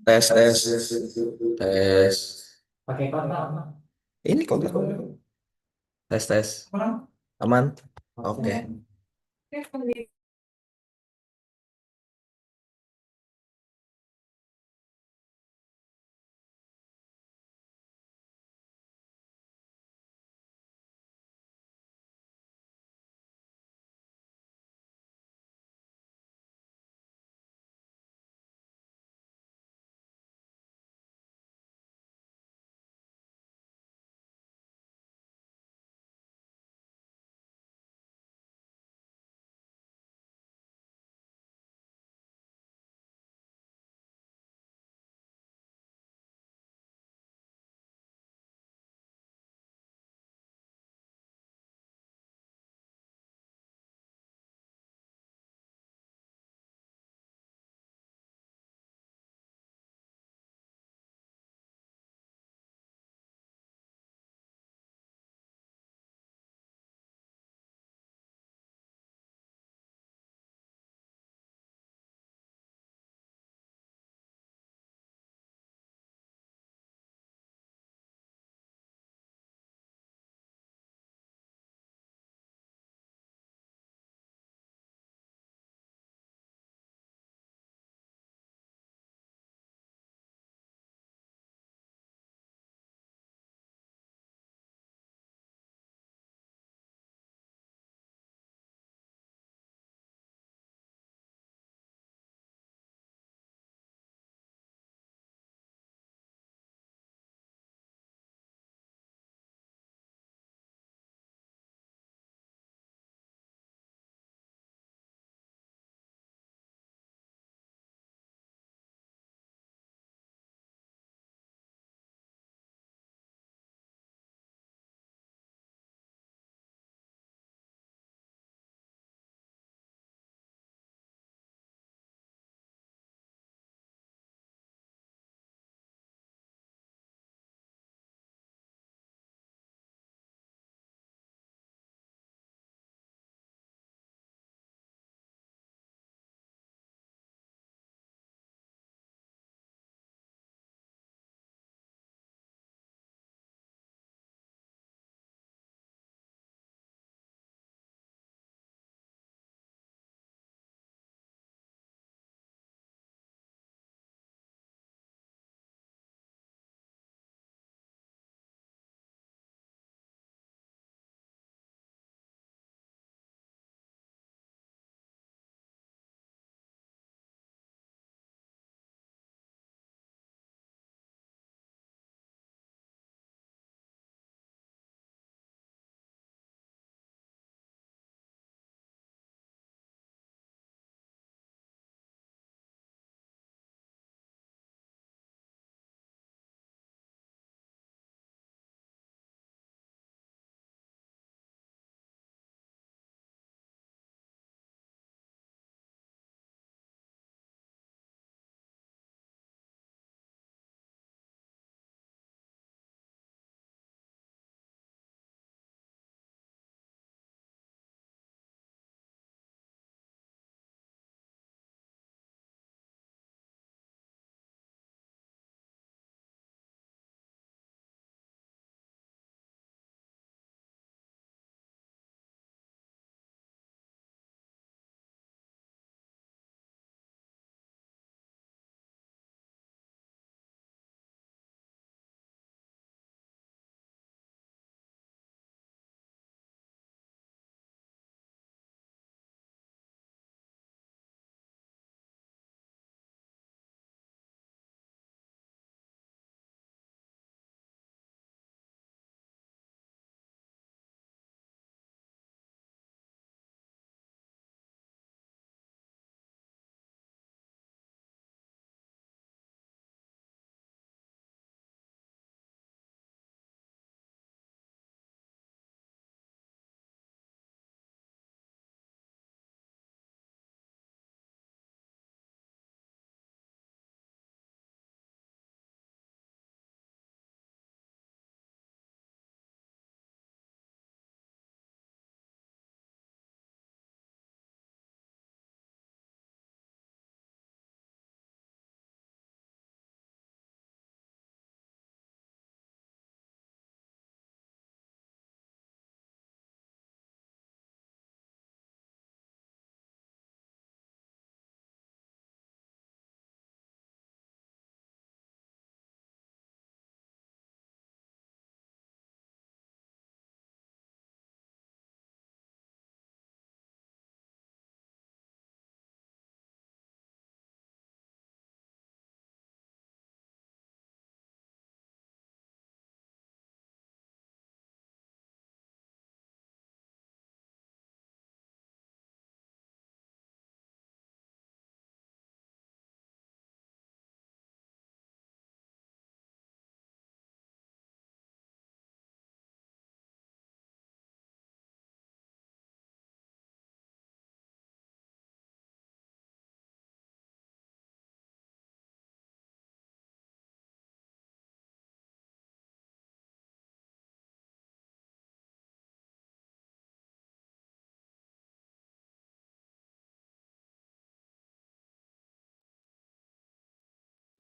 Tes, tes, tes. Ini kok tes, tes. Aman? Oke.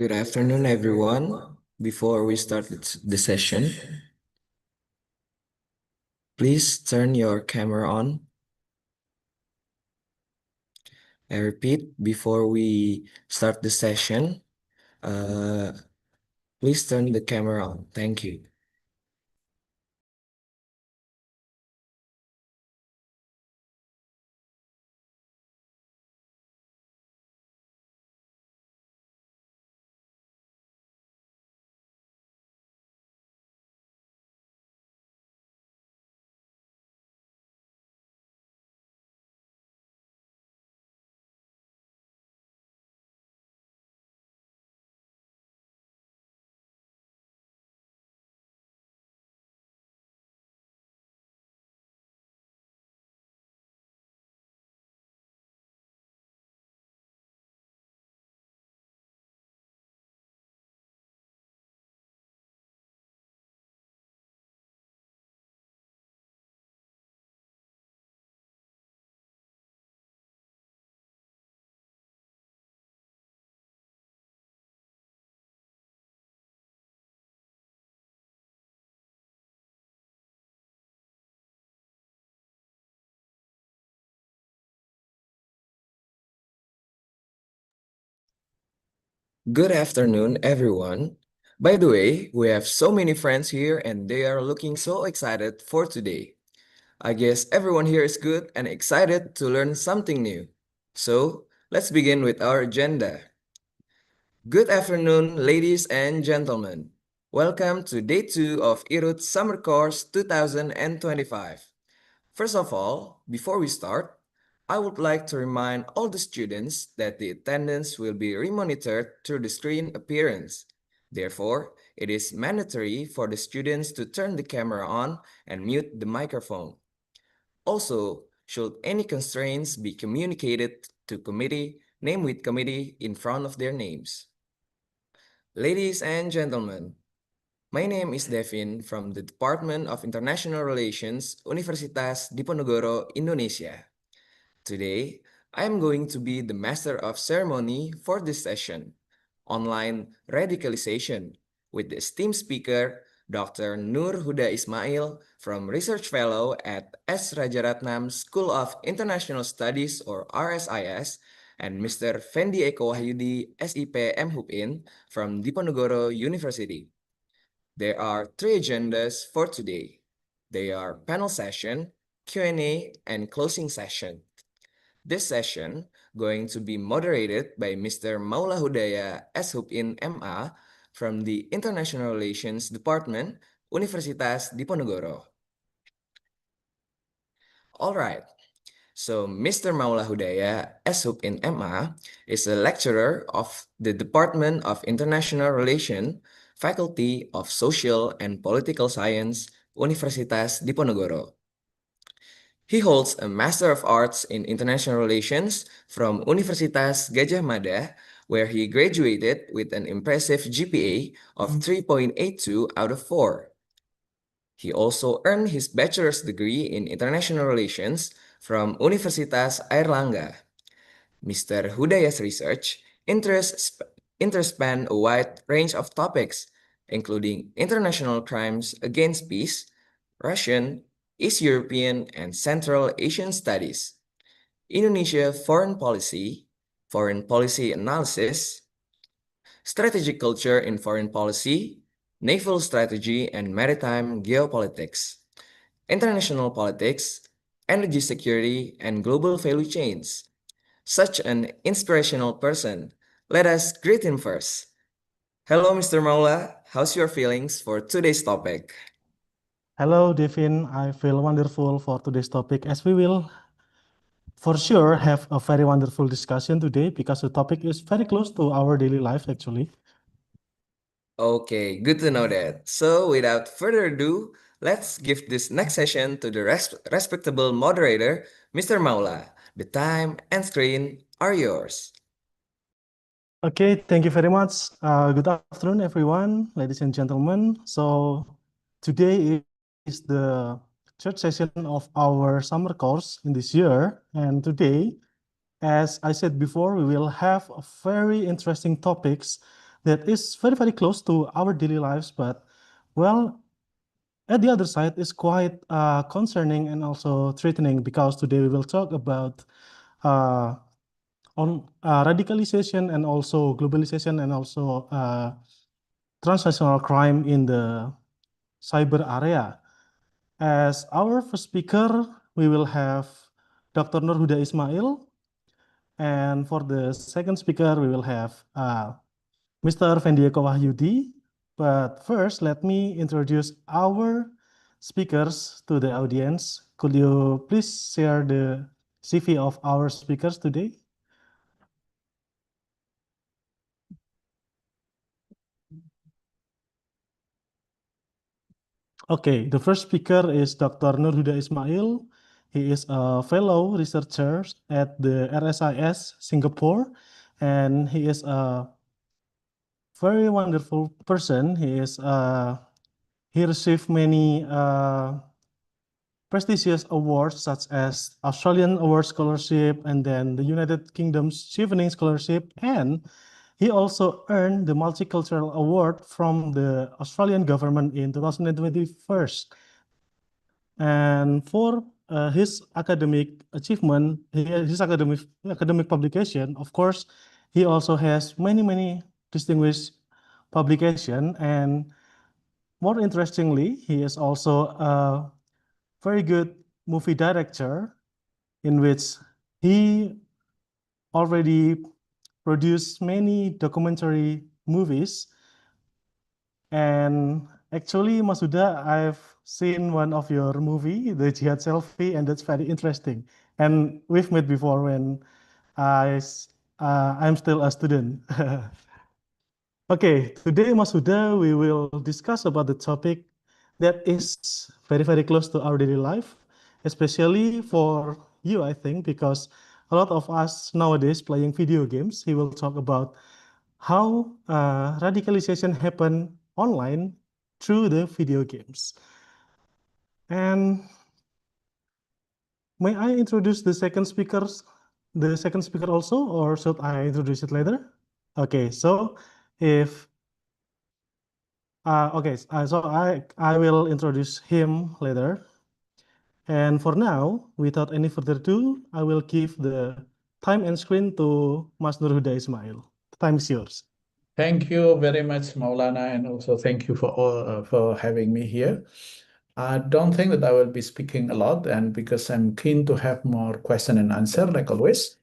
Good afternoon, everyone. Before we start the session, please turn your camera on. I repeat, before we start the session, uh, please turn the camera on. Thank you. Good afternoon, everyone. By the way, we have so many friends here and they are looking so excited for today. I guess everyone here is good and excited to learn something new. So, let's begin with our agenda. Good afternoon, ladies and gentlemen. Welcome to day 2 of IRUD Summer Course 2025. First of all, before we start, I would like to remind all the students that the attendance will be remonitored through the screen appearance. Therefore, it is mandatory for the students to turn the camera on and mute the microphone. Also, should any constraints be communicated to committee, name with committee in front of their names. Ladies and gentlemen, my name is Devin from the Department of International Relations, Universitas Diponegoro, Indonesia. Today, I am going to be the master of ceremony for this session, Online Radicalization, with the esteemed speaker, Dr. Nur Huda Ismail from Research Fellow at S. Rajaratnam School of International Studies or RSIS, and Mr. Fendi Eko Wahyudi, SIP MHUPIN from Diponegoro University. There are three agendas for today. They are panel session, Q&A, and closing session. This session going to be moderated by Mr. Maula Hudaya SHUPIN MA from the International Relations Department, Universitas Diponegoro. All right, so Mr. Maula Hudaya SHUPIN MA is a lecturer of the Department of International Relations, Faculty of Social and Political Science, Universitas Diponegoro. He holds a Master of Arts in International Relations from Universitas Gadjah Mada, where he graduated with an impressive GPA of 3.82 out of 4. He also earned his bachelor's degree in International Relations from Universitas Airlangga. Mr. Hudaya's research interspan a wide range of topics, including international crimes against peace, Russian, East European, and Central Asian studies, Indonesia foreign policy analysis, strategic culture in foreign policy, naval strategy and maritime geopolitics, international politics, energy security, and global value chains. Such an inspirational person. Let us greet him first. Hello, Mr. Maula. How's your feelings for today's topic? Hello, Devin. I feel wonderful for today's topic as we will for sure have a very wonderful discussion today because the topic is very close to our daily life actually. Okay, good to know that. So, without further ado, let's give this next session to the respectable moderator, Mr. Maula. The time and screen are yours. Okay, thank you very much. Good afternoon, everyone, ladies and gentlemen. So today is the third session of our summer course in this year. And today, as I said before, we will have very interesting topics that is very, very close to our daily lives, but well, at the other side is quite concerning and also threatening because today we will talk about uh, on radicalization and also globalization and also transnational crime in the cyber area. As our first speaker, we will have Dr. Nurhuda Ismail, and for the second speaker, we will have Mr. Vendieko Wahyudi. But first, let me introduce our speakers to the audience. Could you please share the CV of our speakers today? Okay, the first speaker is Dr. Nurhuda Ismail. He is a fellow researcher at the RSIS Singapore, and he is a very wonderful person. He received many prestigious awards such as Australian Award Scholarship and then the United Kingdom's Chevening Scholarship, and he also earned the Multicultural Award from the Australian government in 2021. And for his academic achievement, his academic publication, of course, he also has many distinguished publication. And more interestingly, he is also a very good movie director in which he already produced many documentary movies. And actually, Masuda, I've seen one of your movie, the Jihad Selfie, and that's very interesting. And we've met before when I'm still a student. Okay, today, Masuda, we will discuss about the topic that is very close to our daily life, especially for you, I think, because a lot of us nowadays playing video games. He will talk about how radicalization happen online through the video games. And may I introduce the second speaker also, or should I introduce it later? Okay, so if okay, so I will introduce him later. And for now, without any further ado, I will give the time and screen to Mas Nurhuda Ismail. The time is yours. Thank you very much, Maulana, and also thank you for having me here. I don't think that I will be speaking a lot, and because I'm keen to have more question and answer, like always.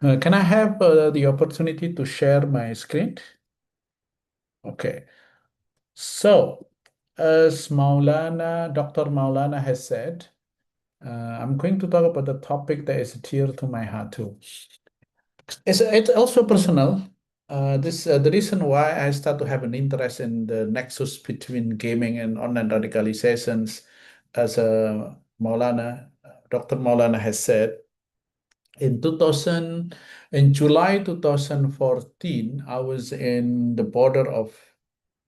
Can I have the opportunity to share my screen? Okay. So, as Dr. Maulana has said, I'm going to talk about the topic that is dear to my heart too. It's also personal. The reason why I start to have an interest in the nexus between gaming and online radicalizations, as Dr. Maulana has said, in 2000, in July 2014, I was in the border of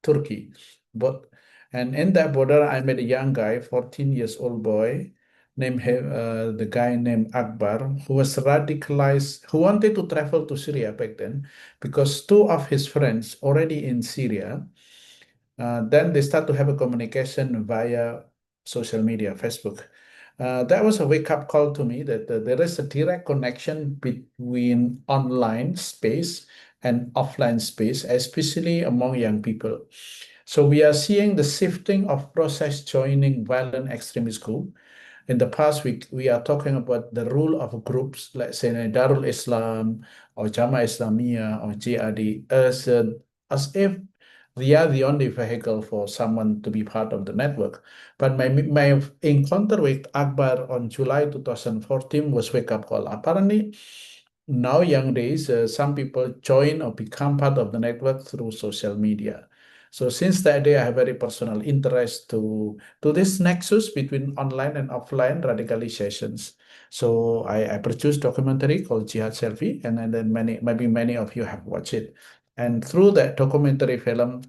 Turkey, but and in that border, I met a young guy, 14 years old boy, the guy named Akbar, who was radicalized, who wanted to travel to Syria back then, because two of his friends already in Syria. Then they start to have a communication via social media, Facebook. That was a wake-up call to me that there is a direct connection between online space and offline space, especially among young people. So we are seeing the shifting of process joining violent extremist group. In the past, we are talking about the rule of groups, like say Darul Islam or Jama Islamiyah or JAD, as if they are the only vehicle for someone to be part of the network. But my encounter with Akbar on July 2014 was wake-up call. Apparently, now young days, some people join or become part of the network through social media. So since that day, I have very personal interest to this nexus between online and offline radicalizations. So I produced documentary called Jihad Selfie, and then maybe many of you have watched it. And through that documentary film,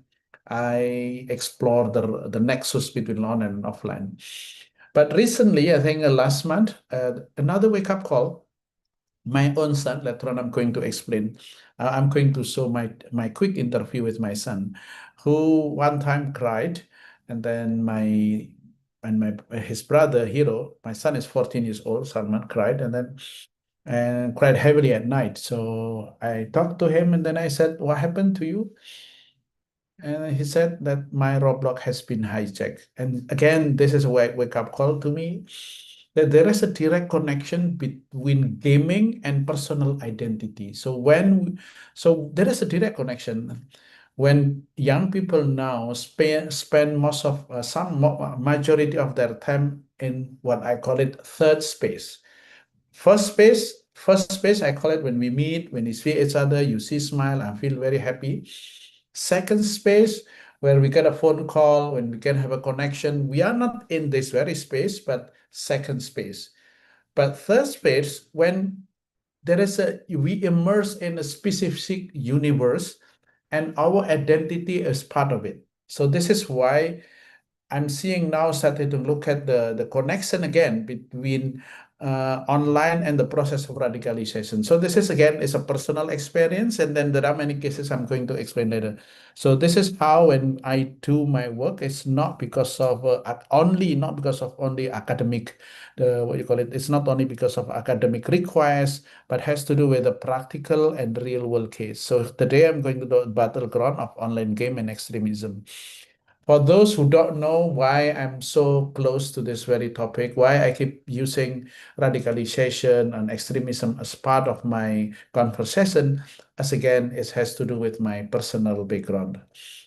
I explore the nexus between online and offline. But recently, I think last month, another wake-up call my own son. Later on, I'm going to explain. I'm going to show my quick interview with my son, who one time cried, and then my his brother Hero, my son is 14 years old, Salman, cried, and cried heavily at night. So I talked to him, and then I said, "What happened to you?" And he said that my Roblox has been hijacked. And again, this is a wake-up call to me that there is a direct connection between gaming and personal identity. So there is a direct connection when young people now spend most of majority of their time in what I call it third space. First space, I call it when we meet, when we see each other, you see smile, I feel very happy. Second space, where we get a phone call, when we can have a connection. We are not in this very space, but second space. But third space, when we immerse in a specific universe and our identity is part of it. So this is why I'm seeing now starting to look at the connection again between online and the process of radicalization. So this is again is a personal experience, and then there are many cases I'm going to explain later. So this is how when I do my work, it's not because of not because of only academic, what you call it. It's not only because of academic requests, but has to do with the practical and real world case. So today I'm going to the battleground of online game and extremism. For those who don't know why I'm so close to this very topic, why I keep using radicalization and extremism as part of my conversation, as again, it has to do with my personal background.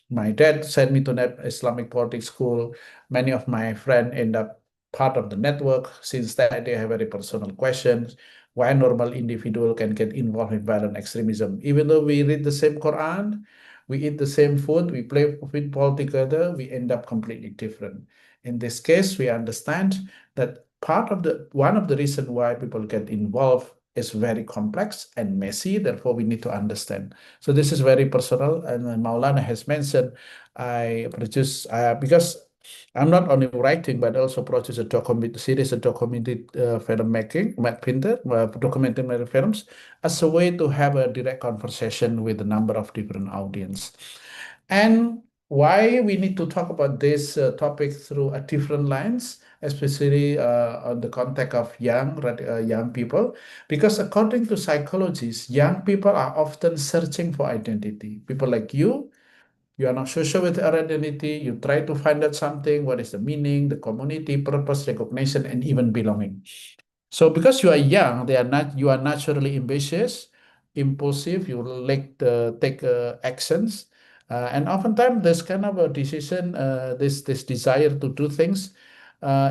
My dad sent me to Islamic politics school. Many of my friends end up part of the network. Since that, they have very personal questions. Why a normal individual can get involved in violent extremism? Even though we read the same Quran, we eat the same food, we play football together, we end up completely different. In this case, we understand that one of the reasons why people get involved is very complex and messy. Therefore, we need to understand. So this is very personal, and Maulana has mentioned I produce because I'm not only writing but also produce a document series of documented filmmaking, painter, documented films as a way to have a direct conversation with a number of different audience. And why we need to talk about this topic through a different lines, especially on the context of young people, because according to psychologists, young people are often searching for identity. People like you are not so sure with your identity. You try to find out something. What is the meaning, the community, purpose, recognition, and even belonging. So because you are young, you are naturally ambitious, impulsive. You like to take actions, and oftentimes this kind of a decision, this desire to do things,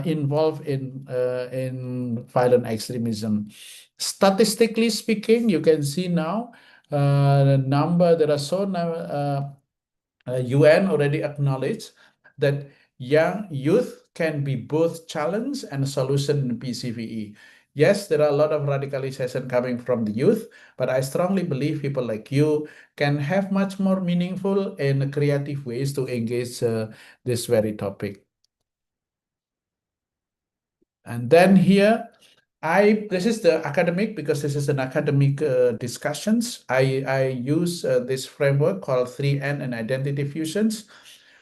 involve in violent extremism. Statistically speaking, you can see now the number there are so now. UN already acknowledged that young youth can be both challenge and solution in PCVE. Yes, there are a lot of radicalization coming from the youth, but I strongly believe people like you can have much more meaningful and creative ways to engage this very topic. And then here, this is the academic, because this is an academic discussions. I use this framework called 3N and identity fusions.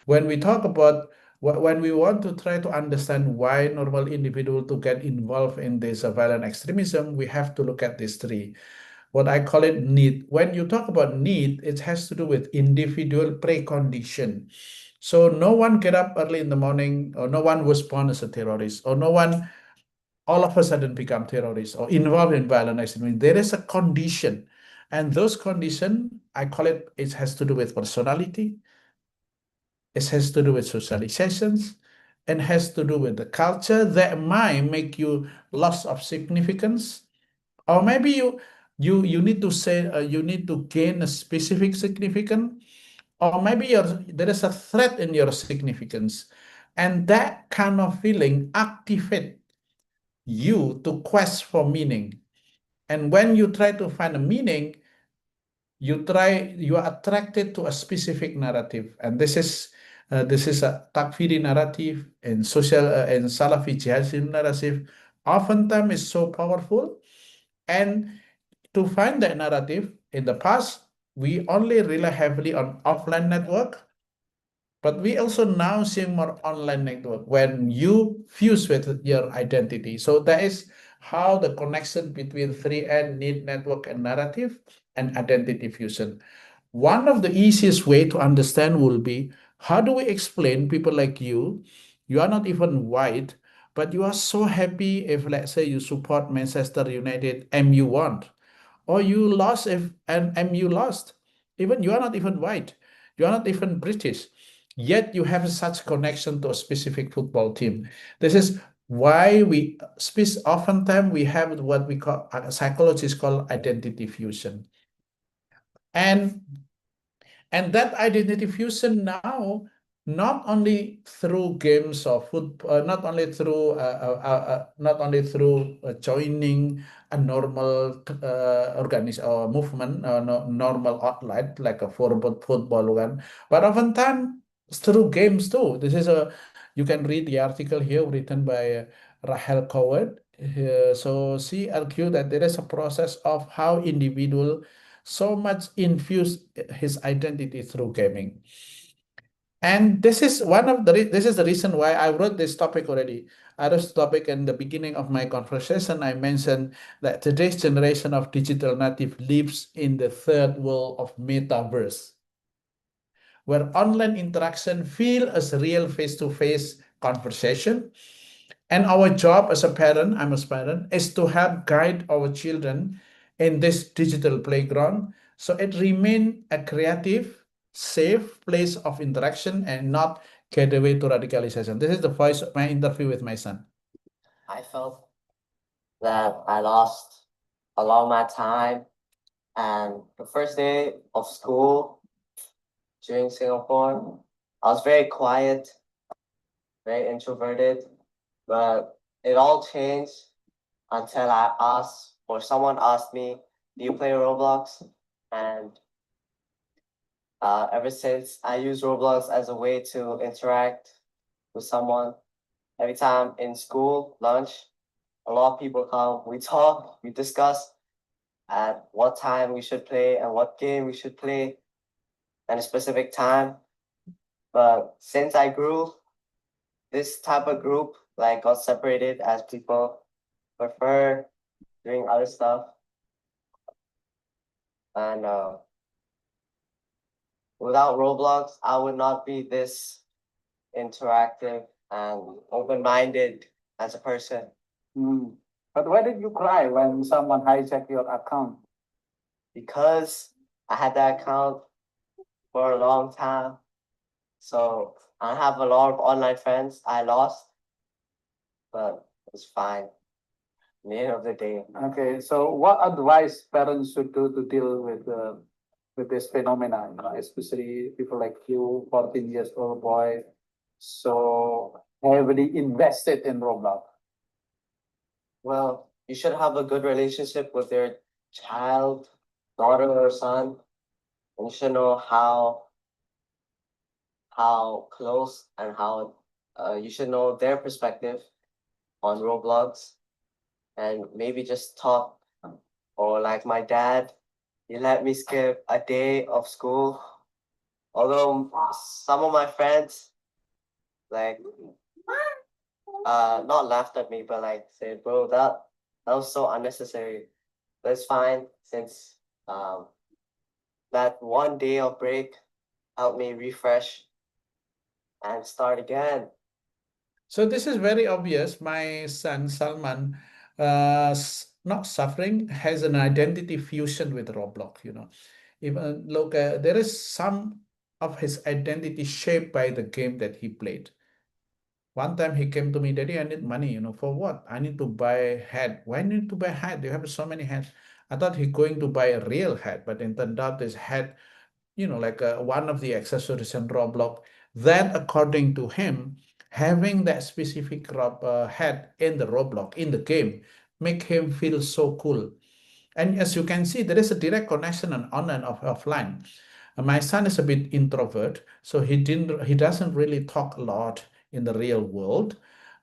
When we talk about when we want to try to understand why normal individual to get involved in this violent extremism, we have to look at these three. What I call it need. When you talk about need, it has to do with individual precondition. So no one get up early in the morning, or no one was born as a terrorist, or no one all of a sudden become terrorists or involved in violent extremism. There is a condition. And those conditions, I call it has to do with personality, it has to do with socializations, and has to do with the culture that might make you loss of significance. Or maybe you need to say you need to gain a specific significance, or maybe there is a threat in your significance. And that kind of feeling activate you to quest for meaning. And when you try to find a meaning, you are attracted to a specific narrative. And this is a Takfiri narrative and social and Salafi jihadism narrative. Oftentimes is so powerful, and to find that narrative, in the past, we only rely heavily on offline network, but we also now seeing more online network when you fuse with your identity. So that is how the connection between 3N need network and narrative and identity fusion. One of the easiest way to understand will be, how do we explain people like you are not even white, but you are so happy if, let's say, you support Manchester United, MU won, or you lost if and MU lost. Even you are not even white, you are not even British, yet you have such connection to a specific football team. This is why we oftentimes we have what we call psychologists call identity fusion. And that identity fusion now, not only through games or football, not only through joining a normal or movement, normal outlet like a football one, but oftentimes through games too. This is a You can read the article here written by Rahel Coward. So she argued that there is a process of how individual so much infuse his identity through gaming. And this is the reason why I wrote this topic already. I wrote this topic in the beginning of my conversation. I mentioned that today's generation of digital native lives in the third world of metaverse, where online interaction feel as real face-to-face conversation. And our job as a parent, I'm a parent, is to help guide our children in this digital playground so it remain a creative, safe place of interaction and not gateway to radicalization. This is the voice of my interview with my son. I felt that I lost a lot of my time. And the first day of school during Singapore, I was very quiet, very introverted, but it all changed until I asked, or someone asked me, do you play Roblox? And ever since, I use Roblox as a way to interact with someone. Every time in school, lunch, a lot of people come, we talk, we discuss at what time we should play and what game we should play at a specific time. But since I grew, this type of group like got separated as people prefer doing other stuff. And without Roblox, I would not be this interactive and open-minded as a person. But why did you cry when someone hijacked your account? Because I had that account for a long time. So I have a lot of online friends I lost, but it's fine. At the end of the day. Okay, so what advice parents should do to deal with this phenomenon, especially people like you, 14 years old boy, so heavily invested in Roblox? Well, you should have a good relationship with your child, daughter or son. And you should know how close and how you should know their perspective on Roblox, and maybe just talk. Or like my dad, he let me skip a day of school. Although some of my friends like not laughed at me, but like said, bro, that was so unnecessary. But it's fine since that one day of break helped me refresh and start again. So this is very obvious. My son Salman, not suffering, has an identity fusion with Roblox. Even look, there is some of his identity shaped by the game that he played. One time he came to me, Daddy, I need money. For what? I need to buy a hat. Why need to buy a hat? You have so many hats. I thought he going to buy a real hat, but it turned out this hat, like one of the accessories in Roblox. That, according to him, having that specific hat in the Roblox, in the game, make him feel so cool. And as you can see, there is a direct connection on online of offline. My son is a bit introvert, so he doesn't really talk a lot in the real world.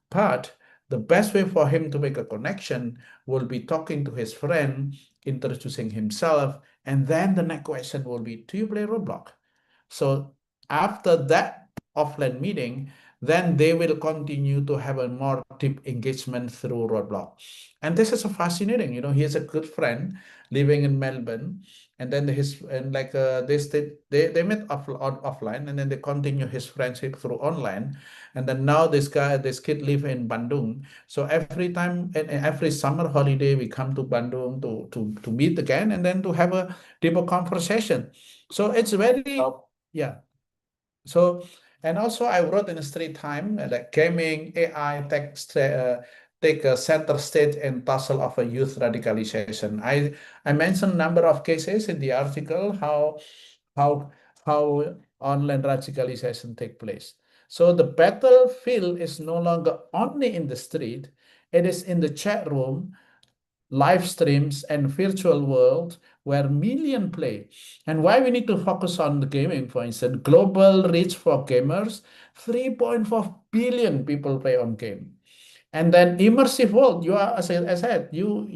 But the best way for him to make a connection will be talking to his friend, introducing himself, and then the next question will be, do you play Roblox? So after that offline meeting, then they will continue to have a more deep engagement through Roadblock. And this is a fascinating, he has a good friend living in Melbourne, and then they met offline, and then they continue his friendship through online. And then now this kid live in Bandung. So every time and every summer holiday, we come to Bandung to meet again, and then to have a deeper conversation. So it's very, Oh, yeah. So, and also I wrote in a straight time that gaming, AI, take a center stage in tussle of a youth radicalization. I mentioned a number of cases in the article how how online radicalization take place. So the battlefield is no longer only in the street; it is in the chat room, live streams, and virtual world where million play. And why we need to focus on the gaming, for instance, global reach for gamers, 3.4 billion people play on game. And then immersive world, you are, as I said, you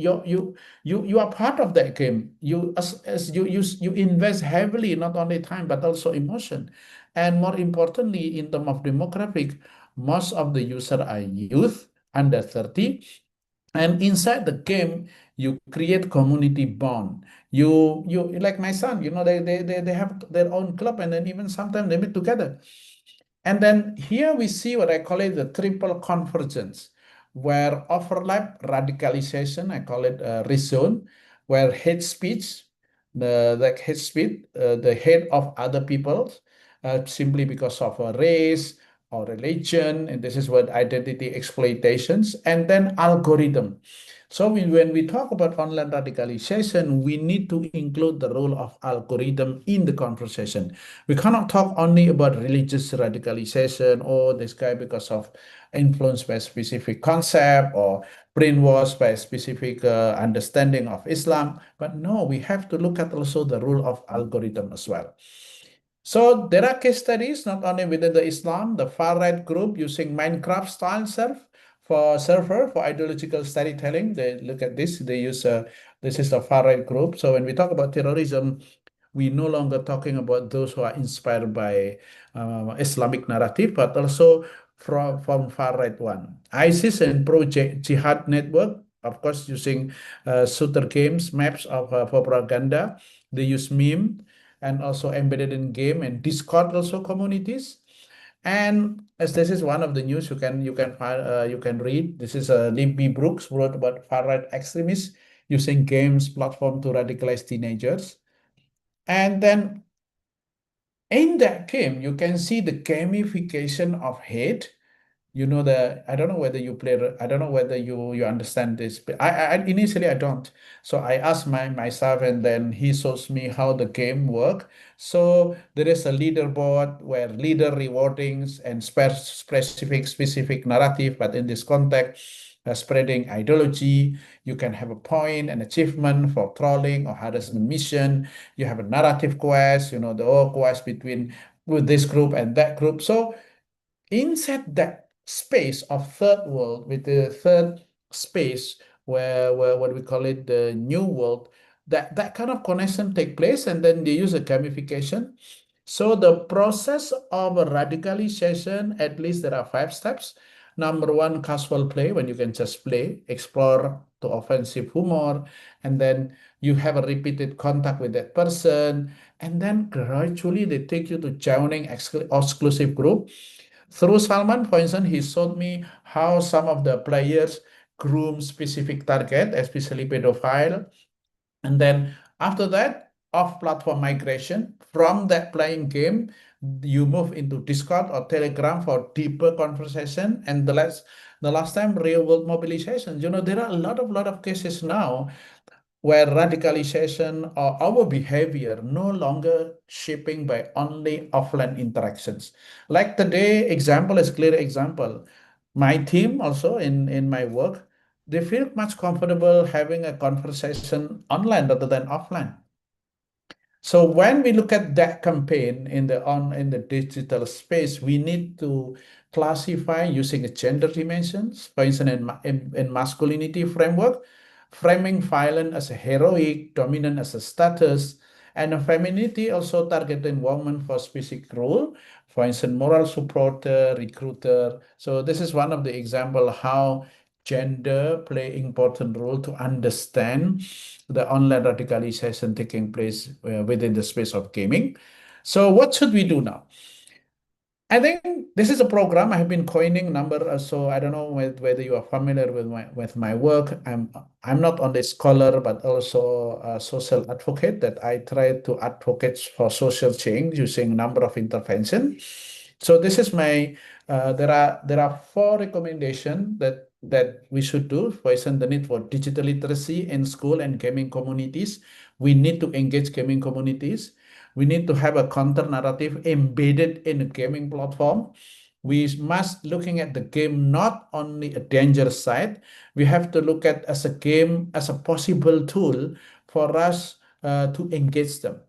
are part of that game. You as you invest heavily, not only time but also emotion. And more importantly, in terms of demographic, most of the user are youth under 30, and inside the game you create community bond. You like my son, they have their own club, and then even sometimes they meet together. And then here we see what I call it the triple convergence, where overlap radicalization, I call it risk zone, where hate speech, the hate of other people, simply because of a race or religion, and this is what identity exploitations, and then algorithm. So when we talk about online radicalization, we need to include the role of algorithm in the conversation. We cannot talk only about religious radicalization or this guy because of influenced by a specific concept or brainwashed by a specific understanding of Islam. But no, we have to look at also the role of algorithm as well. So there are case studies not only within the Islam, the far right group using Minecraft style server for ideological storytelling. They look at this. They use this is the far right group. So when we talk about terrorism, we no longer talking about those who are inspired by Islamic narrative, but also from far right one. ISIS and pro jihad network, of course, using shooter games, maps of for propaganda. They use meme and also embedded in game and Discord also communities. And as this is one of the news you can read. This is Libby Brooks wrote about far right extremists using games platform to radicalize teenagers. And then in that game, you can see the gamification of hate. I don't know whether you play, I don't know whether you understand this, but I initially I don't. So I asked myself, and then he shows me how the game work. So there is a leaderboard where leader rewardings and specific narrative, but in this context, spreading ideology. You can have a point, an achievement for trolling or harassment mission. You have a narrative quest, the quest between with this group and that group. So inside that space of third world with the third space where what we call it the new world, that kind of connection take place, and then they use a gamification. So the process of a radicalization, at least there are 5 steps. Number one, casual play, when you can just play, explore to offensive humor, and then you have a repeated contact with that person, and then gradually they take you to joining exclusive group. Through Salman, for instance, he showed me how some of the players groom specific target, especially pedophile. And then after that, off-platform migration from that playing game, you move into Discord or Telegram for deeper conversation. And the last time, real world mobilization. There are a lot of cases now where radicalization or our behavior no longer shaping by only offline interactions. Like today example is clear example. My team also in my work, they feel much comfortable having a conversation online rather than offline. So when we look at that campaign in the digital space, we need to classify using gender dimensions, for instance, in masculinity framework, framing violence as a heroic, dominant as a status, and a femininity also targeting women for specific role, for instance, moral supporter, recruiter. So this is one of the example how gender play important role to understand the online radicalization taking place within the space of gaming. So what should we do now? I think this is a program I have been coining number. So I don't know whether you are familiar with my work. I'm not only a scholar but also a social advocate. That I try to advocate for social change using number of intervention. So this is my there are 4 recommendations that we should do. For instance, the need for digital literacy in school and gaming communities. We need to engage gaming communities. We need to have a counter narrative embedded in a gaming platform. We must looking at the game not only a danger side. We have to look at as a game as a possible tool for us to engage them.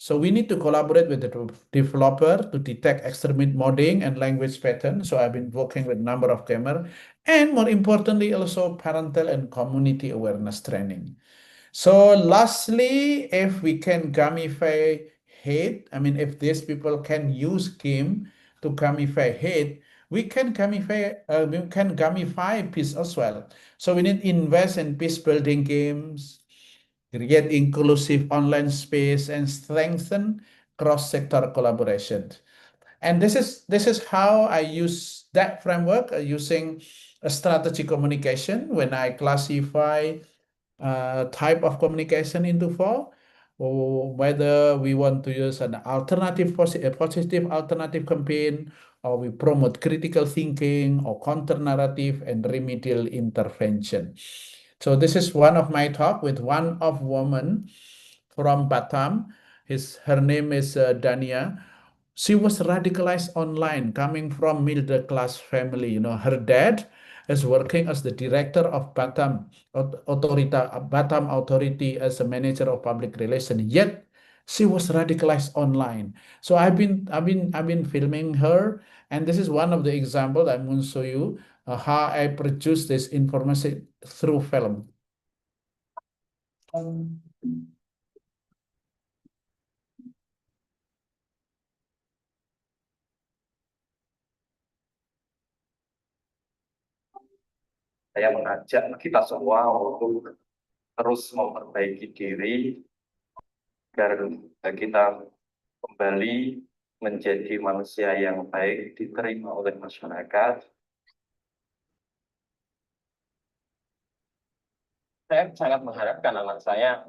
So we need to collaborate with the developer to detect extremist modding and language pattern. So I've been working with a number of gamers, and more importantly, also parental and community awareness training. So lastly, if we can gamify hate, I mean, if these people can use game to gamify hate, we can gamify peace as well. So we need invest in peace building games, create inclusive online space, and strengthen cross-sector collaboration. And this is how I use that framework using a strategy communication when I classify type of communication into 4, or whether we want to use an a positive alternative campaign, or we promote critical thinking or counter narrative and remedial intervention. So this is one of my talk with one of woman from Batam. Her name is Dania. She was radicalized online, coming from middle class family. Her dad is working as the director of Batam Authority as a manager of public relations. Yet she was radicalized online. So I've been filming her, and this is one of the example I'm going to show you how I produce this information through film. Saya mengajak kita semua untuk terus memperbaiki diri agar kita kembali menjadi manusia yang baik, diterima oleh masyarakat. Saya sangat mengharapkan anak saya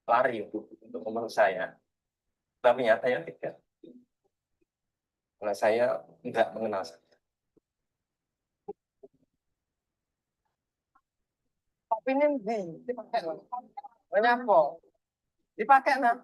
lari untuk memeluk saya, tapi nyatanya tidak. Anak saya tidak mengenal saya. Tapi ini dipakai, menyapa, dipakai nah.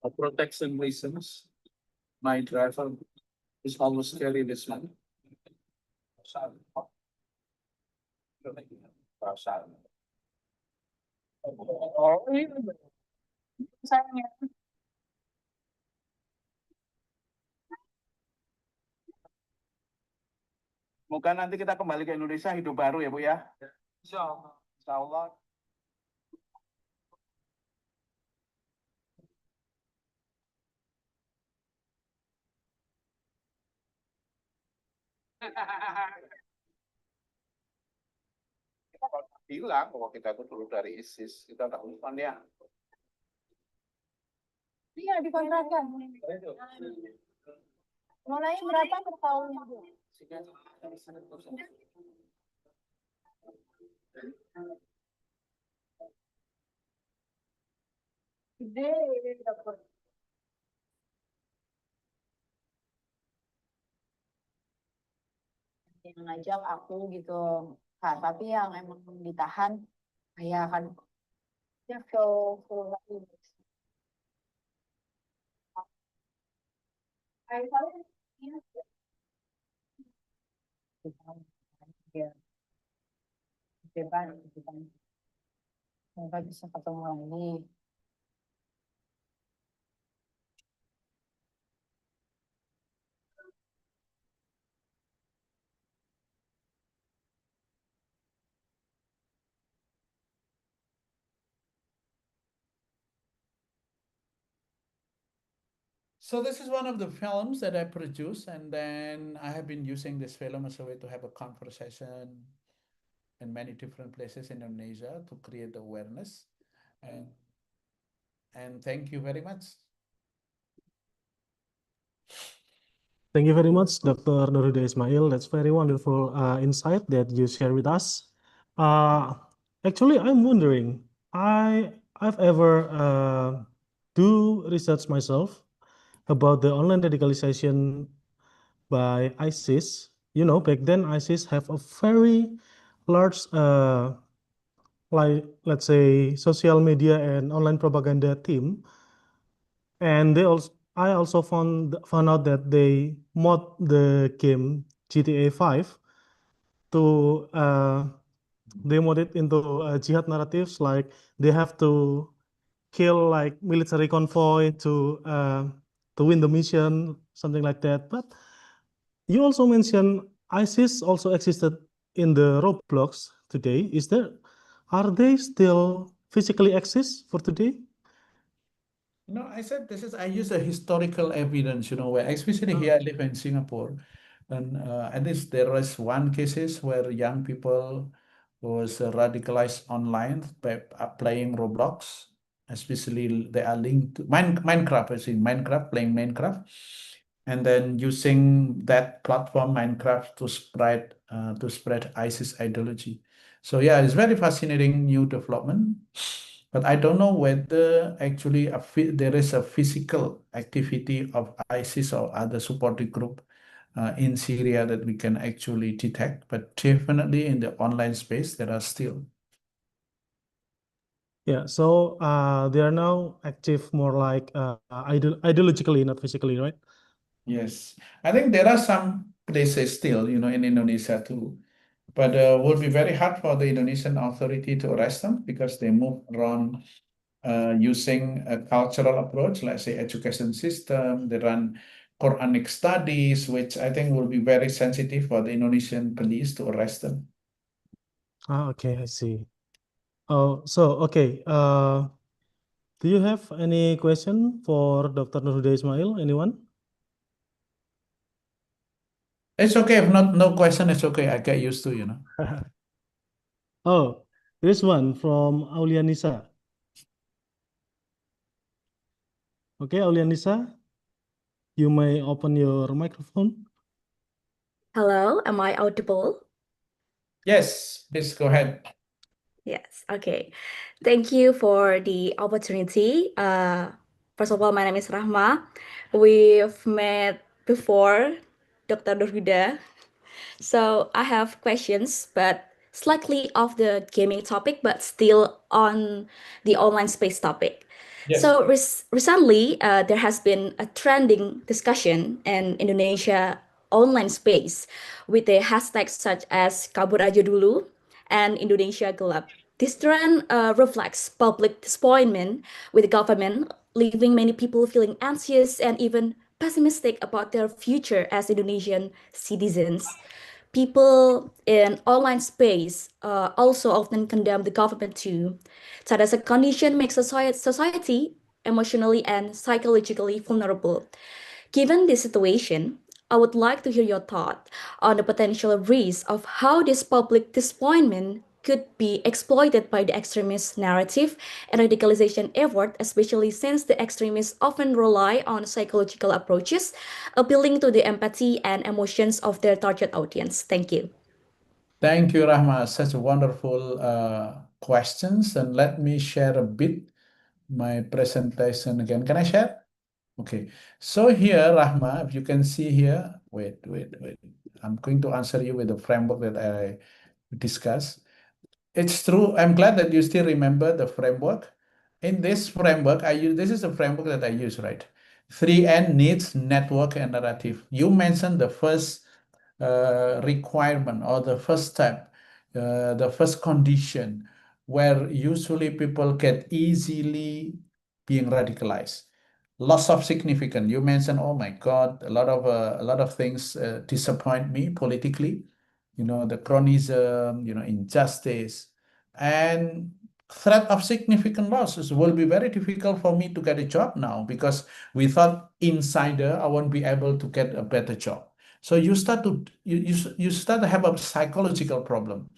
For protection reasons, my driver is always carry this one. Oh, ini sayangnya. Semoga nanti kita kembali ke Indonesia hidup baru ya Bu ya. Insya Allah. Insya Allah. Kita bilang bahwa kita itu dulu dari ISIS, kita tak lupa ya. Iya, dikontrakan. Mulai berapa per tahunnya, Bu? Gede dapat. Yang ngajak aku gitu, Kak, tapi yang emang ditahan kayak kan Yeah, so I thought yeah, depan, depan. Nggak bisa ketemu lagi. So this is one of the films that I produced, and then I have been using this film as a way to have a conversation in many different places in Indonesia to create awareness. And thank you very much. Thank you very much, Dr. Nurhuda Ismail. That's very wonderful insight that you share with us. Actually, I'm wondering, I've ever do research myself about the online radicalization by ISIS. You know, back then ISIS have a very large, like let's say, social media and online propaganda team, and I also found out that they mod the game GTA 5 to they mod it into jihad narratives, like they have to kill like military convoy to win the mission, something like that. But you also mentioned ISIS also existed in the Roblox today. Are they still physically exist for today? No, I said this is, I use a historical evidence, where especially here I live in Singapore. And at least there was one cases where young people was radicalized online by playing Roblox, especially they are linked to Minecraft, I see Minecraft, playing Minecraft, and then using that platform Minecraft to spread ISIS ideology. So yeah, it's very fascinating new development. But I don't know whether actually there is a physical activity of ISIS or other supporting group in Syria that we can actually detect. But definitely in the online space, there are still. Yeah, so they are now active more like ideologically, not physically, right? Yes, I think there are some places still, in Indonesia too. But would be very hard for the Indonesian authority to arrest them because they move around using a cultural approach, let's say education system. They run Quranic studies, which I think will be very sensitive for the Indonesian police to arrest them. Okay, I see. Oh, so okay. Do you have any question for Dr. Nurhuda Ismail? Anyone? It's okay if not, no question. It's okay. I get used to. Oh, there's one from Aulianisa. Okay, Aulianisa, you may open your microphone. Hello, am I audible? Yes, please go ahead. Yes, okay. Thank you for the opportunity. First of all, my name is Rahma. We've met before, Dr. Nurhuda. So I have questions, but slightly off the gaming topic, but still on the online space topic. Yes. So recently, there has been a trending discussion in Indonesia online space with the hashtags such as Kabur Aja Dulu and Indonesia Gelap. This trend reflects public disappointment with the government, leaving many people feeling anxious and even pessimistic about their future as Indonesian citizens. People in online space also often condemn the government too. So as a condition makes society emotionally and psychologically vulnerable. Given this situation, I would like to hear your thought on the potential risk of how this public disappointment could be exploited by the extremist narrative and radicalization effort, especially since the extremists often rely on psychological approaches, appealing to the empathy and emotions of their target audience. Thank you. Thank you, Rahma. Such wonderful questions. And let me share a bit my presentation again. Can I share? Okay. So here, Rahma, if you can see here, wait. I'm going to answer you with the framework that I discussed. It's true. I'm glad that you still remember the framework. in this framework, this is the framework that I use, right? 3N: needs, network, and narrative. You mentioned the first requirement or the first step, the first condition where usually people get easily being radicalized. Loss of significance. You mentioned, oh my God, a lot of things disappoint me politically. The chronism, injustice, and threat of significant losses will be very difficult for me to get a job now because without insider, I won't be able to get a better job. So you start to have a psychological problem.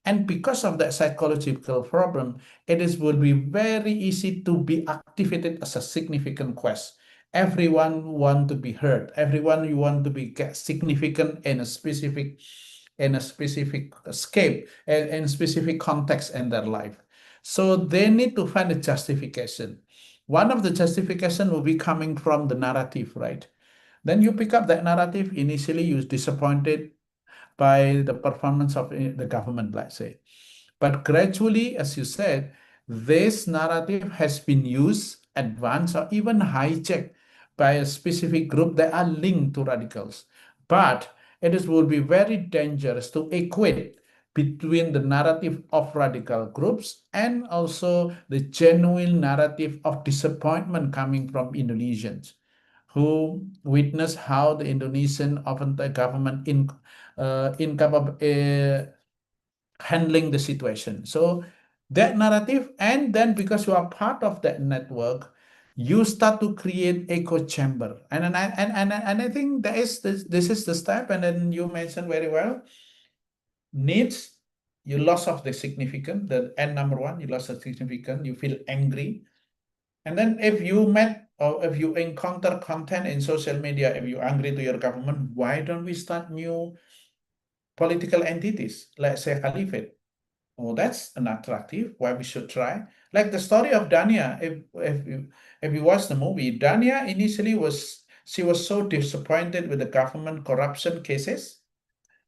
And because of that psychological problem, will be very easy to be activated as a significant quest. Everyone want to be heard. Everyone you want to be significant in a specific scape and in specific context in their life. So they need to find a justification. One of the justification will be coming from the narrative, right? Then you pick up that narrative. Initially, you're disappointed by the performance of the government, let's say. But gradually, as you said, this narrative has been used, advanced, or even hijacked by a specific group that are linked to radicals. But will be very dangerous to equate between the narrative of radical groups and also the genuine narrative of disappointment coming from Indonesians who witness how the Indonesian often the government incapable handling the situation. So that narrative, and then because you are part of that network, you start to create echo chamber. And I think that is this is the step. And then you mentioned very well, needs, you loss of the significant, the N number one, you lost the significant, you feel angry. And then if you met or if you encounter content in social media, if you're angry to your government, why don't we start new political entities, let's say caliphate? Oh, that's an attractive. Why we should try? Like the story of Dania. If you watch the movie, Dania initially was so disappointed with the government corruption cases,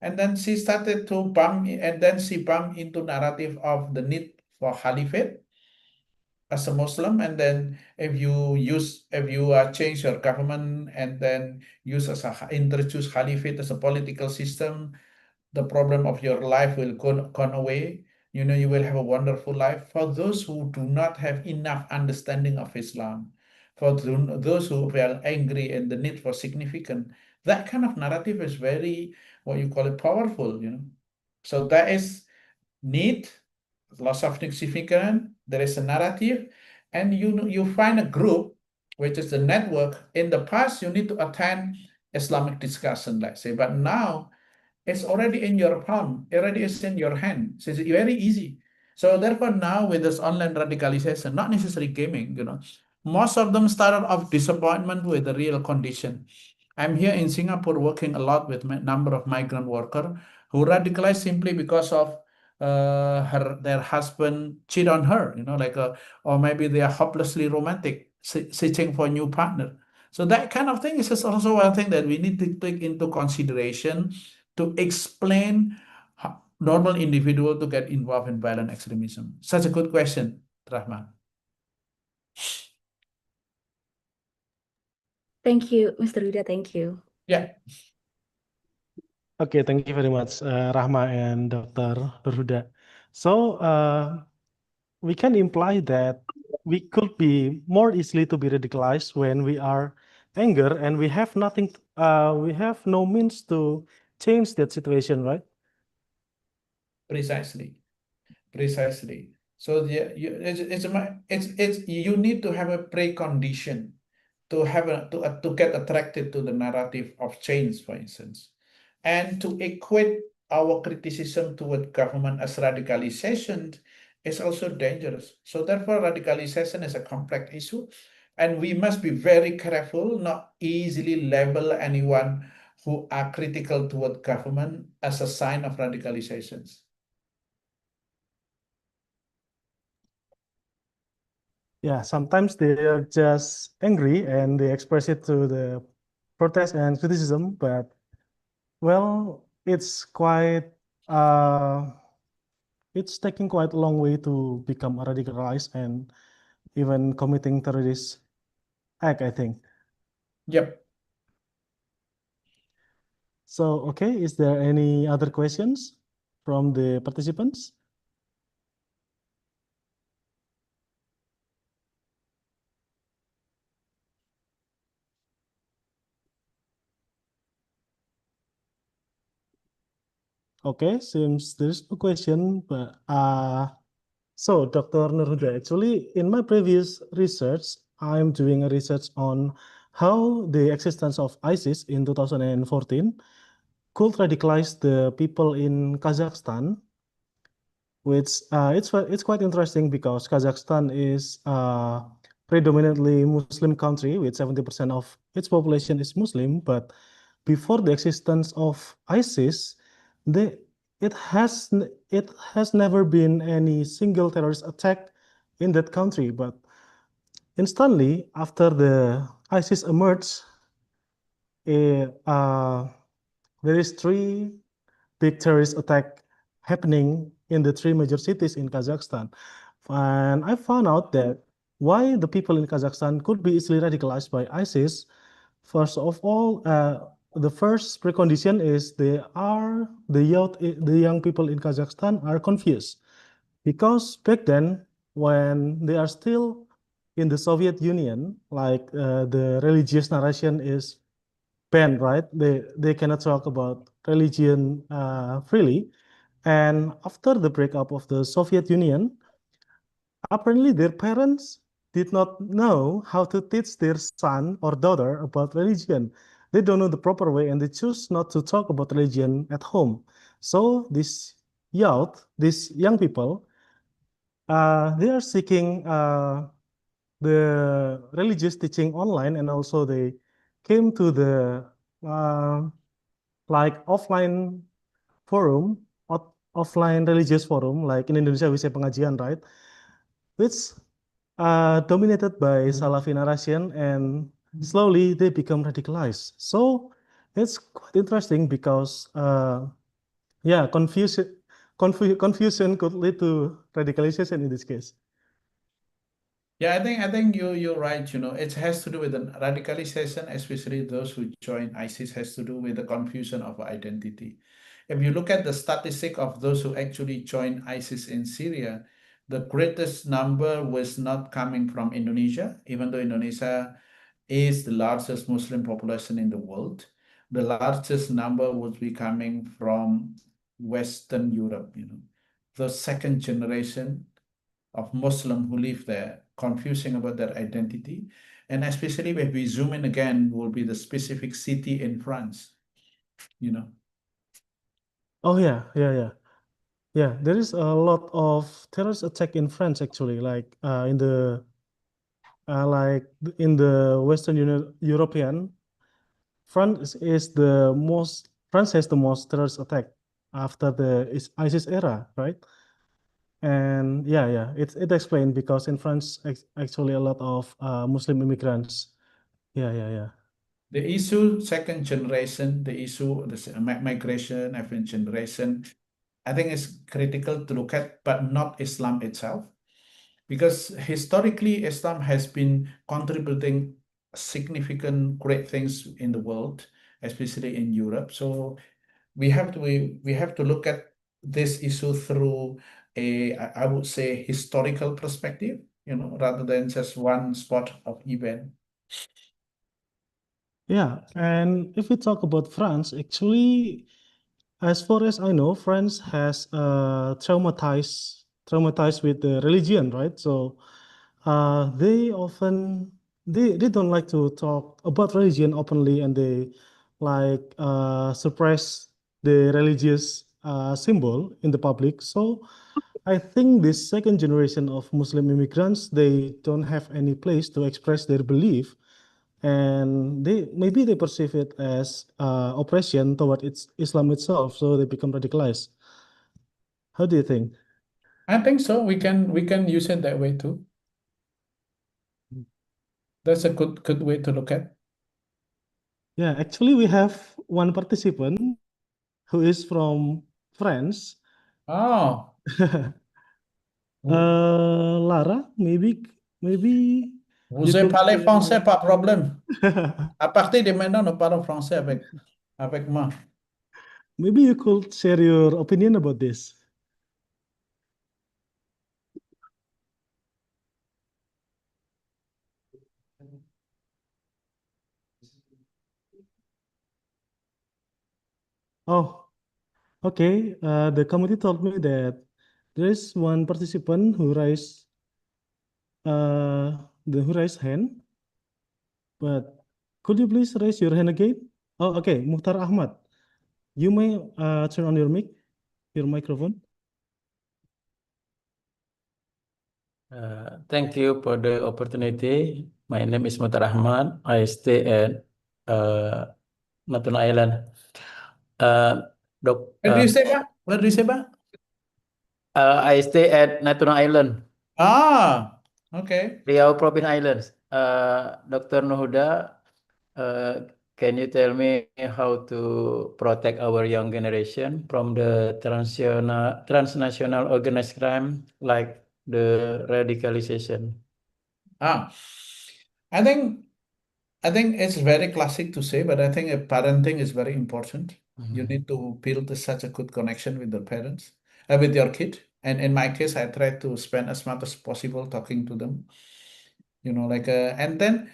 and then she started to bump, and then she bumped into narrative of the need for caliphate as a Muslim, and then if you change your government and then introduce caliphate as a political system, the problem of your life will gone away. You will have a wonderful life. For those who do not have enough understanding of Islam, for those who feel angry and the need for significance, that kind of narrative is very, what you call it, powerful. So that is need, loss of significance, there is a narrative, and you find a group, which is the network. In the past, you need to attend Islamic discussion, let's say, but now it's already in your palm, already is in your hand. So it's very easy. So therefore now with this online radicalization, not necessarily gaming, most of them started off disappointment with the real condition. I'm here in Singapore working a lot with a number of migrant workers who radicalized simply because of their husband cheat on her, or maybe they are hopelessly romantic, searching for a new partner. So that kind of thing is also one thing that we need to take into consideration to explain how normal individual to get involved in violent extremism. Such a good question, Rahman. Thank you, Mr. Huda. Thank you. Yeah. Okay, thank you very much, Rahma and Dr. Nurhuda. So we can imply that we could be more easily to be radicalized when we are anger and we have nothing, we have no means to change that situation, right? Precisely. So you need to have a precondition to get attracted to the narrative of change, for instance, and to equate our criticism toward government as radicalization is also dangerous. So therefore, radicalization is a complex issue, and we must be very careful not easily label anyone who are critical toward government as a sign of radicalizations. Yeah, sometimes they are just angry and they express it to the protest and criticism, but well, it's taking quite a long way to become radicalized, and even committing terrorist act, I think. Yep. So, okay, is there any other questions from the participants? Okay, seems there's no question, but so Dr. Nurhuda, actually in my previous research, I'm doing a research on how the existence of ISIS in 2014 could radicalize the people in Kazakhstan, which it's quite interesting because Kazakhstan is predominantly Muslim country with 70% of its population is Muslim, but before the existence of ISIS, they, it has never been any single terrorist attack in that country. But instantly after the ISIS emerged, there is three big terrorist attack happening in the three major cities in Kazakhstan. And I found out that why the people in Kazakhstan could be easily radicalized by ISIS. First of all, the first precondition is the young people in Kazakhstan are confused because back then, when they are still in the Soviet Union, like the religious narration is banned, right? They cannot talk about religion freely. And after the breakup of the Soviet Union, apparently their parents did not know how to teach their son or daughter about religion. They don't know the proper way and they choose not to talk about religion at home. So these young people, they are seeking the religious teaching online, and also they came to the uh, like forum, offline religious forum, like in Indonesia we say pengajian, right? Which dominated by Salafi narration, and slowly they become radicalized. So it's quite interesting because yeah, confusion could lead to radicalization in this case. Yeah, I think you're right. It has to do with the radicalization, especially those who join ISIS, has to do with the confusion of identity. If you look at the statistic of those who actually joined ISIS in Syria, the greatest number was not coming from Indonesia, even though Indonesia is the largest Muslim population in the world. The largest number would be coming from Western Europe, the second generation of Muslim who live there, confusing about their identity. And especially when we zoom in again, will be the specific city in France, you know. Oh yeah. There is a lot of terrorist attack in France actually, like in the European. France has the most terrorist attack after the ISIS era, right? And yeah, it explained because in France actually a lot of Muslim immigrants. Yeah. The issue, second generation, the issue, the migration, African generation, I think is critical to look at, but not Islam itself. Because historically, Islam has been contributing significant great things in the world, especially in Europe. So we have to look at this issue through I would say historical perspective, rather than just one spot of event. Yeah, and if we talk about France, actually, as far as I know, France has traumatized with the religion, right? So they often they don't like to talk about religion openly, and they suppress the religious symbol in the public. So I think this second generation of Muslim immigrants, they don't have any place to express their belief, and they perceive it as oppression toward Islam itself, so they become radicalized. How do you think? I think so. We can use it that way too. That's a good way to look at. Yeah, actually, we have one participant who is from France. Oh, Lara, maybe maybe Vous you could parlez français, share. pas problème. À partir de maintenant, nous parlons français avec moi. Maybe you could share your opinion about this. Oh, okay. The committee told me that there is one participant who raised hand, but could you please raise your hand again? Oh, okay, Muhtar Ahmad. You may turn on your microphone. Thank you for the opportunity. My name is Mutar Ahmad. I stay at Natuna Island. Dok, What do you say, Pak? What do you say, Pak? I stay at Natuna Island, Ah, okay. Riau Province Islands. Dr. Nuhuda, can you tell me how to protect our young generation from the transnational organized crime like the radicalization? I think it's very classic to say, but I think parenting is very important. You need to build such a good connection with the parents, with your kid. And in my case, I try to spend as much as possible talking to them. And then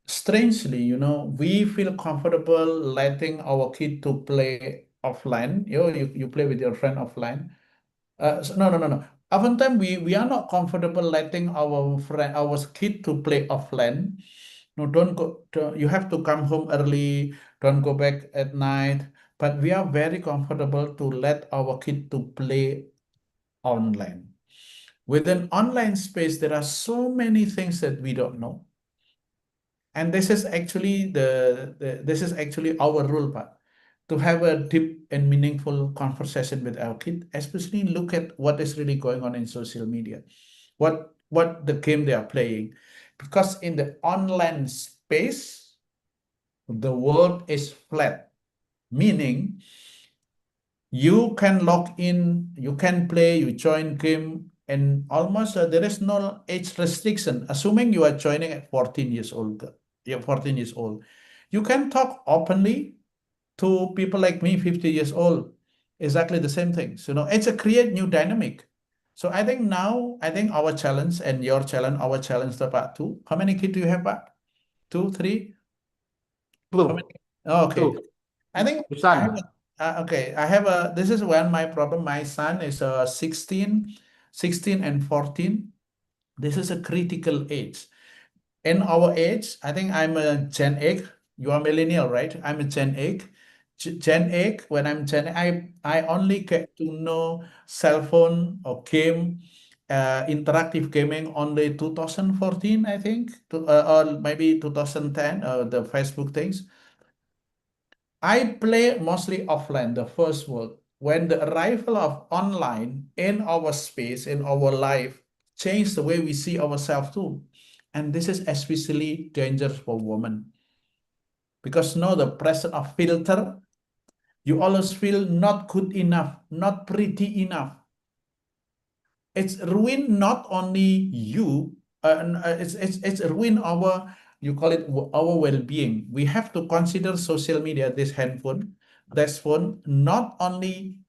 strangely, we feel comfortable letting our kid to play offline. You play with your friend offline. No. Oftentimes we are not comfortable letting our kid to play offline. No, don't go. You have to come home early. Don't go back at night. But we are very comfortable to let our kid to play online. Within online space, there are so many things that we don't know. And this is actually this is actually our role, Pak, to have a deep and meaningful conversation with our kid, especially look at what is really going on in social media, what the game they are playing, because in the online space, the world is flat, meaning you can log in, you can play, you join game, and almost there is no age restriction, assuming you are joining at 14 years old. You're 14 years old. You can talk openly to people like me, 50 years old, exactly the same thing. So, it's a create new dynamic. So I think our challenge and your challenge, our challenge, the part two. How many kids do you have, Pak? 2, 3? How many? Oh, okay. Two. I think I have okay. This is when my problem. My son is 16 and 14. This is a critical age. In our age, I think I'm a Gen X. You are millennial, right? I'm a Gen X. Gen X, when I'm Gen I only get to know cell phone or game, interactive gaming only 2014, I think, or maybe 2010, the Facebook things. I play mostly offline, the first world. When the arrival of online in our space, in our life, changed the way we see ourselves too. And this is especially dangerous for women. Because now the presence of filter, you always feel not good enough, not pretty enough. It's ruin not only you, it's ruin our, you call it our well-being. We have to consider social media, this phone, not only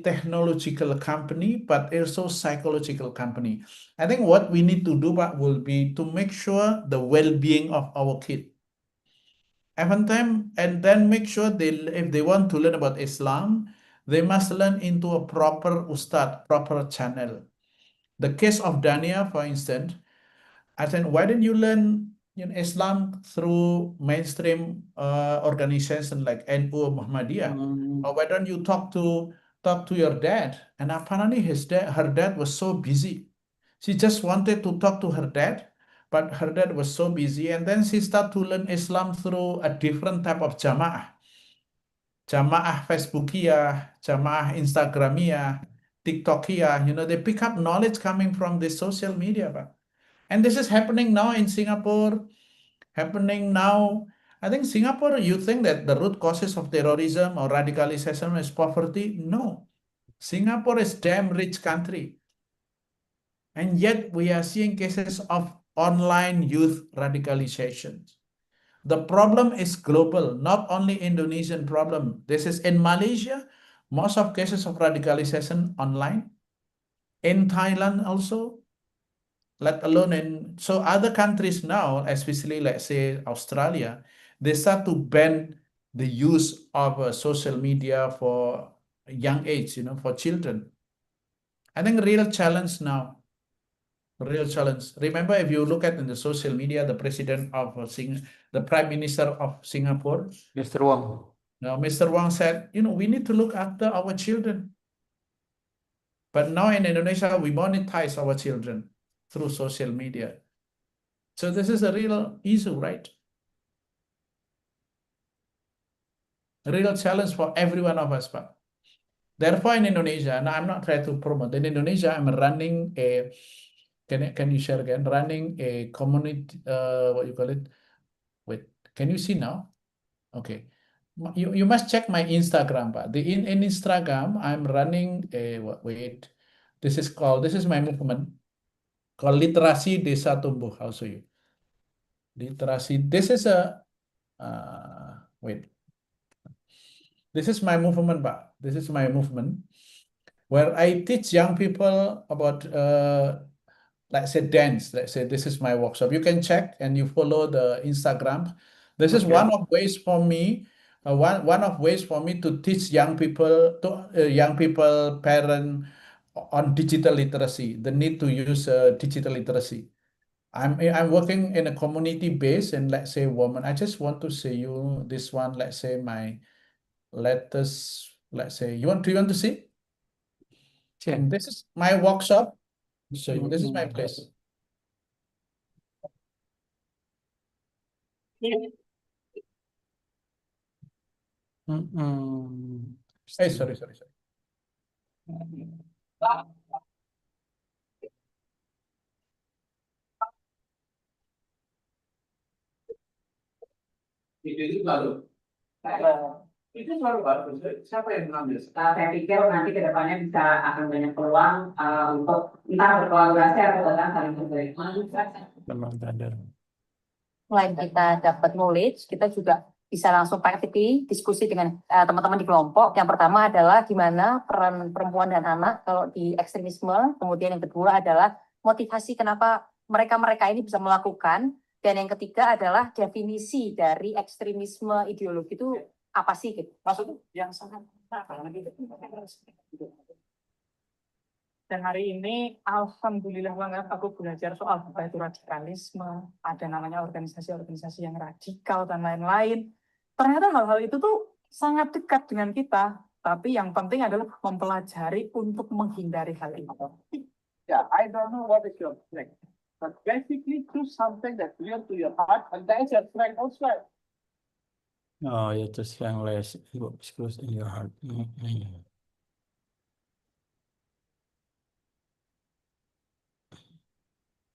technological company, but also psychological company. I think what we need to do will be to make sure the well-being of our kid. Every time, and then make sure if they want to learn about Islam, they must learn into a proper ustad, proper channel. The case of Dania, for instance, I said, why didn't you learn Islam through mainstream organization like NU or Muhammadiyah? Or why don't you talk to your dad? And apparently her dad was so busy. She just wanted to talk to her dad, but her dad was so busy. And then she started to learn Islam through a different type of jamaah. Jamaah Facebookiyah, jamaah Instagramiyah, TikTokiyah. They pick up knowledge coming from the social media. And this is happening now in Singapore, happening now. I think Singapore, you think that the root causes of terrorism or radicalization is poverty? No. Singapore is damn rich country. And yet we are seeing cases of online youth radicalization. The problem is global, not only Indonesian problem. This is in Malaysia, most of cases of radicalization online. In Thailand also, let alone in, so other countries now, especially let's say Australia, they start to ban the use of social media for young age, for children. I think real challenge now, real challenge. Remember, if you look at in the social media, the president of the prime minister of Singapore, Mr. Wong. now Mr. Wang said, we need to look after our children. But now in Indonesia, we monetize our children through social media. So this is a real issue, right? A real challenge for every one of us, Pak. Therefore, in Indonesia, and I'm not trying to promote, in Indonesia, I'm running a, can you share again? Running a community, what you call it? Wait, can you see now? Okay. You must check my Instagram, Pak. In Instagram, I'm running a, wait, this is my movement called Literasi Desa Tumbuh. I'll show you. Literasi, this is a, wait. This is my movement, Pak. This is my movement where I teach young people about, let's say, dance. Let's say this is my workshop. You can check and you follow the Instagram. This is Okay. one of ways for me. One of ways for me to teach young people, parent on digital literacy, the need to use digital literacy. I'm working in a community base, and let's say woman. I just want to show you this one. Let's say my latest. Let's say do you want to see? Sure. This is my workshop. So this is my place. Hey, sorry. Itu selalu bagus. Siapa yang mengambil? Saya pikir nanti ke depannya bisa akan banyak peluang untuk entah berkolaborasi atau bahkan saling berbagi. Selain kita dapat knowledge, kita juga bisa langsung practically diskusi dengan teman-teman di kelompok. Yang pertama adalah gimana peran perempuan dan anak kalau di ekstremisme. Kemudian yang kedua adalah motivasi kenapa mereka-mereka ini bisa melakukan. Dan yang ketiga adalah definisi dari ekstremisme ideologi itu apa sih? Gitu. Maksudnya yang sangat dan hari ini alhamdulillah banget aku belajar soal apa itu radikalisme, ada namanya organisasi-organisasi yang radikal dan lain-lain. Ternyata hal-hal itu tuh sangat dekat dengan kita, tapi yang penting adalah mempelajari untuk menghindari hal itu. Yeah, I don't know what is your strength, but basically choose something that's near to your heart, and that is your strength also. Oh, ya terus yang less close in your heart.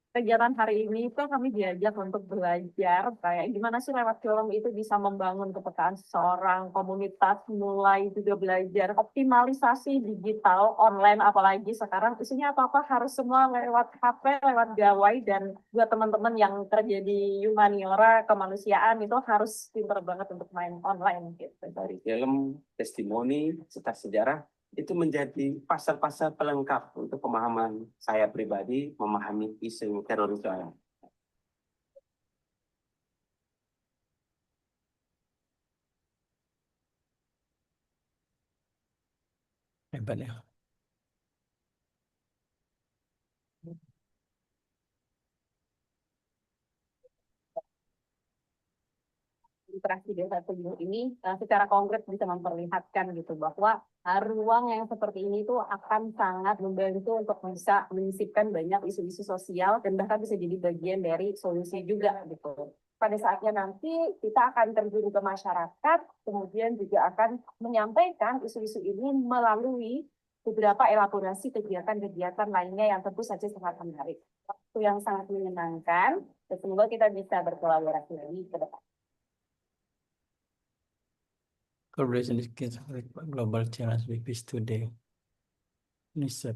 Kegiatan hari ini itu kami diajak untuk belajar kayak gimana sih lewat film itu bisa membangun kepekaan seseorang, komunitas, mulai juga belajar optimalisasi digital online, apalagi sekarang isinya apa-apa harus semua lewat HP, lewat gawai, dan buat teman-teman yang kerja di humaniora kemanusiaan itu harus pintar banget untuk main online gitu. Dari film, testimoni, serta sejarah itu menjadi pasal-pasal pelengkap untuk pemahaman saya pribadi memahami isu terorisme. Hebat ya. Literasi desa tumbuh ini secara konkret bisa memperlihatkan gitu bahwa ruang yang seperti ini tuh akan sangat membantu untuk bisa menyisipkan banyak isu-isu sosial dan bahkan bisa jadi bagian dari solusi juga gitu. Pada saatnya nanti kita akan terjun ke masyarakat, kemudian juga akan menyampaikan isu-isu ini melalui beberapa elaborasi kegiatan-kegiatan lainnya yang tentu saja sangat menarik. Waktu yang sangat menyenangkan, dan semoga kita bisa berkolaborasi lagi ke depan. Collaboration is key to global challenge we face today. Nisab.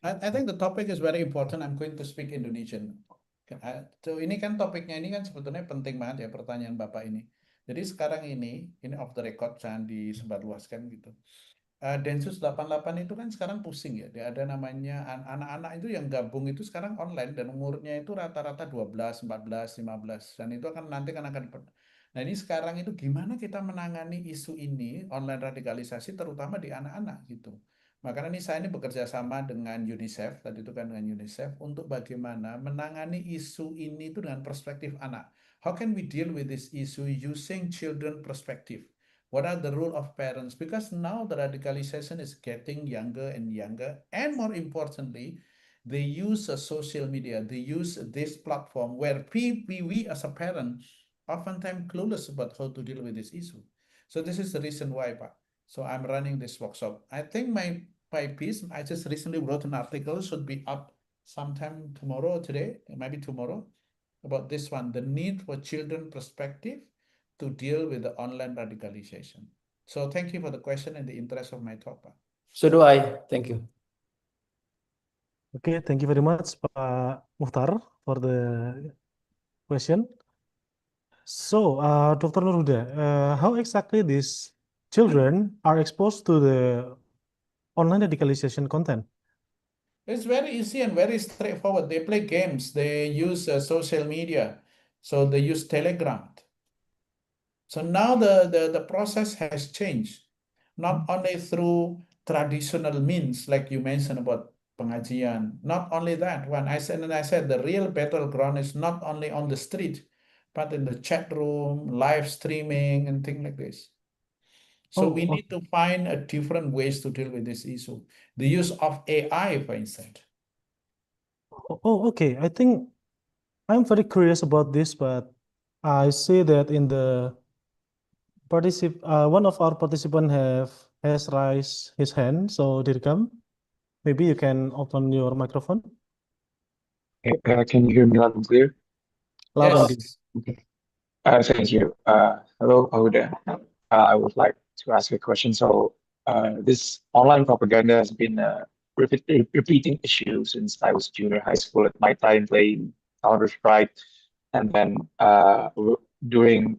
I think the topic is very important. I'm going to speak Indonesian. So ini kan topiknya ini kan sebetulnya penting banget ya pertanyaan Bapak ini. Jadi sekarang ini off the record, jangan disebarluaskan gitu. Densus 88 itu kan sekarang pusing ya. Dia ada namanya anak-anak itu yang gabung itu sekarang online dan umurnya itu rata-rata 12, 14, 15 dan itu akan nanti kan akan. Nah, ini sekarang itu gimana kita menangani isu ini online radikalisasi terutama di anak-anak gitu. Makanya ini saya ini bekerja sama dengan UNICEF, tadi itu kan dengan UNICEF untuk bagaimana menangani isu ini itu dengan perspektif anak. How can we deal with this issue using children perspective? What are the role of parents? Because now the radicalization is getting younger and younger, and more importantly, they use social media. They use this platform where we as a parent oftentimes clueless about how to deal with this issue. So this is the reason why, Pak. So I'm running this workshop. I think my piece, I just recently wrote an article, should be up sometime tomorrow or today, maybe tomorrow, about this one, the need for children perspective to deal with the online radicalization. So thank you for the question and the interest of my talk, Pak. So do I. Thank you. Okay, thank you very much, Pak Muhtar, for the question. So, Dr. Nurhuda, how exactly these children are exposed to the online radicalization content? It's very easy and very straightforward. They play games, they use social media, so they use Telegram. So now the process has changed, not only through traditional means, like you mentioned about pengajian. Not only that, when I said, the real battleground is not only on the street, but in the chat room, live streaming, and things like this. So we need to find different ways to deal with this issue. The use of AI, for instance. Oh, okay. I think I'm very curious about this, but I see that in the one of our participant has raised his hand, so Dirkam, maybe you can open your microphone. Can you hear me loud and clear? Loud and clear. Yes. Okay. Thank you. Hello, Auda. I would like to ask a question. So, this online propaganda has been a repeating issue since I was junior high school at my time playing Counter-Strike, and then during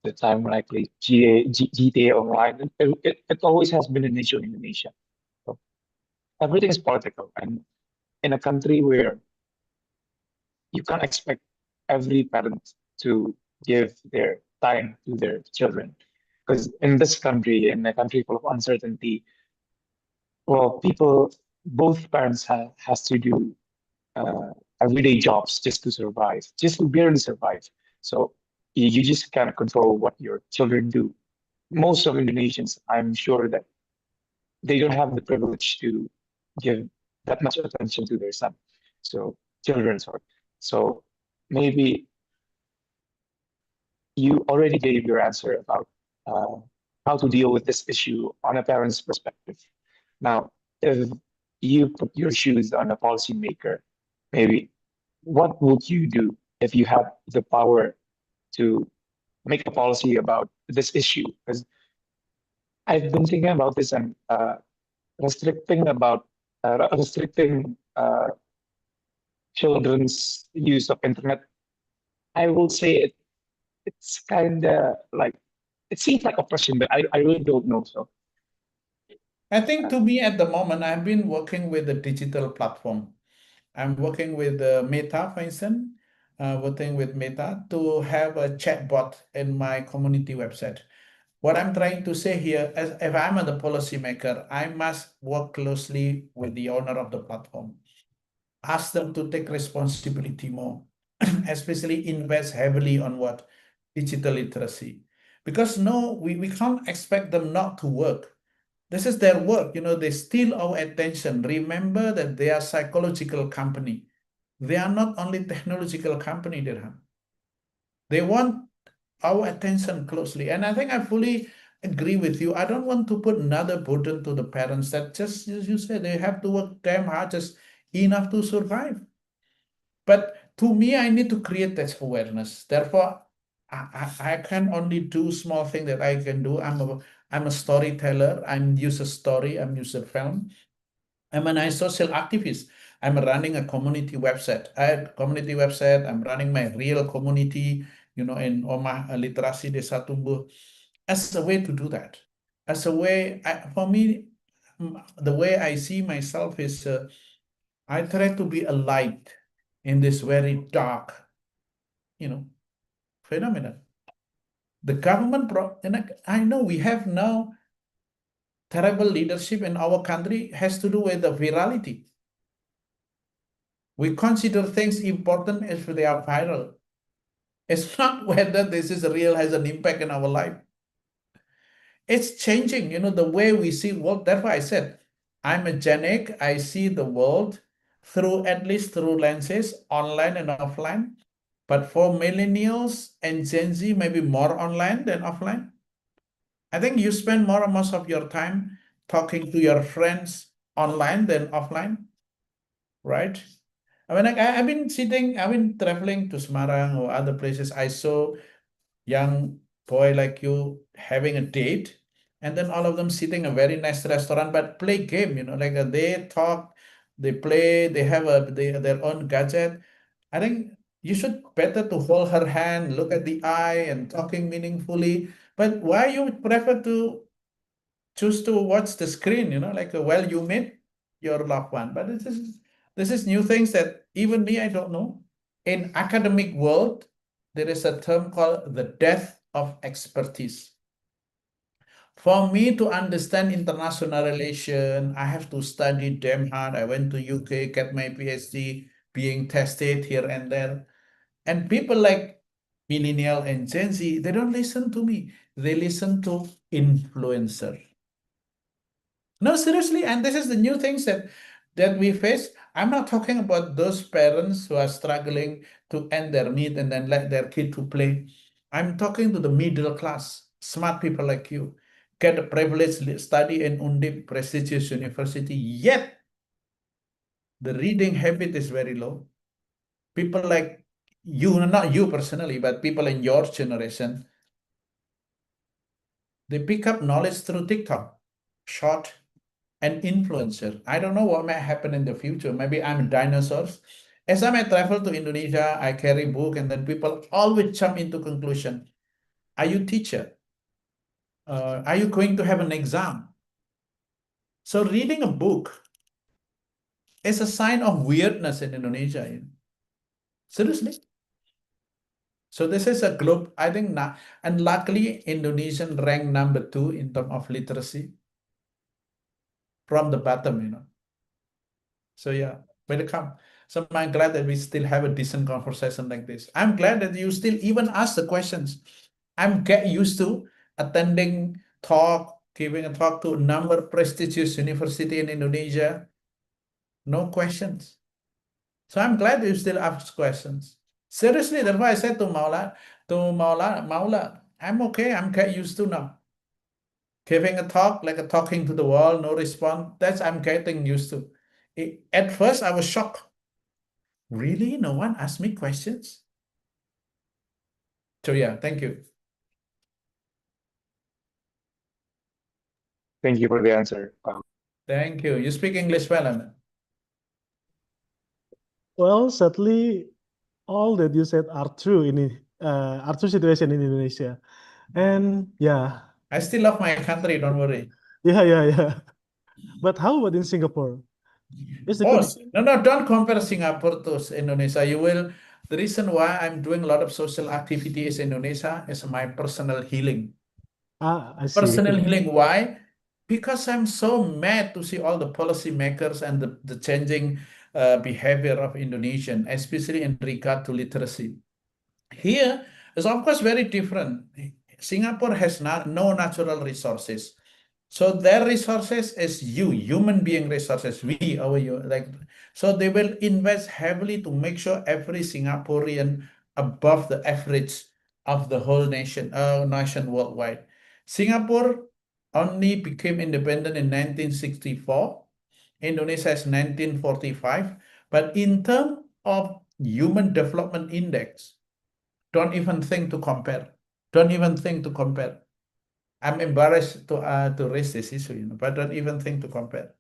the time when I played GTA Online, it always has been an issue in Indonesia. So everything is political, and in a country where you can't expect every parent to give their time to their children, because in this country, in a country full of uncertainty, well, both parents has to do everyday jobs just to survive, just to barely survive. So you just can't control what your children do. Most of Indonesians, I'm sure that they don't have the privilege to give that much attention to their son. So children, sorry. So maybe you already gave your answer about how to deal with this issue on a parent's perspective. Now, if you put your shoes on a policymaker, maybe what would you do if you had the power to make a policy about this issue? Because I've been thinking about this and restricting children's use of internet. I will say it's kind of like, it seems like oppression, but I really don't know. So I think to me at the moment, I've been working with the digital platform. I'm working with Meta, for instance, working with Meta to have a chatbot in my community website. What I'm trying to say here, as if I'm the policymaker, I must work closely with the owner of the platform. Ask them to take responsibility more, especially invest heavily on what? Digital literacy. Because no, we can't expect them not to work. This is their work, they steal our attention. Remember that they are psychological company. They are not only technological company, Dirham. They want our attention closely. And I think I fully agree with you. I don't want to put another burden to the parents that just, as you said, they have to work damn hard, just enough to survive. But to me, I need to create that awareness. Therefore, I can only do small thing that I can do. I'm a storyteller. I'm use a story. I'm use a film. I'm a nice social activist. I'm running a community website. I'm running my real community, in Omah Literasi Desa Tumbuh, as a way to do that. As a way, for me, the way I see myself is I try to be a light in this very dark, phenomenon. The government, and I know we have now terrible leadership in our country has to do with the virality. We consider things important if they are viral. It's not whether this is real, has an impact in our life. It's changing, the way we see world. That's why I said, I'm a Gen X. I see the world at least through lenses, online and offline. But for millennials and Gen Z, maybe more online than offline. I think you spend most of your time talking to your friends online than offline, right? I mean, I've been traveling to Semarang or other places. I saw young boy like you having a date, and then all of them sitting in a very nice restaurant, but play game, like they talk, they play, they have their own gadget. I think you should better to hold her hand, look at the eye, and talking meaningfully. But why you would prefer to choose to watch the screen, like while you meet your loved one? But this is new things that even me, I don't know. In academic world, there is a term called the death of expertise. For me to understand international relation, I have to study damn hard. I went to UK, get my PhD, being tested here and there. And people like millennial and Gen Z, they don't listen to me. They listen to influencer. No, seriously, and this is the new things that we face. I'm not talking about those parents who are struggling to earn their meat and then let their kid to play. I'm talking to the middle class, smart people like you, get a privilege study in Undip, prestigious university, yet the reading habit is very low. People like you, not you personally, but people in your generation, they pick up knowledge through TikTok, short and influencer. I don't know what may happen in the future. Maybe I'm dinosaurs. As I travel to Indonesia, I carry book, and then people always jump into conclusion. Are you teacher? Are you going to have an exam? So reading a book is a sign of weirdness in Indonesia. Seriously. So this is a globe, I think, and luckily Indonesian ranked number 2 in terms of literacy from the bottom. So yeah, welcome. So I'm glad that we still have a decent conversation like this. I'm glad that you still even ask the questions. I'm get used to attending giving a talk to a number of prestigious university in Indonesia. No questions. So I'm glad you still ask questions. Seriously, that's why I said to Maula, I'm okay. I'm get used to now. Giving a talk, like a talking to the wall, no response. I'm getting used to. At first, I was shocked. Really? No one asked me questions? So yeah, thank you. Thank you for the answer. Thank you. You speak English well, Anna. Well, sadly, all that you said are true are true situation in Indonesia. And yeah, I still love my country, don't worry. yeah. But how about in Singapore? Is the Oh, condition no, don't compare Singapore to Indonesia. The reason why I'm doing a lot of social activities in Indonesia is my personal healing. I see. Personal healing, why? Because I'm so mad to see all the policymakers and the changing behavior of Indonesian, especially in regard to literacy. Here is of course very different. Singapore has no natural resources. So their resources is human being resources, so they will invest heavily to make sure every Singaporean above the average of the whole nation worldwide. Singapore only became independent in 1964. Indonesia is 1945. But in terms of human development index, don't even think to compare. Don't even think to compare. I'm embarrassed to raise this issue, but don't even think to compare.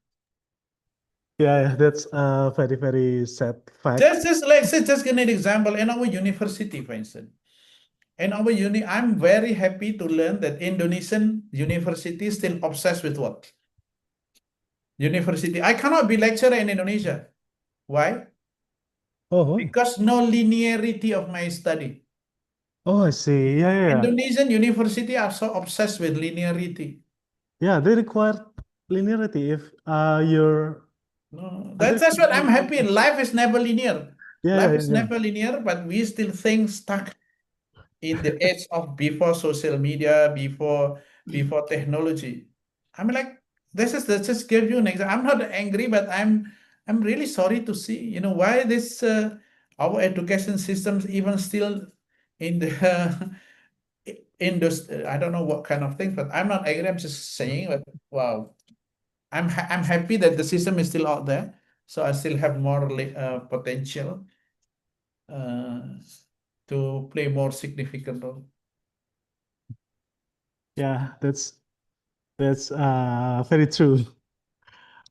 Yeah, that's a very, very sad fact. Just like say, just give an example in our university, for instance. In our I'm very happy to learn that Indonesian university is still obsessed with what? University. I cannot be lecturer in Indonesia. Why? Oh, why? Because no linearity of my study. Oh, I see. Yeah, yeah, yeah. Indonesian university are so obsessed with linearity. Yeah, they require linearity if you're No, I think that's what I'm you- happy. Life is never linear. Yeah, Life yeah, is yeah. never linear, but we still think stuck in the age of before social media, before technology. I mean, like let's just give you an example. I'm not angry, but I'm really sorry to see, why this our education systems even still in the in those I don't know what kind of things, but I'm not angry. I'm just saying that wow, I'm happy that the system is still out there, so I still have more potential uh, to play more significant role. Yeah, that's very true.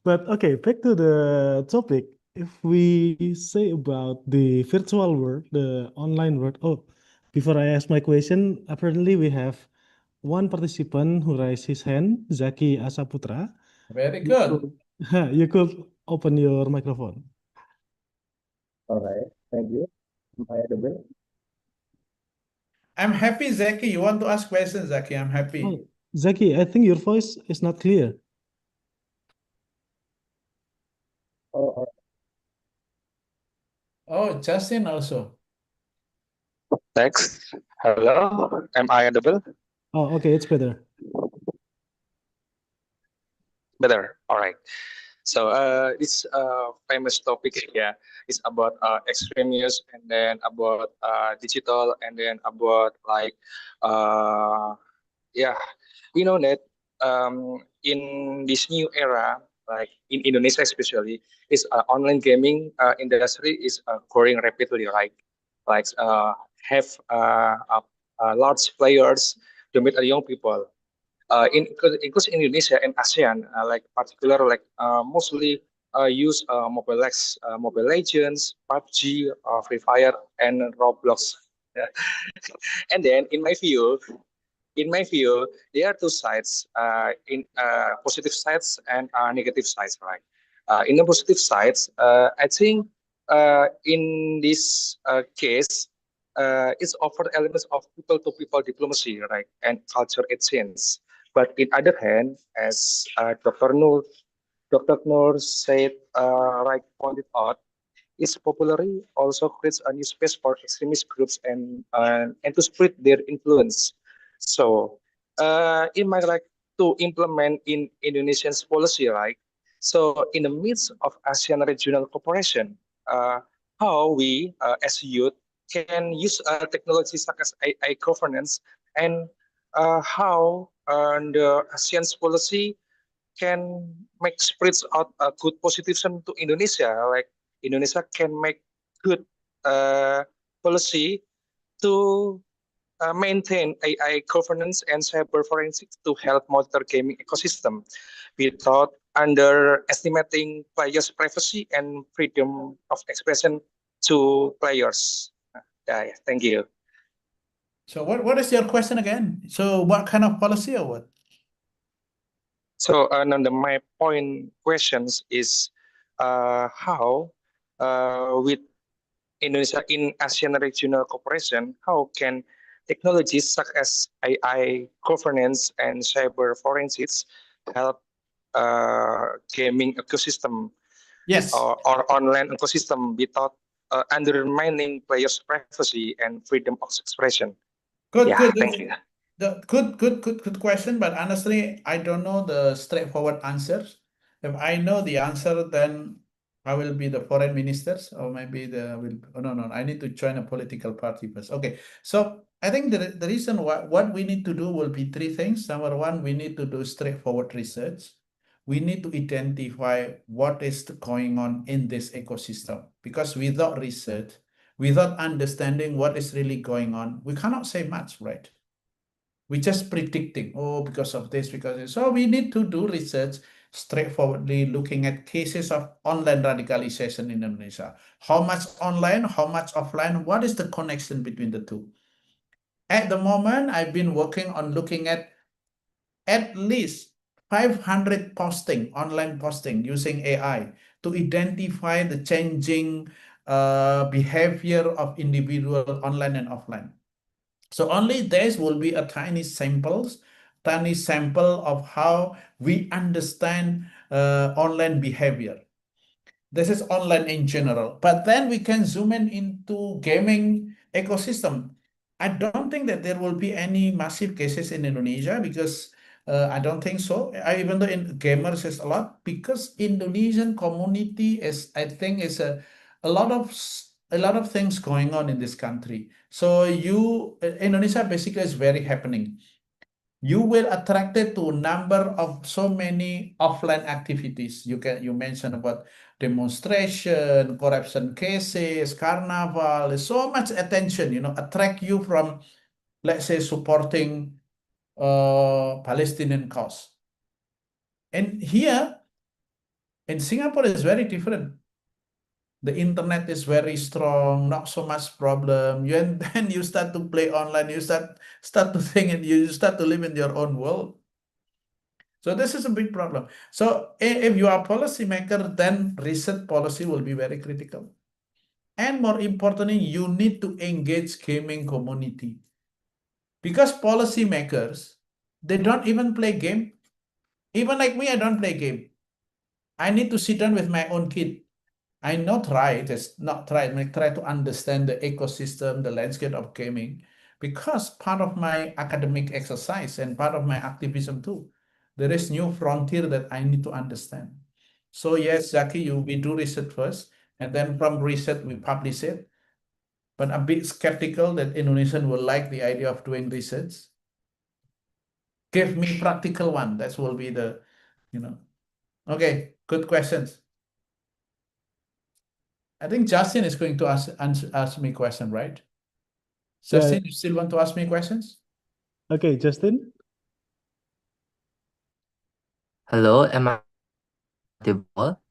But okay, back to the topic. If we say about the virtual world, the online world. Oh, before I ask my question, apparently we have one participant who raised his hand, Zaki Asaputra. Very You good. could, you could open your microphone. All right, thank you. Am I audible? I'm happy, Zaki. You want to ask questions, Zaki? I'm happy. Oh, Zaki, I think your voice is not clear. Oh, Oh, Justin also. thanks. Hello, am I audible? Oh, okay, it's better. Better. All right. So this famous topic, yeah, is about extreme use, and then about digital, and then about like uh, yeah, we know that in this new era, like in Indonesia especially, is online gaming industry is growing rapidly. Have large players to meet young people. Includes Indonesia and ASEAN, like particular like mostly use Mobile Legends, PUBG, Free Fire, and Roblox. Yeah. And then in my view, there are two sides, in positive sides and negative sides, right? In the positive sides, I think in this case, it's offered elements of people-to-people diplomacy, right, and culture exchange. But in other hand, as Dr. Noor said, right, pointed out, its popularity also creates a new space for extremist groups and to spread their influence. So, it might like to implement in Indonesian's policy, right? So, in the midst of ASEAN regional cooperation, how we as youth can use technologies such as AI governance, and how the ASEAN's policy can make spreads out a good positivity to Indonesia. Like Indonesia can make good uh, policy to maintain AI governance and cyber forensics to help monitor gaming ecosystem without underestimating players' privacy and freedom of expression to players. Yeah, thank you. So what is your question again? So what kind of policy or what? So my point questions is how with Indonesia in ASEAN regional cooperation, how can technologies such as AI governance and cyber forensics help gaming ecosystem Yes. or online ecosystem without undermining players' privacy and freedom of expression? Good, Yeah, good. thank you. Good question. But honestly, I don't know the straightforward answers. If I know the answer, then I will be the foreign ministers, or maybe oh, no, I need to join a political party first. Okay. So I think the reason what we need to do will be three things. Number one, we need to do straightforward research. We need to identify what is going on in this ecosystem, because without research, without understanding what is really going on, we cannot say much, right? We're just predicting, oh, because of this, because of this. So we need to do research straightforwardly looking at cases of online radicalization in Indonesia. How much online, how much offline, what is the connection between the two? At the moment, I've been working on looking at least 500 online posting using AI to identify the changing behavior of individual online and offline. So only this will be a tiny sample of how we understand online behavior. This is online in general, but then we can zoom in into gaming ecosystem. I don't think that there will be any massive cases in Indonesia because I don't think so. Even though in gamers is a lot, because Indonesian community is, I think, is a lot of things going on in this country. So Indonesia basically is very happening. You will attracted to a number of so many offline activities. You mentioned about demonstration, corruption cases, carnival. There's so much attention, attract you from, let's say, supporting Palestinian cause. And here in Singapore is very different. The internet is very strong, not so much problem. And then you start to play online, you start to think, and you start to live in your own world. So this is a big problem. So if you are a policymaker, then research policy will be very critical. And more importantly, you need to engage gaming community. Because policymakers, they don't even play game. Even like me, I don't play game. I need to sit down with my own kid. I not try, it's not try, I try to understand the ecosystem, the landscape of gaming, because part of my academic exercise and part of my activism too, there is new frontier that I need to understand. So yes, Zaki, we do research first, and then from research we publish it. But I'm a bit skeptical that Indonesian will like the idea of doing research. Give me practical one. That will be the, Okay, good questions. I think Justin is going to ask me a question, right? Justin, you still want to ask me questions? Okay, Justin. Hello, am I audible?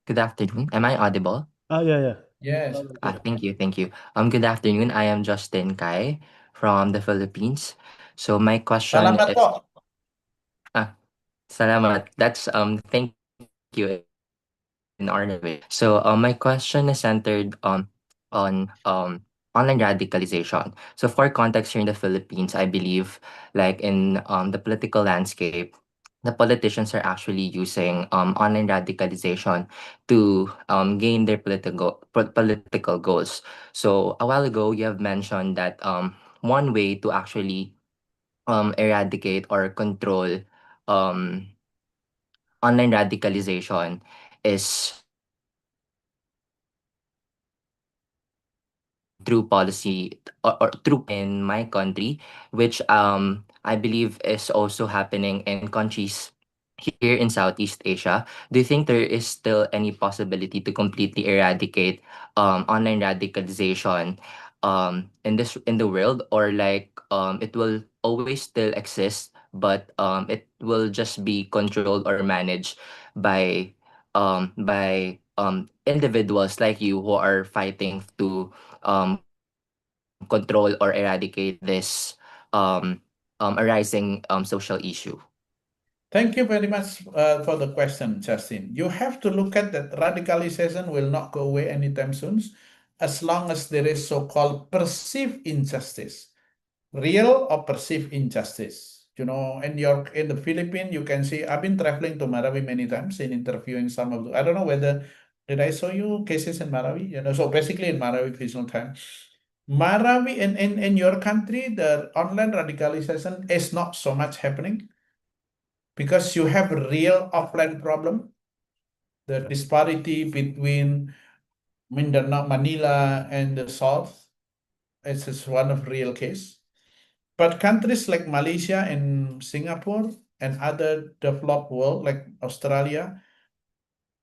Good afternoon. Am I audible? Yeah. Yes. Thank you. Good afternoon. I am Justin Kai from the Philippines. So my question Salamat is, po. salamat. That's thank you in our language. So my question is centered on online radicalization. So for context, here in the Philippines, I believe like in the political landscape, the politicians are actually using online radicalization to gain their political goals. So a while ago, you have mentioned that one way to actually eradicate or control um, online radicalization is through policy or through in my country, which I believe is also happening in countries here in Southeast Asia. Do you think there is still any possibility to completely eradicate online radicalization in the world, or like it will always still exist, but it will just be controlled or managed by individuals like you who are fighting to control or eradicate this arising social issue? Thank you very much for the question, Justin. You have to look at that radicalization will not go away anytime soon, as long as there is so-called perceived injustice, real or perceived injustice. In the Philippines, you can see, I've been traveling to Marawi many times in interviewing some of I don't know whether, did I show you cases in Marawi? So basically in Marawi, please no time. Marawi, in your country, the online radicalization is not so much happening because you have a real offline problem. The disparity between Mindanao, Manila, and the South is one of real case. But countries like Malaysia and Singapore and other developed world like Australia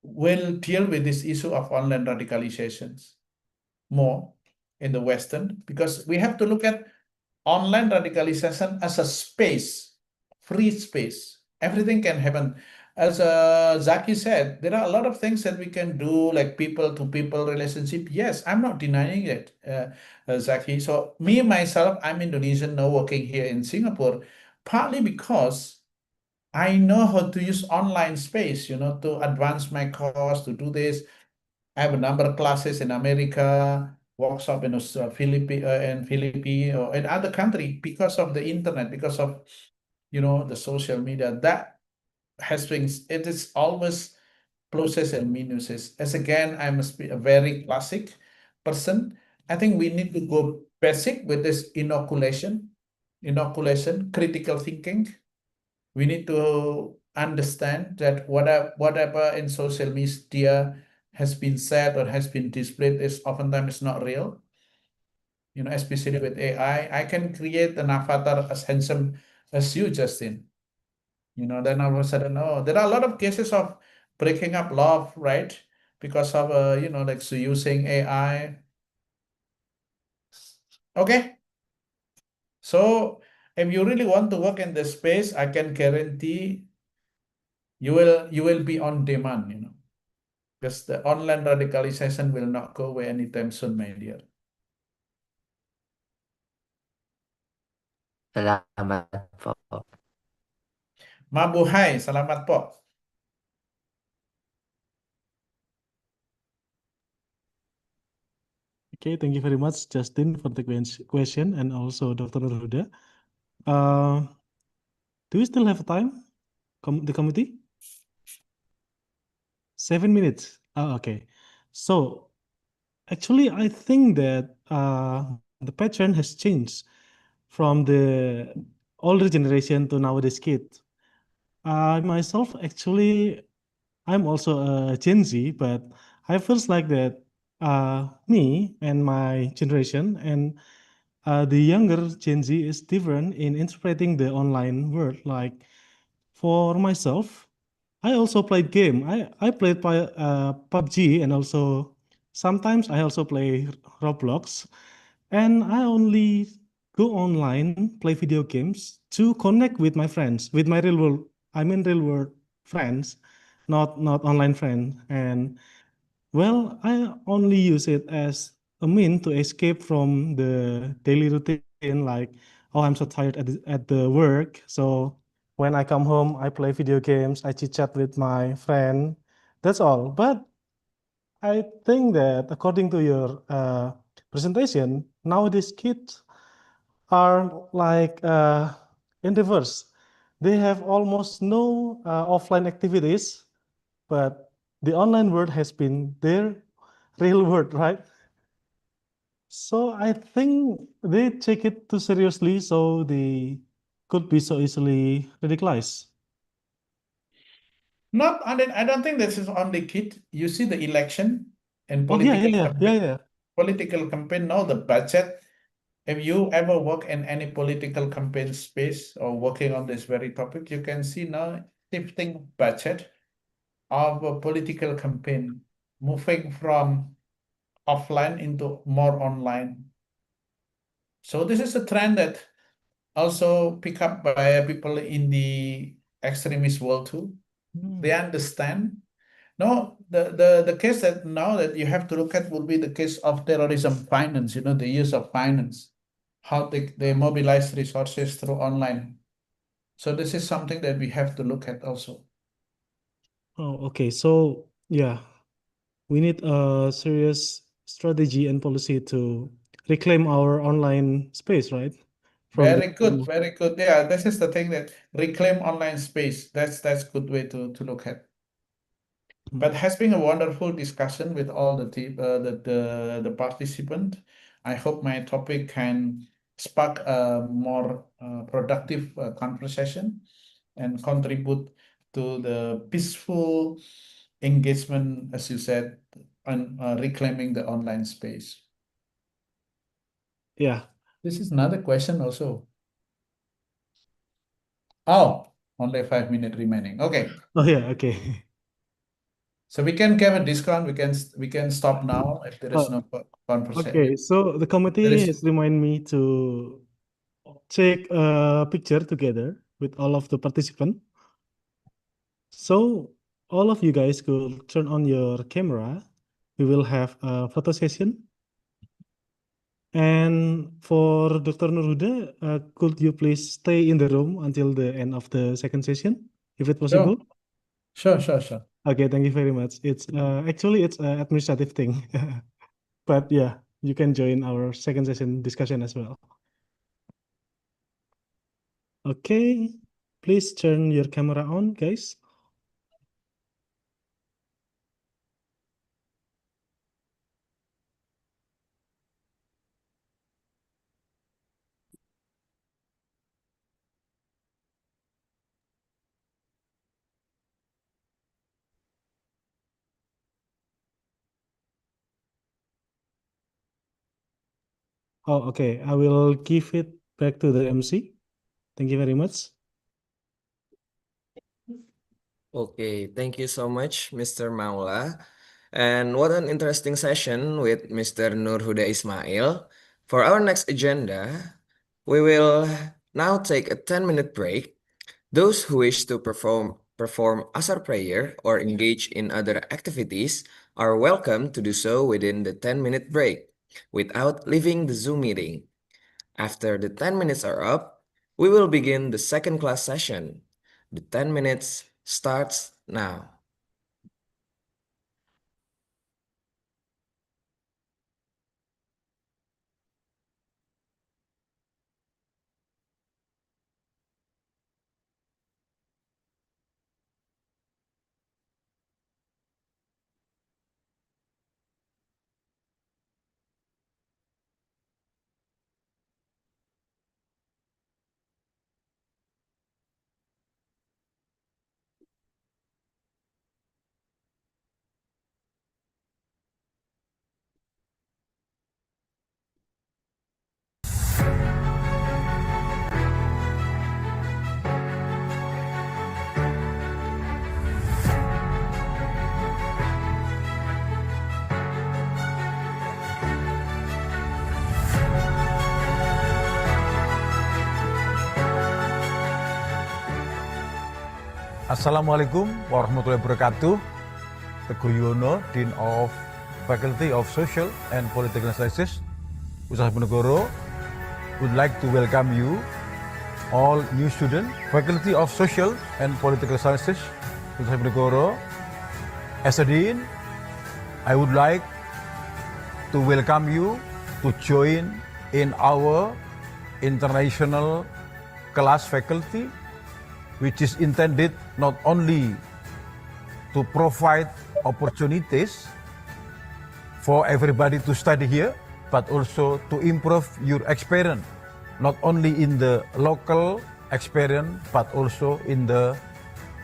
will deal with this issue of online radicalizations more in the Western, because we have to look at online radicalization as a space free space. Everything can happen. As Zaki said, there are a lot of things that we can do, like people-to-people relationship. Yes, I'm not denying it, Zaki. So me myself, I'm Indonesian now working here in Singapore, partly because I know how to use online space, to advance my course, to do this. I have a number of classes in America, workshop in Philippines or in other country because of the internet, because of the social media. That has been, it is always pluses and minuses. As again, I must be a very classic person. I think we need to go basic with this inoculation, critical thinking. We need to understand that whatever in social media has been said or has been displayed is oftentimes not real. Especially with AI, I can create an avatar as handsome as you, Justin. Then all of a sudden, oh, there are a lot of cases of breaking up love, right? Because of like so using AI. Okay, so if you really want to work in this space, I can guarantee you will be on demand, because the online radicalization will not go away anytime soon, my dear. Salamat po. Mabuhay, salamat po. Okay, thank you very much, Justin, for the question, and also Dr. Nurhuda. Do we still have time, the committee? 7 minutes. Oh, okay. So actually, I think that the pattern has changed from the older generation to nowadays kids. I myself, actually, I'm also a Gen Z, but I feels like that me and my generation and the younger Gen Z is different in interpreting the online world. Like for myself, I also played game. I played by PUBG, and also sometimes I also play Roblox, and I only go online, play video games to connect with my friends, with my real world. I mean real world friends, not online friends. And well, I only use it as a mean to escape from the daily routine. Like, oh, I'm so tired at the work. So when I come home, I play video games, I chit chat with my friend. That's all. But I think that according to your presentation, nowadays kids are like in reverse. They have almost no offline activities, but the online world has been their real world, right? So I think they take it too seriously, so they could be so easily radicalized. I don't think this is only kid. You see the election and Oh yeah, political yeah, campaign, yeah. political campaign. Now the budget. If you ever work in any political campaign space or working on this very topic, you can see now shifting budget of a political campaign, moving from offline into more online. So this is a trend that also picked up by people in the extremist world too. They understand. No, the case that now that you have to look at will be the case of terrorism finance, the use of finance, how they mobilize resources through online. So this is something that we have to look at also. Oh, okay. So yeah, we need a serious strategy and policy to reclaim our online space, right? From the Very good, very good. Yeah, this is the thing that reclaim online space. That's good way to look at. But has been a wonderful discussion with all the participant. I hope my topic can spark a more productive conversation and contribute to the peaceful engagement, as you said, on reclaiming the online space. Yeah. This is another question also. Oh, only 5 minutes remaining. Okay. Oh yeah, okay. So we can give a discount. We can stop now if there is no conversation. Okay, so the committee has reminded me to take a picture together with all of the participants. So all of you guys could turn on your camera. We will have a photo session. And for Dr. Nurhuda, could you please stay in the room until the end of the second session, if it possible? Sure. Okay, thank you very much. It's actually it's an administrative thing, but yeah, you can join our second session discussion as well. Okay, please turn your camera on, guys. Oh, okay. I will give it back to the MC. Thank you very much. Okay, thank you so much, Mr. Maula. And what an interesting session with Mr. Nurhuda Ismail. For our next agenda, we will now take a 10-minute break. Those who wish to perform Asar prayer or engage in other activities are welcome to do so within the 10-minute break without leaving the Zoom meeting. After the 10 minutes are up, we will begin the second class session. The 10 minutes starts now. Assalamualaikum warahmatullahi wabarakatuh. Teguh Yuwono, Dean of Faculty of Social and Political Sciences, Universitas Diponegoro, would like to welcome you, all new students, Faculty of Social and Political Sciences, Universitas Diponegoro. As a Dean, I would like to welcome you to join in our international class faculty, which is intended not only to provide opportunities for everybody to study here, but also to improve your experience, not only in the local experience, but also in the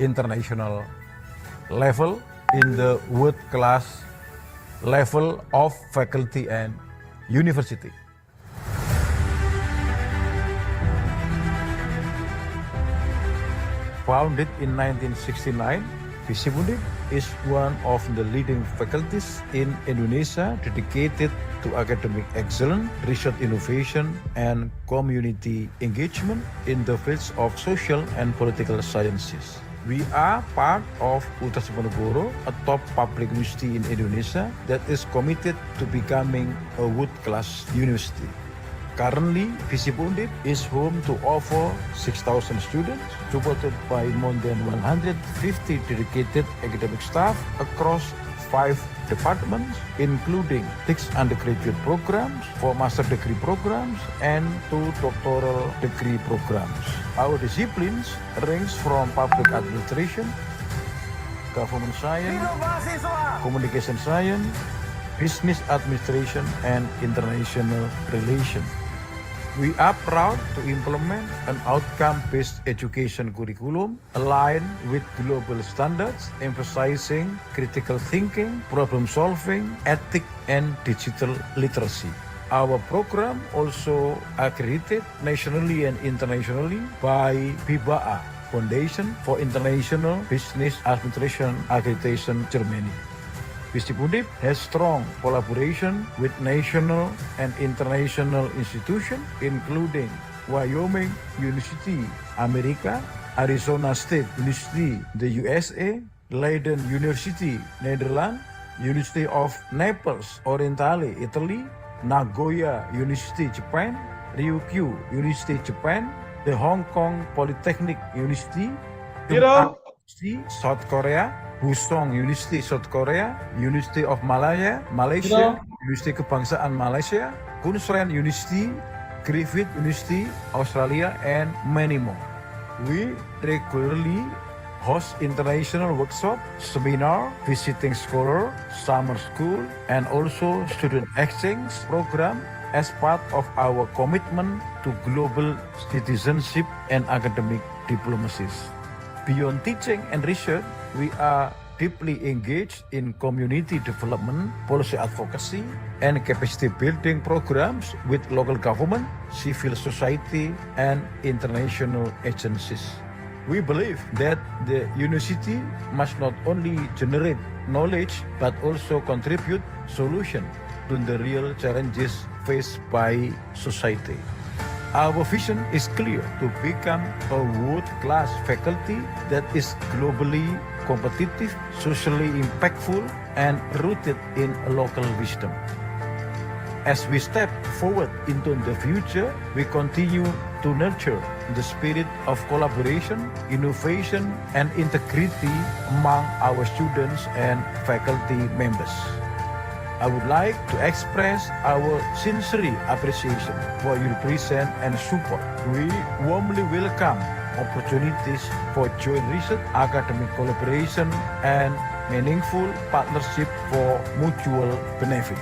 international level, in the world-class level of faculty and university. Founded in 1969, Visip Undip is one of the leading faculties in Indonesia dedicated to academic excellence, research innovation, and community engagement in the fields of social and political sciences. We are part of Universitas Diponegoro, a top public university in Indonesia that is committed to becoming a world-class university. Currently, Visip Undip is home to over 6,000 students, supported by more than 150 dedicated academic staff across 5 departments, including 6 undergraduate programs, 4 master degree programs, and 2 doctoral degree programs. Our disciplines range from public administration, government science, communication science, business administration, and international relations. We are proud to implement an outcome-based education curriculum aligned with global standards, emphasizing critical thinking, problem solving, ethics, and digital literacy. Our program also accredited nationally and internationally by BIBA, Foundation for International Business Administration Accreditation, Germany. Visip Undip has strong collaboration with national and international institutions, including Wyoming University, Amerika, Arizona State University, the USA, Leiden University, Netherlands, University of Naples, Orientale, Italy, Nagoya University, Japan, Ryukyu University, Japan, the Hong Kong Polytechnic University, University, South Korea, Husong University, South Korea, University of Malaya, Malaysia, University Kebangsaan Malaysia, Queensland University, Griffith University, Australia, and many more. We regularly host international workshop, seminar, visiting scholar, summer school, and also student exchange program as part of our commitment to global citizenship and academic diplomacies. Beyond teaching and research, we are deeply engaged in community development, policy advocacy, and capacity building programs with local government, civil society, and international agencies. We believe that the university must not only generate knowledge but also contribute solutions to the real challenges faced by society. Our vision is clear: to become a world-class faculty that is globally competitive, socially impactful, and rooted in local wisdom. As we step forward into the future, we continue to nurture the spirit of collaboration, innovation, and integrity among our students and faculty members. I would like to express our sincere appreciation for your presence and support. We warmly welcome opportunities for joint research, academic collaboration, and meaningful partnership for mutual benefit.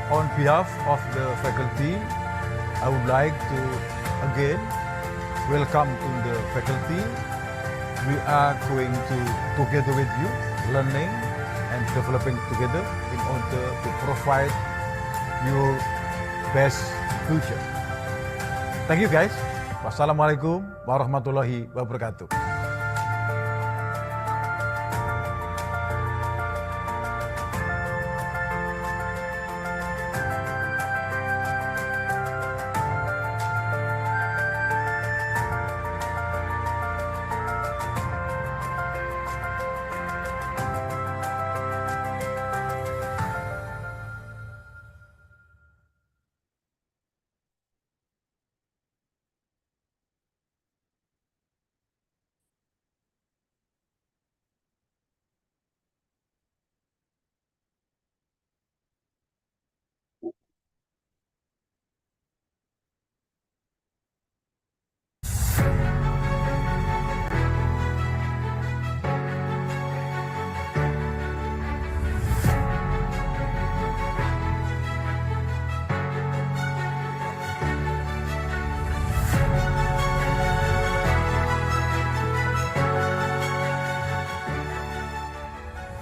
On behalf of the faculty, I would like to again welcome to the faculty. We are going to together with you, learning and developing together in order to provide your best future. Thank you guys. Wassalamualaikum warahmatullahi wabarakatuh.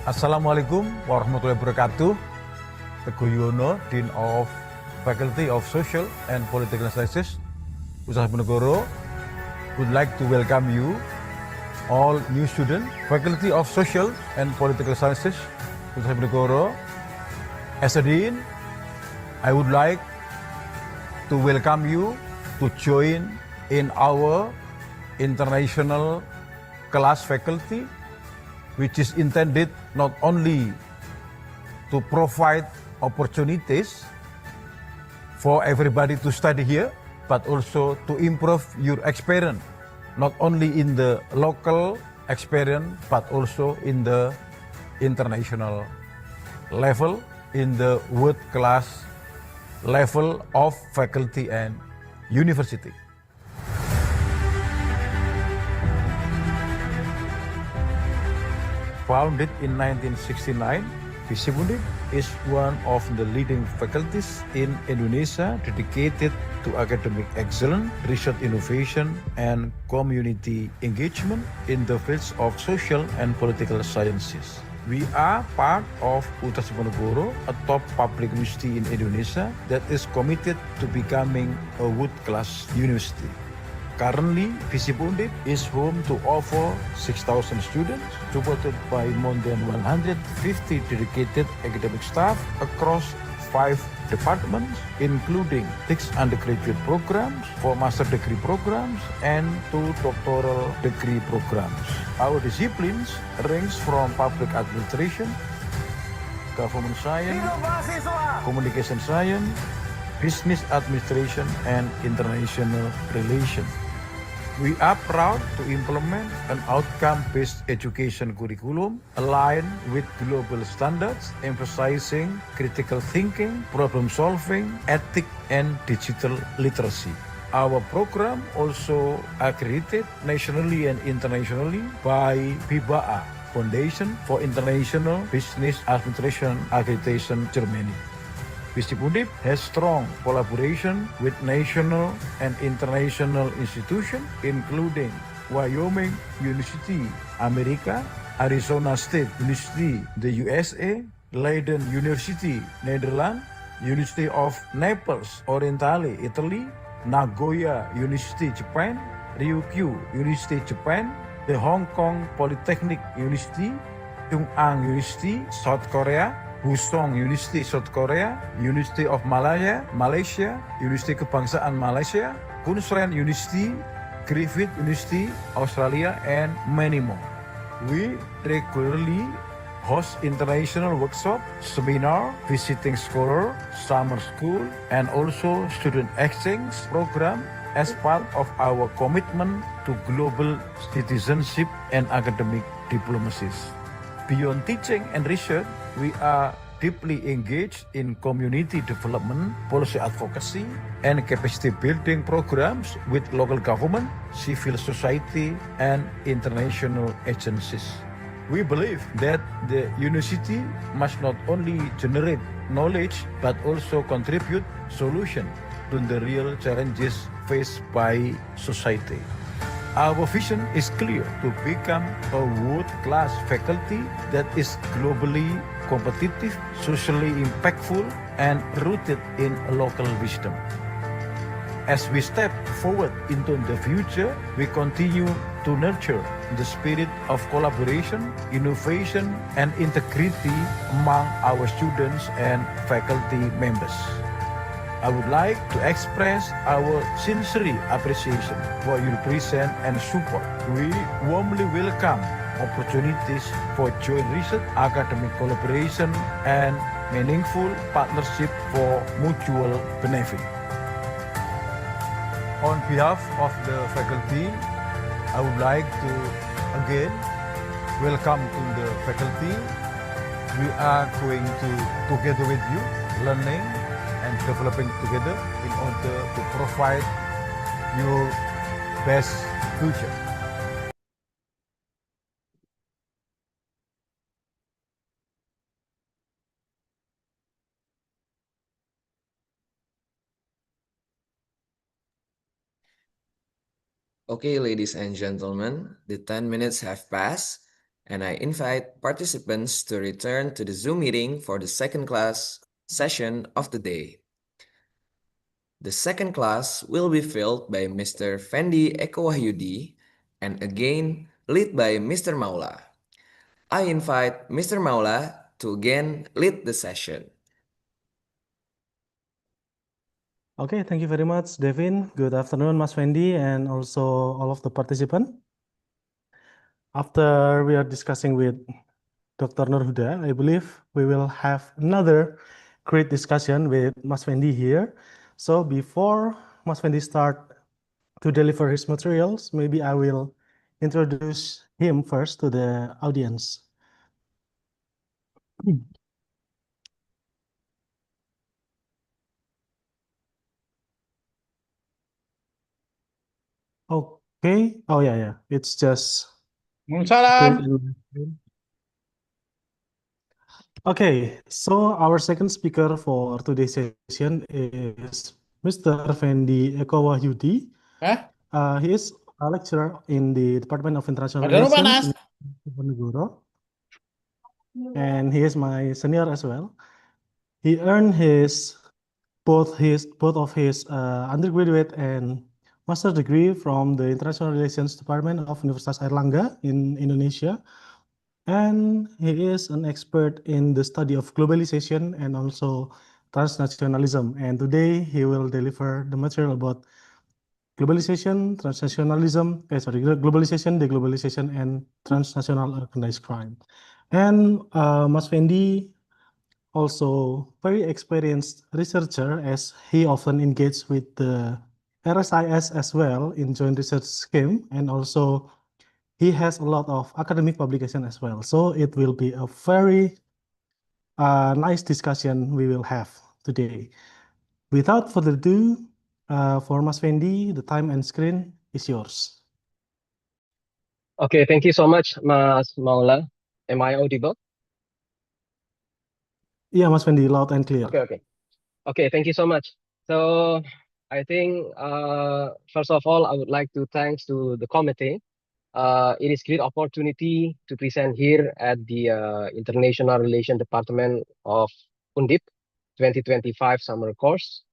Assalamualaikum warahmatullahi wabarakatuh. Teguh Yuwono, Dean of Faculty of Social and Political Sciences, Universitas Diponegoro, would like to welcome you, all new students, Faculty of Social and Political Sciences, Universitas Diponegoro. As a Dean, I would like to welcome you to join in our international class faculty, which is intended not only to provide opportunities for everybody to study here, but also to improve your experience, not only in the local experience, but also in the international level, in the world-class level of faculty and university. Founded in 1969, Visipundip is one of the leading faculties in Indonesia dedicated to academic excellence, research innovation, and community engagement in the fields of social and political sciences. We are part of Universitas Diponegoro, a top public university in Indonesia that is committed to becoming a world-class university. Currently, Visipundip is home to over 6,000 students, supported by more than 150 dedicated academic staff across 5 departments, including 6 undergraduate programs, 4 master degree programs, and 2 doctoral degree programs. Our disciplines range from public administration, government science, communication science, business administration, and international relations. We are proud to implement an outcome-based education curriculum aligned with global standards, emphasizing critical thinking, problem solving, ethics, and digital literacy. Our program also accredited nationally and internationally by PIBAA, Foundation for International Business Administration Accreditation, Germany. Visipundip has strong collaboration with national and international institutions, including Wyoming University, America, Arizona State University, the USA, Leiden University, Netherlands, University of Naples, Orientale, Italy, Nagoya University, Japan, Ryukyu University, Japan, the Hong Kong Polytechnic University, Chung-Ang University, South Korea, Husong University, South Korea, University of Malaya, Malaysia, University Kebangsaan Malaysia, Queensland University, Griffith University, Australia, and many more. We regularly host international workshops, seminar, visiting scholar, summer school, and also student exchange program as part of our commitment to global citizenship and academic diplomacies. Beyond teaching and research, we are deeply engaged in community development, policy advocacy, and capacity building programs with local government, civil society, and international agencies. We believe that the university must not only generate knowledge but also contribute solutions to the real challenges faced by society. Our vision is clear: to become a world-class faculty that is globally competitive, socially impactful, and rooted in local wisdom. As we step forward into the future, we continue to nurture the spirit of collaboration, innovation, and integrity among our students and faculty members. I would like to express our sincere appreciation for your presence and support. We warmly welcome opportunities for joint research, academic collaboration, and meaningful partnership for mutual benefit. On behalf of the faculty, I would like to again welcome to the faculty. We are going to together with you, learning and developing together in order to provide your best future. Okay, ladies and gentlemen, the 10 minutes have passed, and I invite participants to return to the Zoom meeting for the second class session of the day. The second class will be filled by Mr. Fendi Eko Wahyudi and again led by Mr. Maula. I invite Mr. Maula to again lead the session. Okay, thank you very much, Devin. Good afternoon, Mas Fendi, and also all of the participants. After we are discussing with Dr. Nurhuda, I believe we will have another great discussion with Mas Fendi here. So before Mas Fendi start to deliver his materials, maybe I will introduce him first to the audience. Okay. Oh yeah. It's just Salam. Okay, so our second speaker for today's session is Mr. Fendi Eko Wahyudi. He is a lecturer in the Department of International Relations in Negoro, and he is my senior as well. He earned both of his undergraduate and master degree from the International Relations Department of Universitas Airlangga in Indonesia. And he is an expert in the study of globalization and also transnationalism. And today he will deliver the material about globalization, globalization, deglobalization, and transnational organized crime. And Mas Fendi also very experienced researcher as he often engaged with the RSIS as well in joint research scheme, and also he has a lot of academic publication as well. So it will be a very nice discussion we will have today. Without further ado, for Mas Fendi, the time and screen is yours. Okay, thank you so much, Mas Maula. Am I audible? Yeah, Mas Fendi, loud and clear. Okay, thank you so much. So I think first of all, I would like to thanks to the committee. It is great opportunity to present here at the International Relations Department of Undip 2025 Summer Course.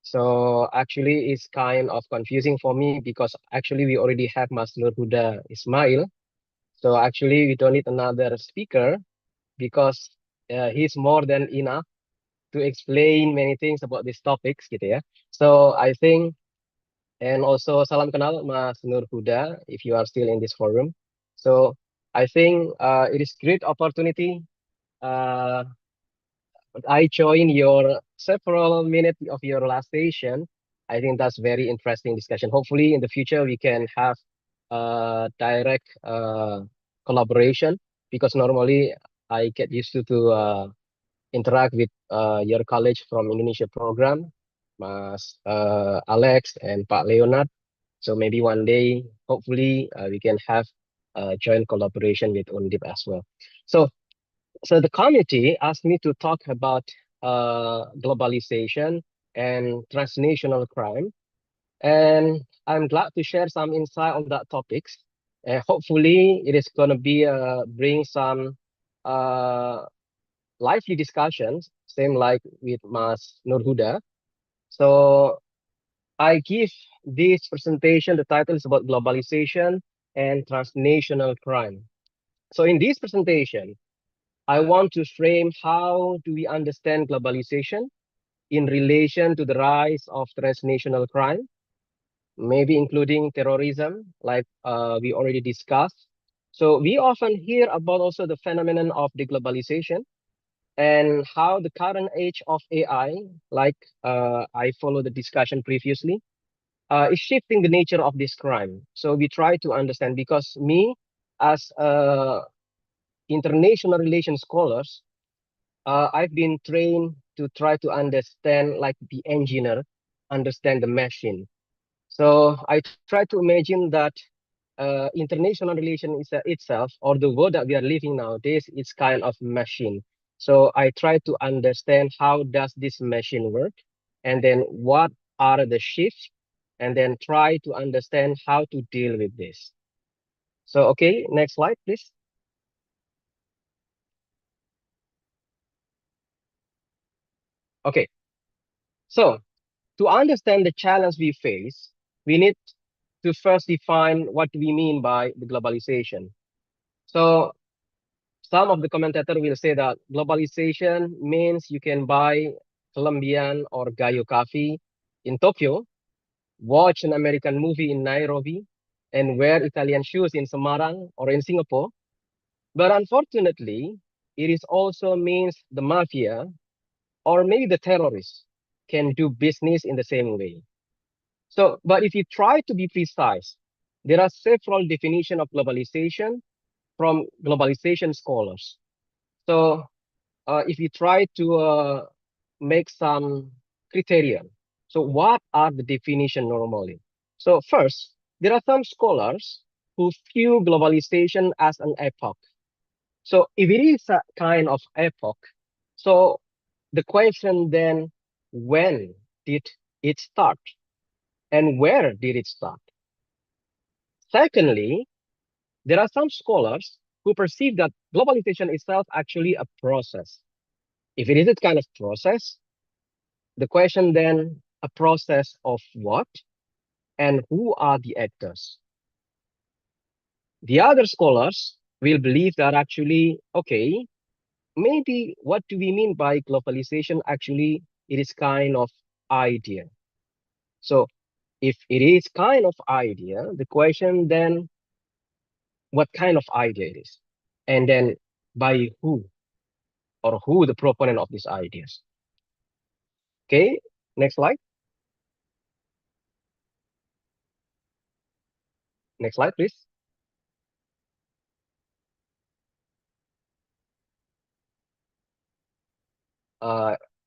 So actually it's kind of confusing for me because actually we already have Mas Nur Huda Ismail. So actually we don't need another speaker because he's more than enough to explain many things about these topics gitu ya. So I think, and also salam kenal Mas Nur Huda if you are still in this forum. So I think it is great opportunity. I join your several minutes of your last session. I think that's very interesting discussion. Hopefully in the future we can have direct collaboration because normally I get used to interact with your college from Indonesia program, Mas Alex and Pak Leonard. So maybe one day, hopefully, we can have joint collaboration with Undip as well. So the committee asked me to talk about globalization and transnational crime, and I'm glad to share some insight on that topics. And hopefully, it is gonna be bring some lively discussions, same like with Mas Nur Huda. So I give this presentation, the title is about globalization and transnational crime. So in this presentation, I want to frame how do we understand globalization in relation to the rise of transnational crime, maybe including terrorism, like we already discussed. So we often hear about also the phenomenon of deglobalization, and how the current age of AI, like I followed the discussion previously, is shifting the nature of this crime. So we try to understand because me, as international relations scholars, I've been trained to try to understand like the engineer, understand the machine. So I try to imagine that international relation is itself, or the world that we are living nowadays, is kind of machine. So I try to understand how does this machine work, and then what are the shifts, and then try to understand how to deal with this. So okay, next slide, please. Okay, so to understand the challenge we face, we need to first define what we mean by the globalization. So some of the commentator will say that globalization means you can buy Colombian or Gayo coffee in Tokyo, watch an American movie in Nairobi, and wear Italian shoes in Semarang or in Singapore. But unfortunately, it is also means the mafia or maybe the terrorists can do business in the same way. So, but if you try to be precise, there are several definitions of globalization from globalization scholars. So if you try to make some criteria, so what are the definition normally? So first, there are some scholars who view globalization as an epoch. So if it is a kind of epoch, so the question then, when did it start? And where did it start? Secondly, there are some scholars who perceive that globalization itself actually a process. If it is a kind of process, the question then, a process of what and who are the actors? The other scholars will believe that actually, okay, maybe what do we mean by globalization actually it is kind of idea. So if it is kind of idea, the question then, what kind of idea it is? And then by who, or who the proponent of these ideas? Okay, next slide. Next slide, please.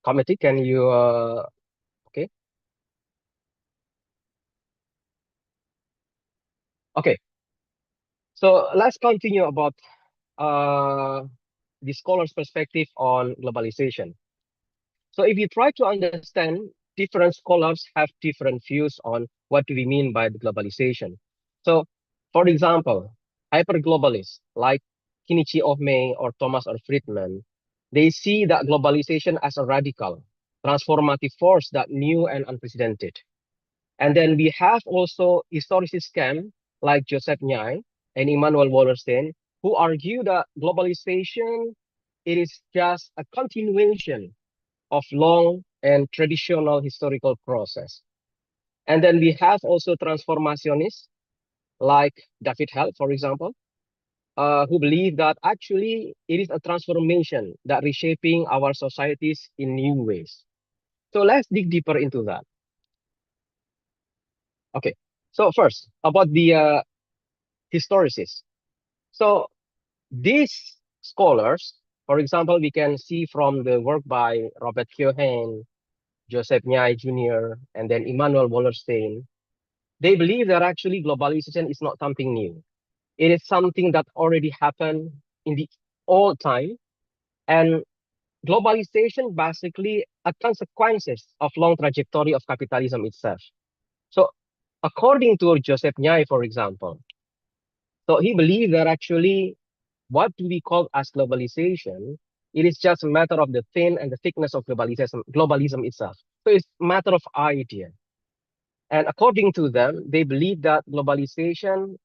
Committee, can you, okay. Okay, so let's continue about the scholar's perspective on globalization. So if you try to understand, different scholars have different views on what do we mean by the globalization. So, for example, hyperglobalists like Kinichi Ohmei or Thomas or Friedman, they see that globalization as a radical, transformative force that new and unprecedented. And then we have also historicist camp like Joseph Nye and Immanuel Wallerstein, who argue that globalization, it is just a continuation of long and traditional historical process. And then we have also transformationists like David Held, for example, who believe that actually it is a transformation that reshaping our societies in new ways. So let's dig deeper into that. Okay, so first about the historicists. So these scholars, for example, we can see from the work by Robert Keohane, Joseph Nye Jr., and then Immanuel Wallerstein, they believe that actually globalization is not something new. It is something that already happened in the old time, and globalization basically a consequences of long trajectory of capitalism itself. So according to Joseph Nye, for example, so he believed that actually what do we call as globalization, it is just a matter of the thin and the thickness of globalism itself. So it's a matter of idea. And according to them, they believe that globalization,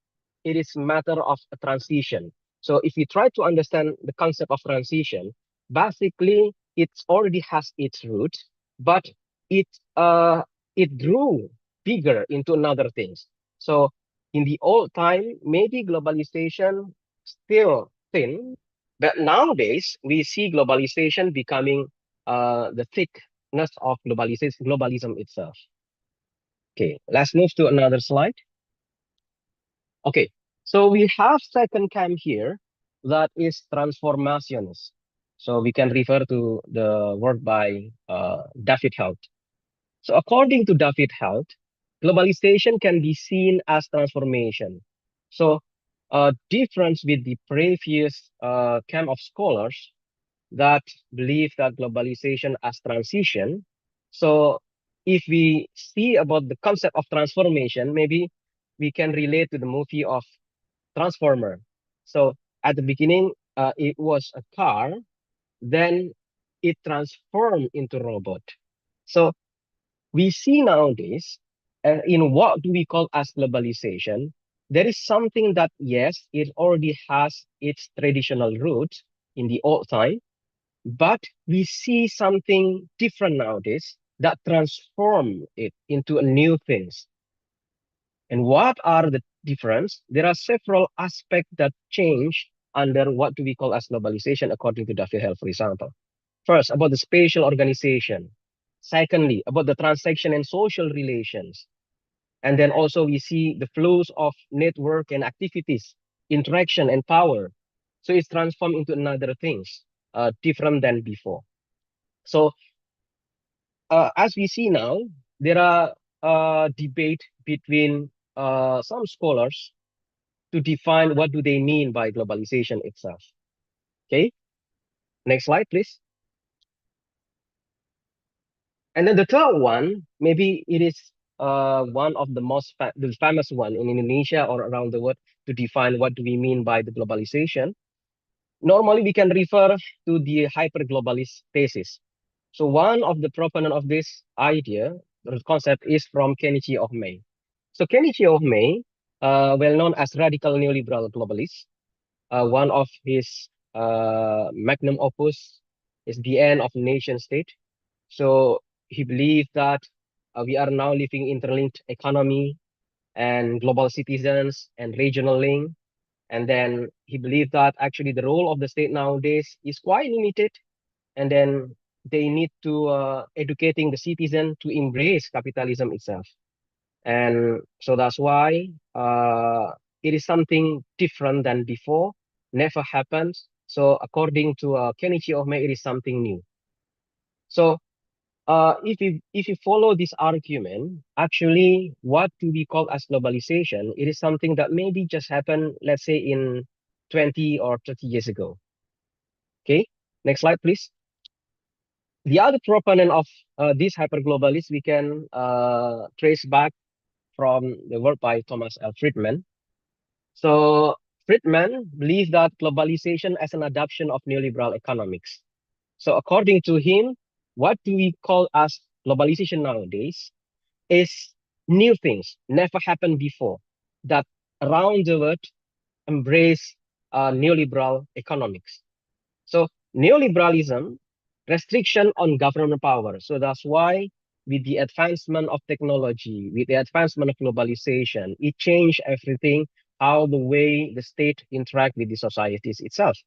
it is a matter of a transition. So if you try to understand the concept of transition, basically it already has its root, but it it grew bigger into another things. So in the old time, maybe globalization still thin, but nowadays we see globalization becoming the thickness of globalism itself. Okay, let's move to another slide. Okay, so we have second camp here that is transformationist. So we can refer to the work by David Held. So according to David Held, globalization can be seen as transformation. So difference with the previous camp of scholars that believe that globalization as transition. So if we see about the concept of transformation, maybe we can relate to the movie of Transformer. So at the beginning, it was a car, then it transformed into robot. So we see nowadays, in what do we call as globalization, there is something that, yes, it already has its traditional roots in the old time, but we see something different nowadays that transform it into a new things. And what are the difference? There are several aspects that change under what do we call as globalization, according to David Held, for example. First, about the spatial organization. Secondly, about the transaction and social relations. And then also we see the flows of network and activities, interaction and power. So it's transformed into another things, different than before. So as we see now, there are debate between some scholars to define what do they mean by globalization itself. Okay, next slide, please. And then the third one, maybe it is one of the most the famous one in Indonesia or around the world to define what do we mean by the globalization. Normally, we can refer to the hyperglobalist thesis. So one of the proponent of this idea, the concept, is from Kenichi Ohmei. So Kenichi Ohmei, well known as radical neoliberal globalist, one of his magnum opus is The End of Nation State. So he believed that we are now living interlinked economy and global citizens and regional link. And then he believed that actually the role of the state nowadays is quite limited. And then they need to educating the citizen to embrace capitalism itself. And so that's why it is something different than before, never happened. So according to Kenichi Ohme, it is something new. So if you follow this argument, actually, what do we call as globalization? It is something that maybe just happened, let's say, in 20 or 30 years ago. Okay, next slide, please. The other proponent of this hyperglobalists we can trace back from the work by Thomas L. Friedman. So Friedman believed that globalization as an adoption of neoliberal economics. So according to him, what do we call as globalization nowadays is new things, never happened before, that around the world embrace neoliberal economics. So neoliberalism, restriction on government power. So that's why with the advancement of technology, with the advancement of globalization, it changed everything, how the way the state interact with the societies itself.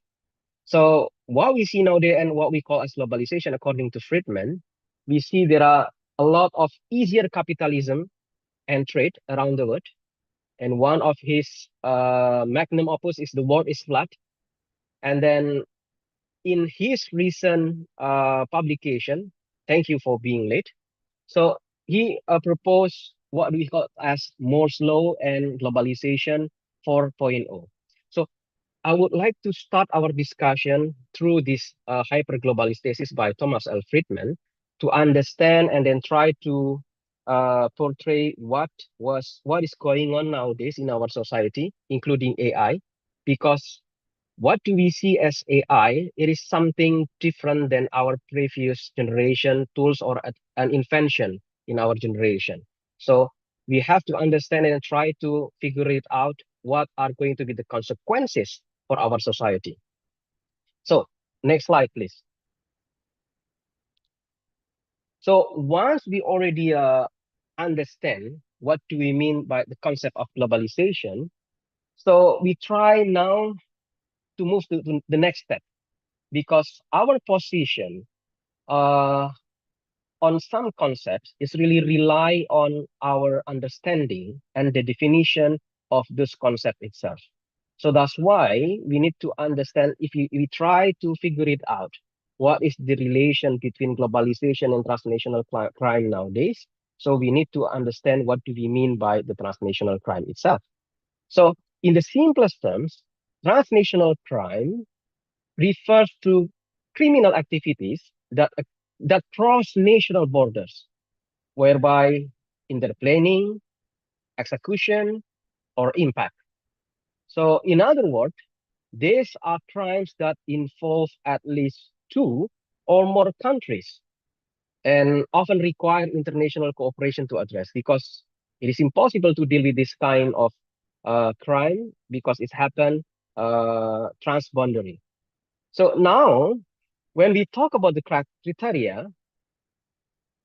So what we see nowadays and what we call as globalization, according to Friedman, we see there are a lot of easier capitalism and trade around the world. And one of his magnum opus is The World is Flat. And then in his recent publication, Thank You for Being Late, so he proposed what we call as Moore's Law and Globalization 4.0. So I would like to start our discussion through this hyperglobalist thesis by Thomas L. Friedman to understand and then try to portray what is going on nowadays in our society, including AI, because what do we see as AI? It is something different than our previous generation tools or an invention in our generation. So we have to understand and try to figure it out what are going to be the consequences for our society. So next slide, please. So once we already understand what do we mean by the concept of globalization, so we try now to move to the next step, because our position on some concepts is really rely on our understanding and the definition of this concept itself. So that's why we need to understand, if we try to figure it out, what is the relation between globalization and transnational crime nowadays? So we need to understand what do we mean by the transnational crime itself. So in the simplest terms, transnational crime refers to criminal activities that cross national borders, whereby in their planning, execution, or impact. So in other words, these are crimes that involve at least two or more countries and often require international cooperation to address, because it is impossible to deal with this kind of crime because it happened transboundary. So now, when we talk about the criteria,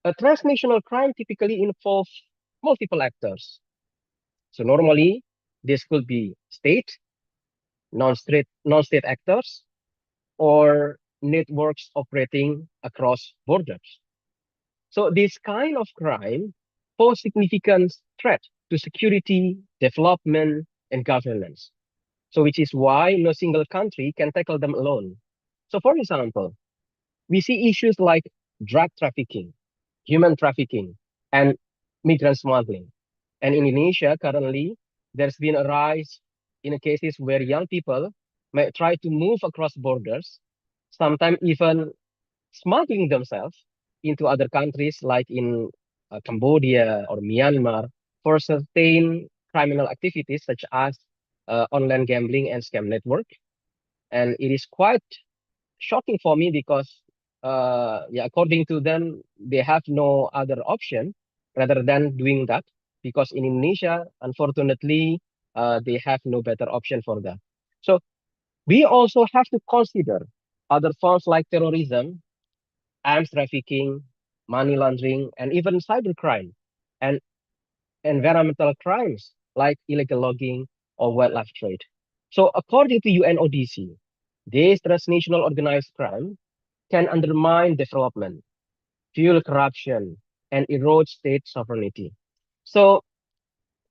a transnational crime typically involves multiple actors. So normally, this could be state, non-state actors, or networks operating across borders. So this kind of crime pose significant threat to security, development, and governance. So which is why no single country can tackle them alone. So for example, we see issues like drug trafficking, human trafficking, and migrant smuggling. And in Indonesia, currently, there's been a rise in cases where young people may try to move across borders, sometimes even smuggling themselves into other countries like in Cambodia or Myanmar for certain criminal activities such as online gambling and scam network. And it is quite shocking for me because, yeah, according to them, they have no other option rather than doing that, because in Indonesia, unfortunately, they have no better option for that. So we also have to consider other forms like terrorism, arms trafficking, money laundering, and even cybercrime and environmental crimes like illegal logging or wildlife trade. So according to UNODC, this transnational organized crime can undermine development, fuel corruption, and erode state sovereignty. So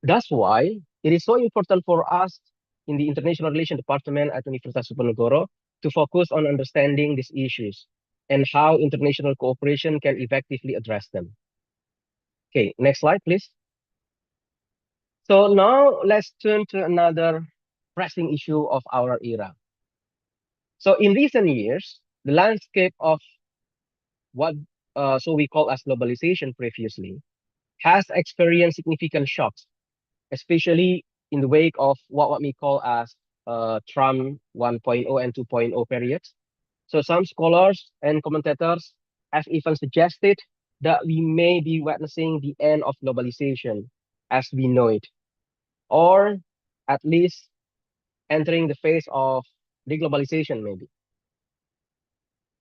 that's why it is so important for us in the International Relations Department at Universitas Diponegoro to focus on understanding these issues and how international cooperation can effectively address them. Okay, next slide, please. So now let's turn to another pressing issue of our era. So in recent years, the landscape of what so we call as globalization previously has experienced significant shocks, especially in the wake of what we call as Trump 1.0 and 2.0 periods. So some scholars and commentators have even suggested that we may be witnessing the end of globalization as we know it, or at least entering the phase of deglobalization, maybe.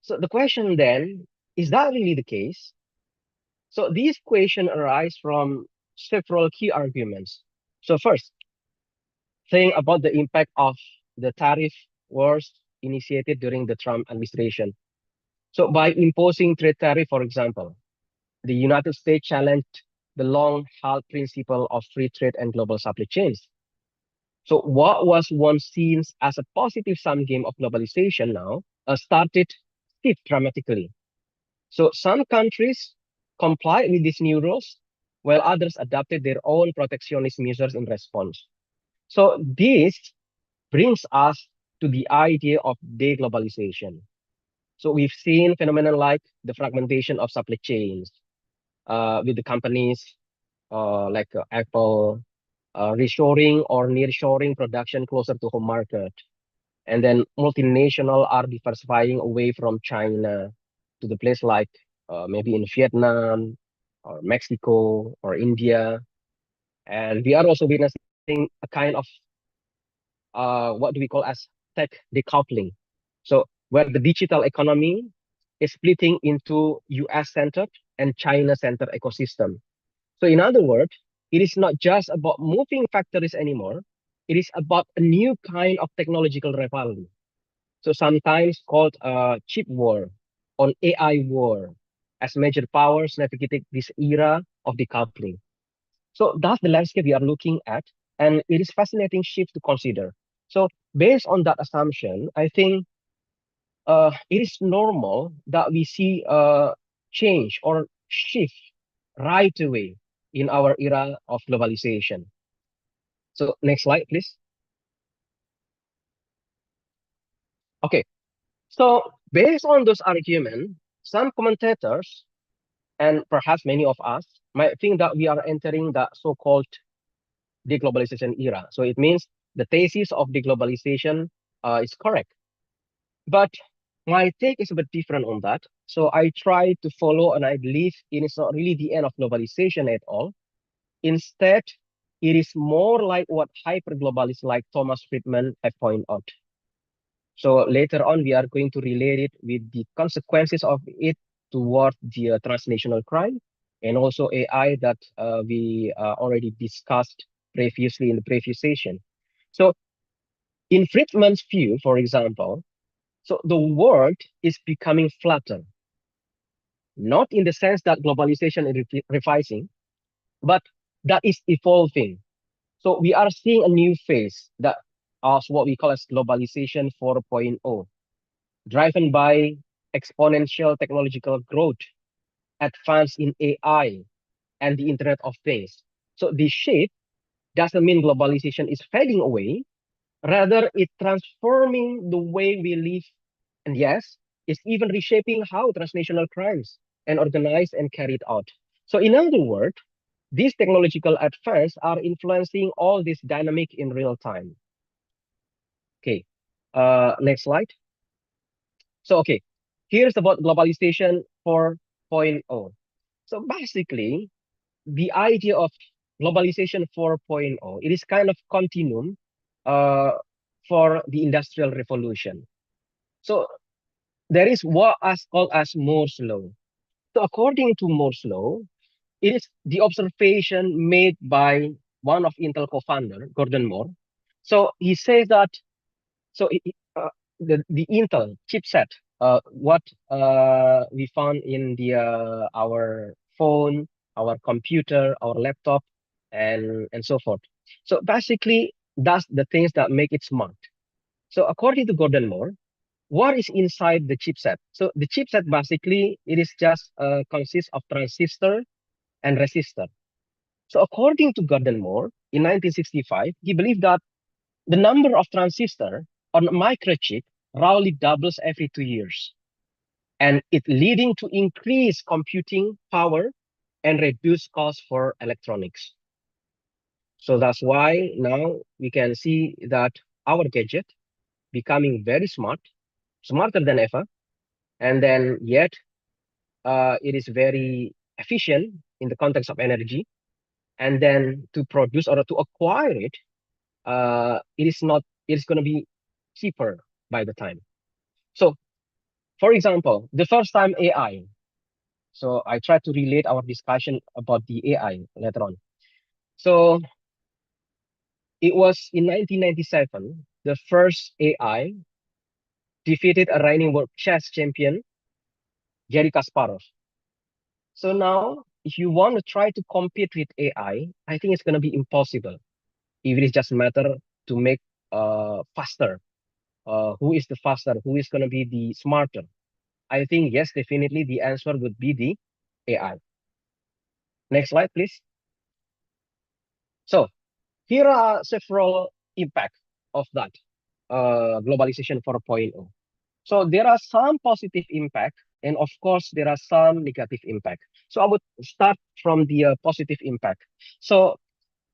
So the question then, is that really the case? So these questions arise from several key arguments. So first, think about the impact of the tariff wars initiated during the Trump administration. So by imposing trade tariff, for example, the United States challenged the long-held principle of free trade and global supply chains. So what was once seen as a positive sum game of globalization now started shift dramatically. So some countries complied with these new rules, while others adopted their own protectionist measures in response. So this brings us to the idea of deglobalization. So we've seen phenomena like the fragmentation of supply chains with the companies like Apple reshoring or nearshoring production closer to home market. And then multinational are diversifying away from China to the place like maybe in Vietnam or Mexico or India. And we are also witnessing a kind of what do we call as tech decoupling. So where the digital economy is splitting into US-centered and China-centered ecosystem. So in other words, it is not just about moving factories anymore. It is about a new kind of technological rivalry. So sometimes called a chip war or AI war as major powers navigating this era of decoupling. So that's the landscape we are looking at, and it is fascinating shift to consider. So based on that assumption, I think it is normal that we see a change or shift right away in our era of globalization. So next slide, please. Okay, so based on those arguments, some commentators and perhaps many of us might think that we are entering the so-called deglobalization era. So it means the thesis of deglobalization is correct. But my take is a bit different on that. So I try to follow and I believe it is not really the end of globalization at all. Instead, it is more like what hyperglobalists like Thomas Friedman have pointed out. So later on, we are going to relate it with the consequences of it toward the transnational crime and also AI that we already discussed previously in the previous session. So in Friedman's view, for example, so the world is becoming flatter, not in the sense that globalization is revising, but that is evolving. So we are seeing a new phase that is what we call as globalization 4.0, driven by exponential technological growth, advance in AI, and the Internet of Things. So this shift doesn't mean globalization is fading away, rather it's transforming the way we live. And yes, it's even reshaping how transnational crimes and organized and carried out. So in other words, these technological advances are influencing all this dynamic in real time. Okay, next slide. So, okay, here's about globalization 4.0. So basically, the idea of globalization 4.0, it is kind of continuum uh, for the industrial revolution. So there is what is called as Moore's law. So according to Moore's law, it is the observation made by one of Intel co-founder, Gordon Moore. So he says that the Intel chipset, what we found in the our phone, our computer, our laptop, and so forth. So basically, that's the things that make it smart. So according to Gordon Moore, what is inside the chipset? So the chipset basically it is just consists of transistor and resistor. So according to Gordon Moore in 1965, he believed that the number of transistor on a microchip roughly doubles every 2 years, and it leading to increased computing power and reduce cost for electronics. So that's why now we can see that our gadget becoming very smart, smarter than ever, and then yet it is very efficient in the context of energy, and then to produce or to acquire it, it is not, it's going to be cheaper by the time. So for example, the first time AI, so I try to relate our discussion about the AI later on. So it was in 1997, the first AI defeated a reigning world chess champion, Garry Kasparov. So now, if you want to try to compete with I think it's going to be impossible. If it is just a matter to make faster, who is the faster, who is going to be the smarter? I think yes, definitely the answer would be the AI. Next slide, please. So here are several impacts of that globalization 4.0. So there are some positive impact, and of course there are some negative impact. So I would start from the positive impact. So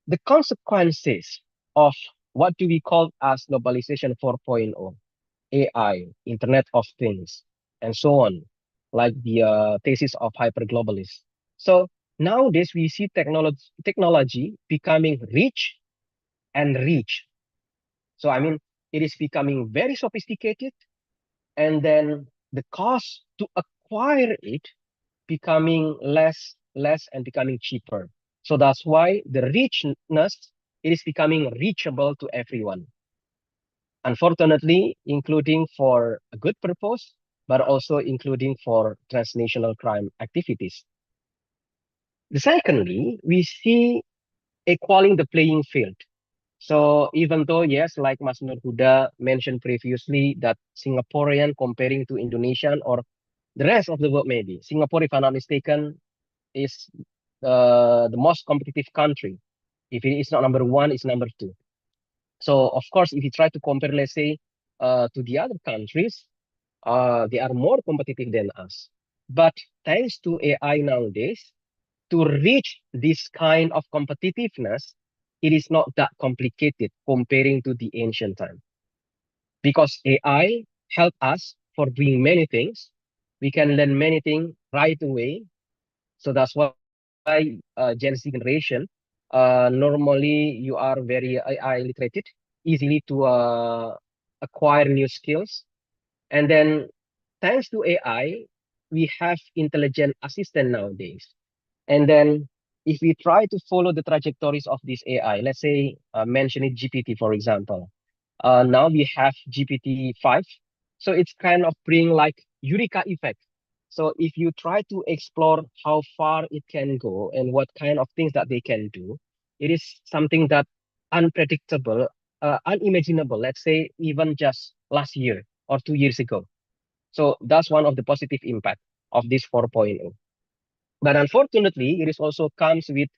the consequences of what do we call as globalization 4.0, AI, Internet of Things, and so on, like the thesis of hyperglobalists. So nowadays we see technology becoming rich and rich. So I mean, it is becoming very sophisticated, and then the cost to acquire it becoming less and becoming cheaper. So that's why the richness, it is becoming reachable to everyone. Unfortunately, including for a good purpose, but also including for transnational crime activities. Secondly, we see equaling the playing field. So even though, yes, like Mas Nur Huda mentioned previously, that Singaporean comparing to Indonesian or the rest of the world, maybe Singapore, if I'm not mistaken, is the most competitive country. If it is not number one, it's number two. So of course, if you try to compare, let's say, to the other countries, they are more competitive than us. But thanks to AI nowadays, to reach this kind of competitiveness, it is not that complicated comparing to the ancient time. Because AI help us for doing many things. We can learn many things right away. So that's why Gen Z generation, normally you are very AI literated, easily to acquire new skills. And then thanks to AI, we have intelligent assistant nowadays. And then if we try to follow the trajectories of this AI, let's say mention it GPT, for example. Now we have GPT-5. So it's kind of bring like Eureka effect. So if you try to explore how far it can go and what kind of things that they can do, it is something that unpredictable, unimaginable, let's say even just last year or 2 years ago. So that's one of the positive impact of this 4.0. But unfortunately, it is also comes with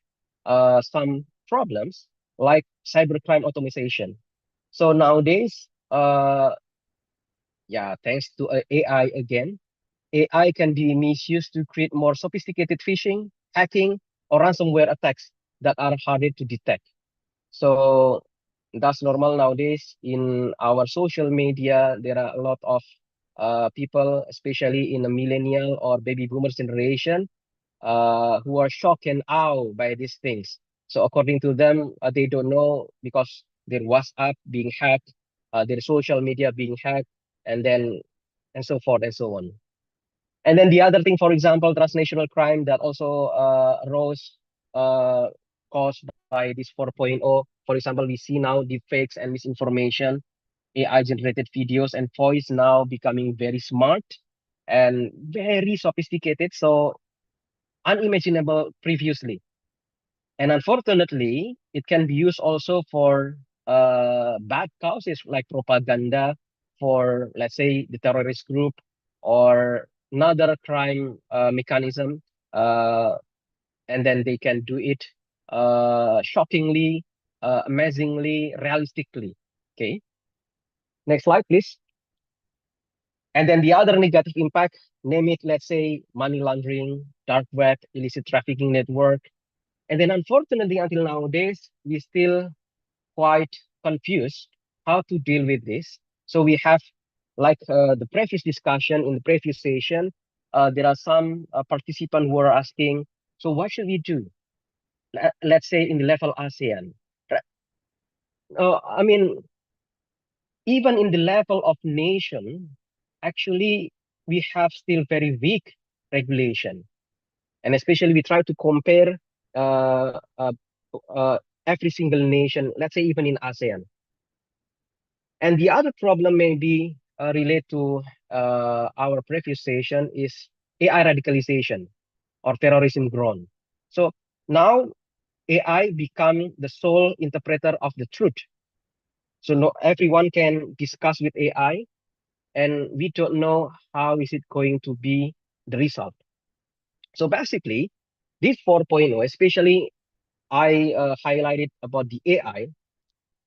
some problems like cybercrime automation. So nowadays, yeah, thanks to AI again, AI can be misused to create more sophisticated phishing, hacking, or ransomware attacks that are harder to detect. So that's normal nowadays. In our social media, there are a lot of people, especially in the millennial or baby boomers generation, who are shocked and awed by these things. So according to them, they don't know because their WhatsApp being hacked, their social media being hacked, and then and so forth and so on. And then the other thing, for example, transnational crime that also rose caused by this 4.0. For example, we see now deepfakes and misinformation, AI generated videos and voice now becoming very smart and very sophisticated, so unimaginable previously. And unfortunately, it can be used also for bad causes like propaganda for, let's say, the terrorist group or another crime mechanism. And then they can do it shockingly, amazingly, realistically. Okay. Next slide, please. And then the other negative impact, name it, let's say, money laundering, dark web, illicit trafficking network. And then unfortunately, until nowadays, we still quite confused how to deal with this. So we have, like the previous discussion in the previous session, there are some participants who are asking, so what should we do? Let's say in the level ASEAN. I mean, even in the level of nation, actually, we have still very weak regulation. And especially we try to compare uh, uh, uh, every single nation, let's say even in ASEAN. And the other problem may be related to our previous session is AI radicalization or terrorism grown. So now AI become the sole interpreter of the truth. So no, everyone can discuss with AI, and we don't know how is it going to be the result. So basically, this 4.0, especially I highlighted about the AI,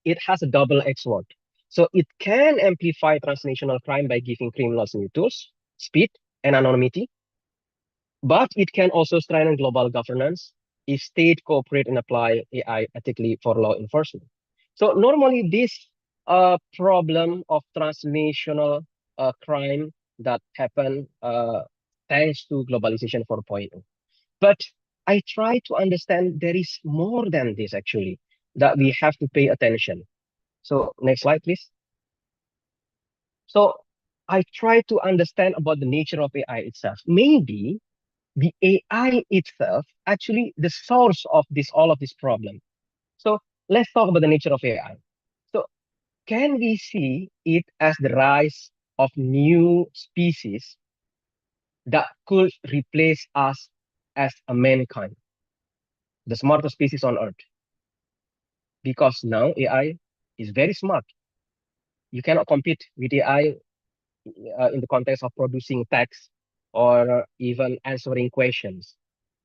it has a double-edged sword. So it can amplify transnational crime by giving criminals new tools, speed, and anonymity. But it can also strengthen global governance if states cooperate and apply AI ethically for law enforcement. So normally this problem of transnational crime that happen thanks to globalization 4.0. But I try to understand there is more than this actually that we have to pay attention. So next slide, please. So I try to understand about the nature of AI itself. Maybe the AI itself actually the source of this all of this problem. So let's talk about the nature of AI. So can we see it as the rise of new species that could replace us as a mankind, the smartest species on Earth? Because now AI is very smart. You cannot compete with AI in the context of producing text or even answering questions.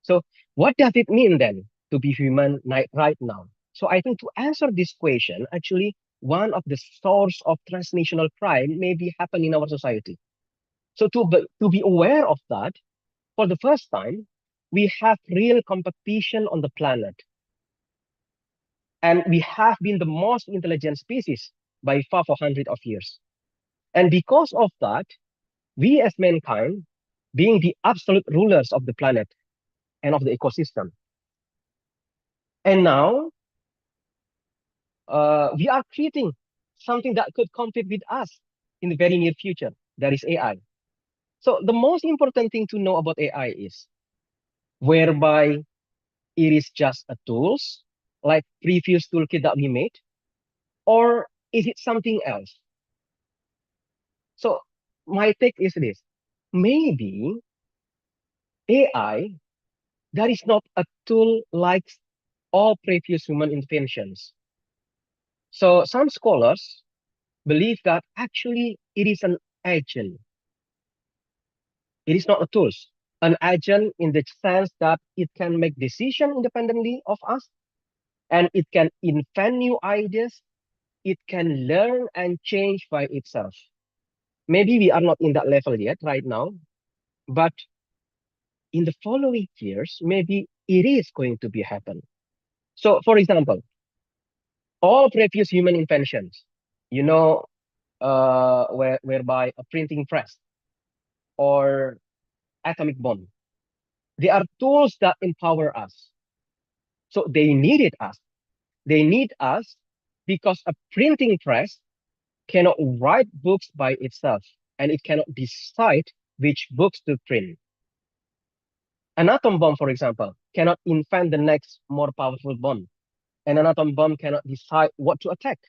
So what does it mean then to be human right now? So I think to answer this question, actually, one of the source of transnational crime may be happen in our society. So to be aware of that, for the first time, we have real competition on the planet. And we have been the most intelligent species by far for hundreds of years. And because of that, we as mankind, being the absolute rulers of the planet and of the ecosystem. And now we are creating something that could compete with us in the very near future. That is AI. So the most important thing to know about AI is whereby it is just a tools like previous toolkit that we made, or is it something else? So my take is this: maybe AI that is not a tool like all previous human inventions. So some scholars believe that actually it is an agent. It is not a tool. An agent in the sense that it can make decision independently of us, and it can invent new ideas. It can learn and change by itself. Maybe we are not in that level yet right now, but in the following years, maybe it is going to be happen. So, for example, all previous human inventions, you know, whereby a printing press or atomic bomb, they are tools that empower us. So they needed us. They need us because a printing press cannot write books by itself, and it cannot decide which books to print. An atom bomb, for example, cannot invent the next more powerful bomb. And an atom bomb cannot decide what to attack.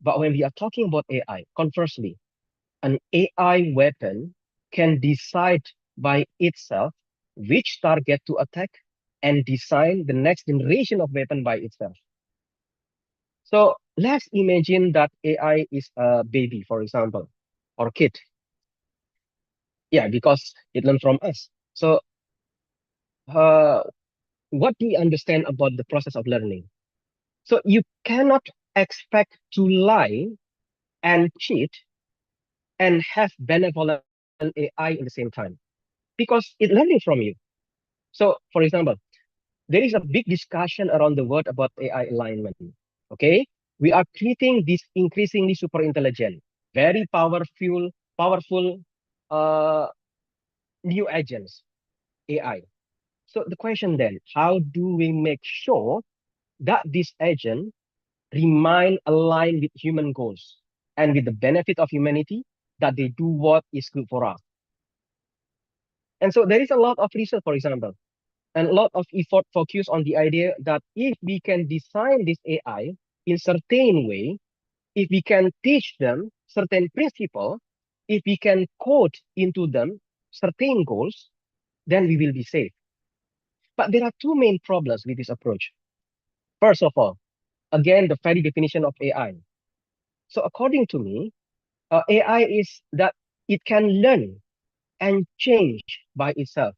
But when we are talking about AI, conversely, an AI weapon can decide by itself which target to attack and design the next generation of weapon by itself. So let's imagine that AI is a baby, for example, or kid. Yeah, because it learned from us. So uh, what do we understand about the process of learning? So you cannot expect to lie and cheat and have benevolent AI in the same time because it's learning from you. So, for example, there is a big discussion around the world about AI alignment. Okay, we are creating this increasingly super intelligent, very powerful uh, new agents, AI. So the question then, how do we make sure that this agent remain aligned with human goals and with the benefit of humanity, that they do what is good for us? And so there is a lot of research, for example, and a lot of effort focused on the idea that if we can design this AI in certain way, if we can teach them certain principle, if we can code into them certain goals, then we will be safe. But there are two main problems with this approach. First of all, again, the very definition of AI. So according to me, AI is that it can learn and change by itself.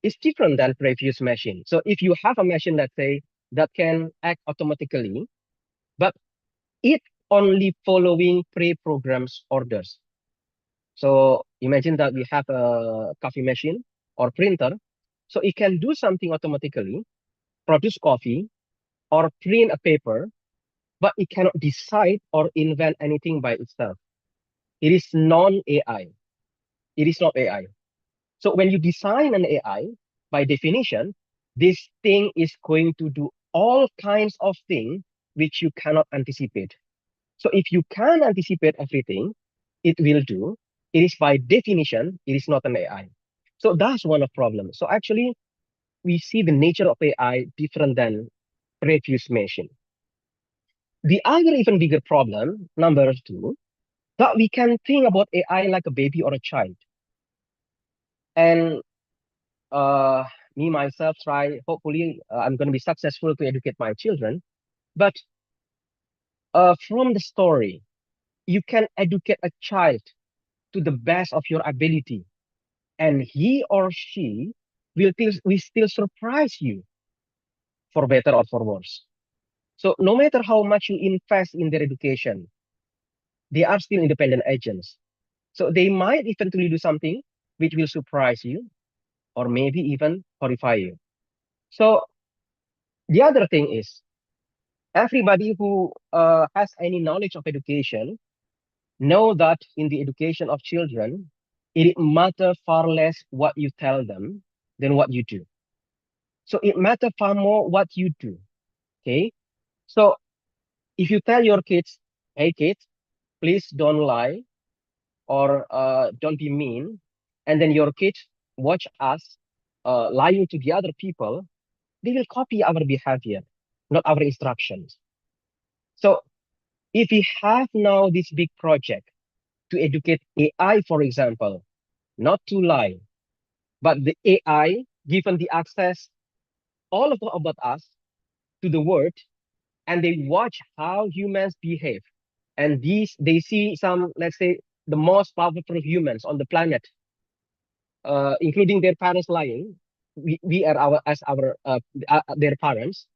It's different than previous machine. So if you have a machine, let's say, that can act automatically, but it only following pre-programmed orders. So imagine that we have a coffee machine or printer. So it can do something automatically, produce coffee or print a paper, but it cannot decide or invent anything by itself. It is non-AI. It is not AI. So when you design an AI, by definition, this thing is going to do all kinds of things which you cannot anticipate. So if you can anticipate everything it will do, it is by definition, it is not an AI. So that's one of problems. So actually, we see the nature of AI different than previous machine. The other even bigger problem, number two, that we can think about AI like a baby or a child. And uh, me myself try, hopefully I'm going to be successful to educate my children. But from the story, you can educate a child to the best of your ability, and he or she will still surprise you for better or for worse. So no matter how much you invest in their education, they are still independent agents. So they might eventually do something which will surprise you or maybe even horrify you. So the other thing is, everybody who has any knowledge of education know that in the education of children, it matters far less what you tell them than what you do. So it matters far more what you do. Okay. So if you tell your kids, hey kids, please don't lie or don't be mean, and then your kids watch us lying to the other people, they will copy our behavior, not our instructions. So if we have now this big project to educate AI, for example, not to lie, but the AI given the access all of about us to the world, and they watch how humans behave, and these they see some, let's say, the most powerful humans on the planet, including their parents lying. We are our as our their parents,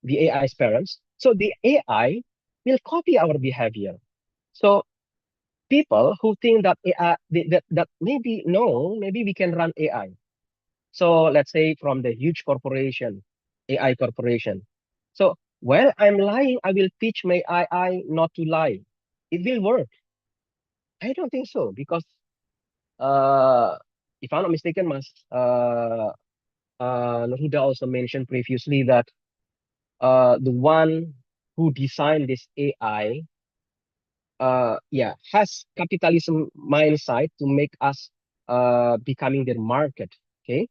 the AI's parents. So the AI will copy our behavior. So people who think that AI, that maybe no, maybe we can run AI. So let's say from the huge corporation, AI corporation. So while I'm lying, I will teach my AI not to lie. It will work. I don't think so because uh, if I'm not mistaken, Nurhuda also mentioned previously that the one who designed this AI has capitalism mindset to make us becoming their market. Okay,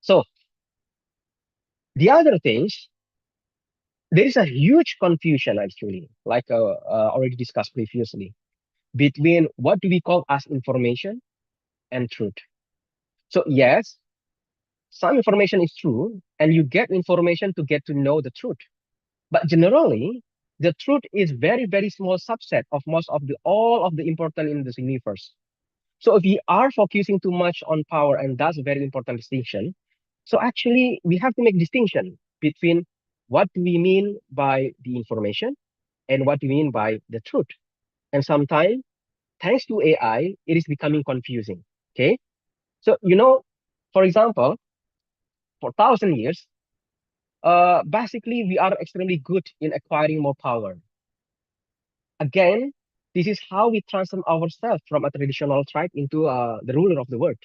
so the other things, there is a huge confusion actually, like already discussed previously, between what do we call as information and truth. So yes, some information is true, and you get information to get to know the truth. But generally, the truth is very, very small subset of most of the all of the important in this universe. So if we are focusing too much on power, and that's a very important distinction. So actually, we have to make distinction between what do we mean by the information and what do we mean by the truth. And sometimes, thanks to AI, it is becoming confusing. Okay. So, for example, for 1,000 years, basically we are extremely good in acquiring more power. Again, this is how we transform ourselves from a traditional tribe into the ruler of the world.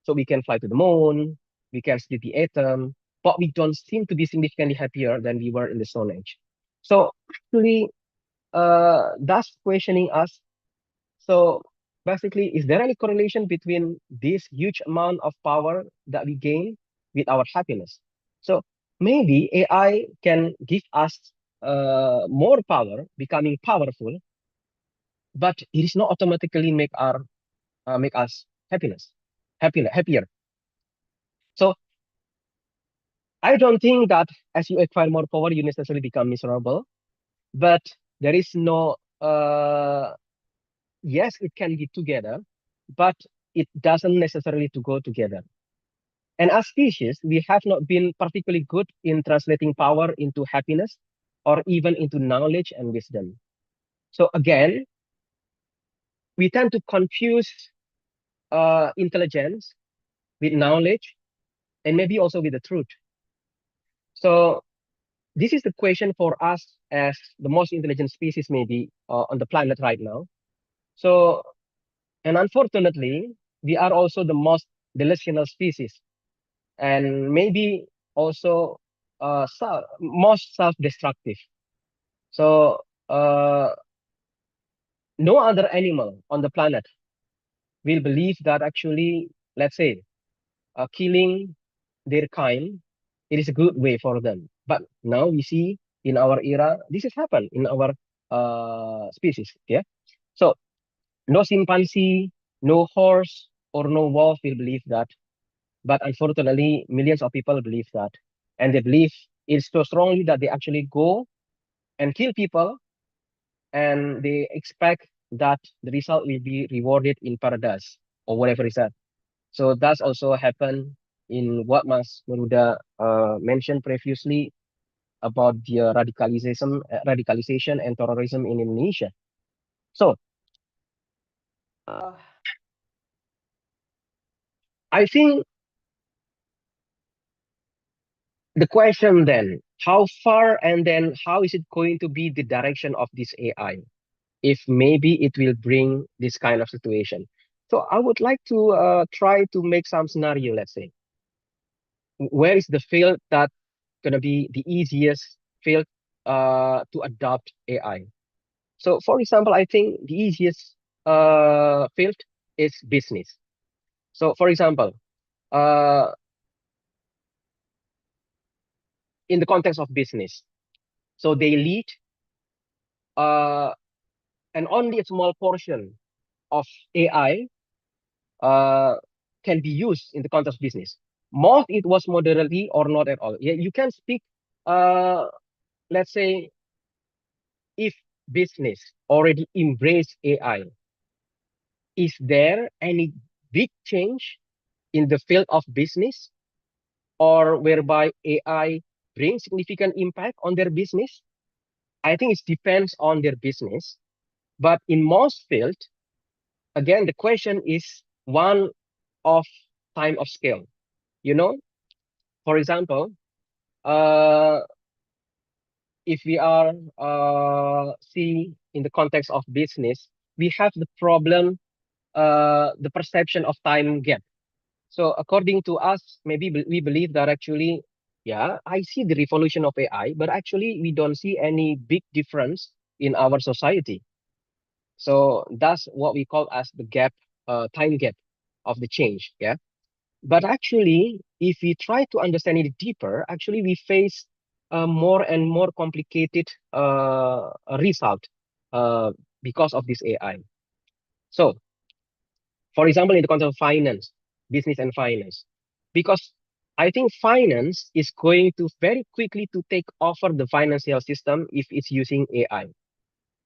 So we can fly to the moon, we can split the atom, but we don't seem to be significantly happier than we were in the Stone Age. So actually, that's questioning us. So basically, is there any correlation between this huge amount of power that we gain with our happiness? So maybe AI can give us more power, becoming powerful, but it is not automatically make us happier. So I don't think that as you acquire more power, you necessarily become miserable. But there is no yes, it can be together, but it doesn't necessarily to go together. And as species, we have not been particularly good in translating power into happiness or even into knowledge and wisdom. So again, we tend to confuse intelligence with knowledge and maybe also with the truth. So this is the question for us as the most intelligent species maybe on the planet right now. So, and unfortunately, we are also the most delusional species and maybe also most self-destructive. So no other animal on the planet will believe that actually, let's say, killing their kind, it is a good way for them. But now we see in our era, this has happened in our species. Yeah. So no chimpanzee, no horse, or no wolf will believe that. But unfortunately, millions of people believe that. And they believe it so strongly that they actually go and kill people, and they expect that the result will be rewarded in paradise or whatever is that. So that's also happened in what Mas Maruda mentioned previously about the radicalization and terrorism in Indonesia. So I think the question then, how far and then how is it going to be the direction of this AI? If maybe it will bring this kind of situation. So I would like to try to make some scenario, let's say. Where is the field that gonna be the easiest field to adopt AI? So for example, I think the easiest field is business. So for example, uh, in the context of business, so they lead uh, and only a small portion of AI can be used in the context of business. Most it was moderately or not at all. Yeah, you can speak, uh, let's say, if business already embrace AI, is there any big change in the field of business or whereby AI brings significant impact on their business? I think it depends on their business. But in most fields, again, the question is one of time of scale. You know, for example, uh, if we are see in the context of business, we have the problem, the perception of time gap. So according to us, maybe we believe that actually, yeah, I see the revolution of AI, but actually we don't see any big difference in our society. So that's what we call as the gap, time gap of the change. Yeah. But actually, if we try to understand it deeper, actually we face a more and more complicated result uh, because of this AI. So, for example, in the concept of finance, business and finance, because I think finance is going to very quickly to take over the financial system if it's using AI,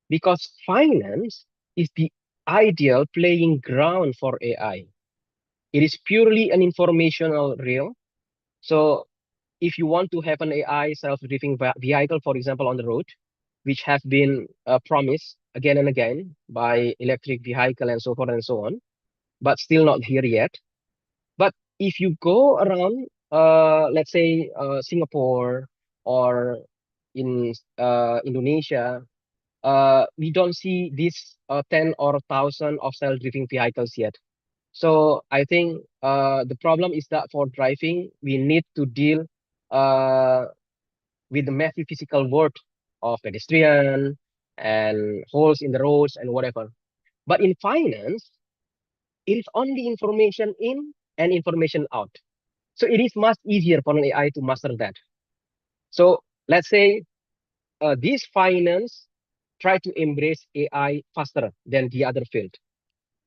because finance is the ideal playing ground for AI. It is purely an informational realm. So if you want to have an AI self-driving vehicle, for example, on the road, which have been promised again and again by electric vehicle and so forth and so on, but still not here yet. But if you go around, let's say Singapore or in Indonesia, we don't see this 10 or 1,000 of self-driving vehicles yet. So I think the problem is that for driving, we need to deal uh, with the massive physical world of pedestrian and holes in the roads and whatever. But in finance, it is only information in and information out. So it is much easier for an AI to master that. So let's say this finance try to embrace AI faster than the other field.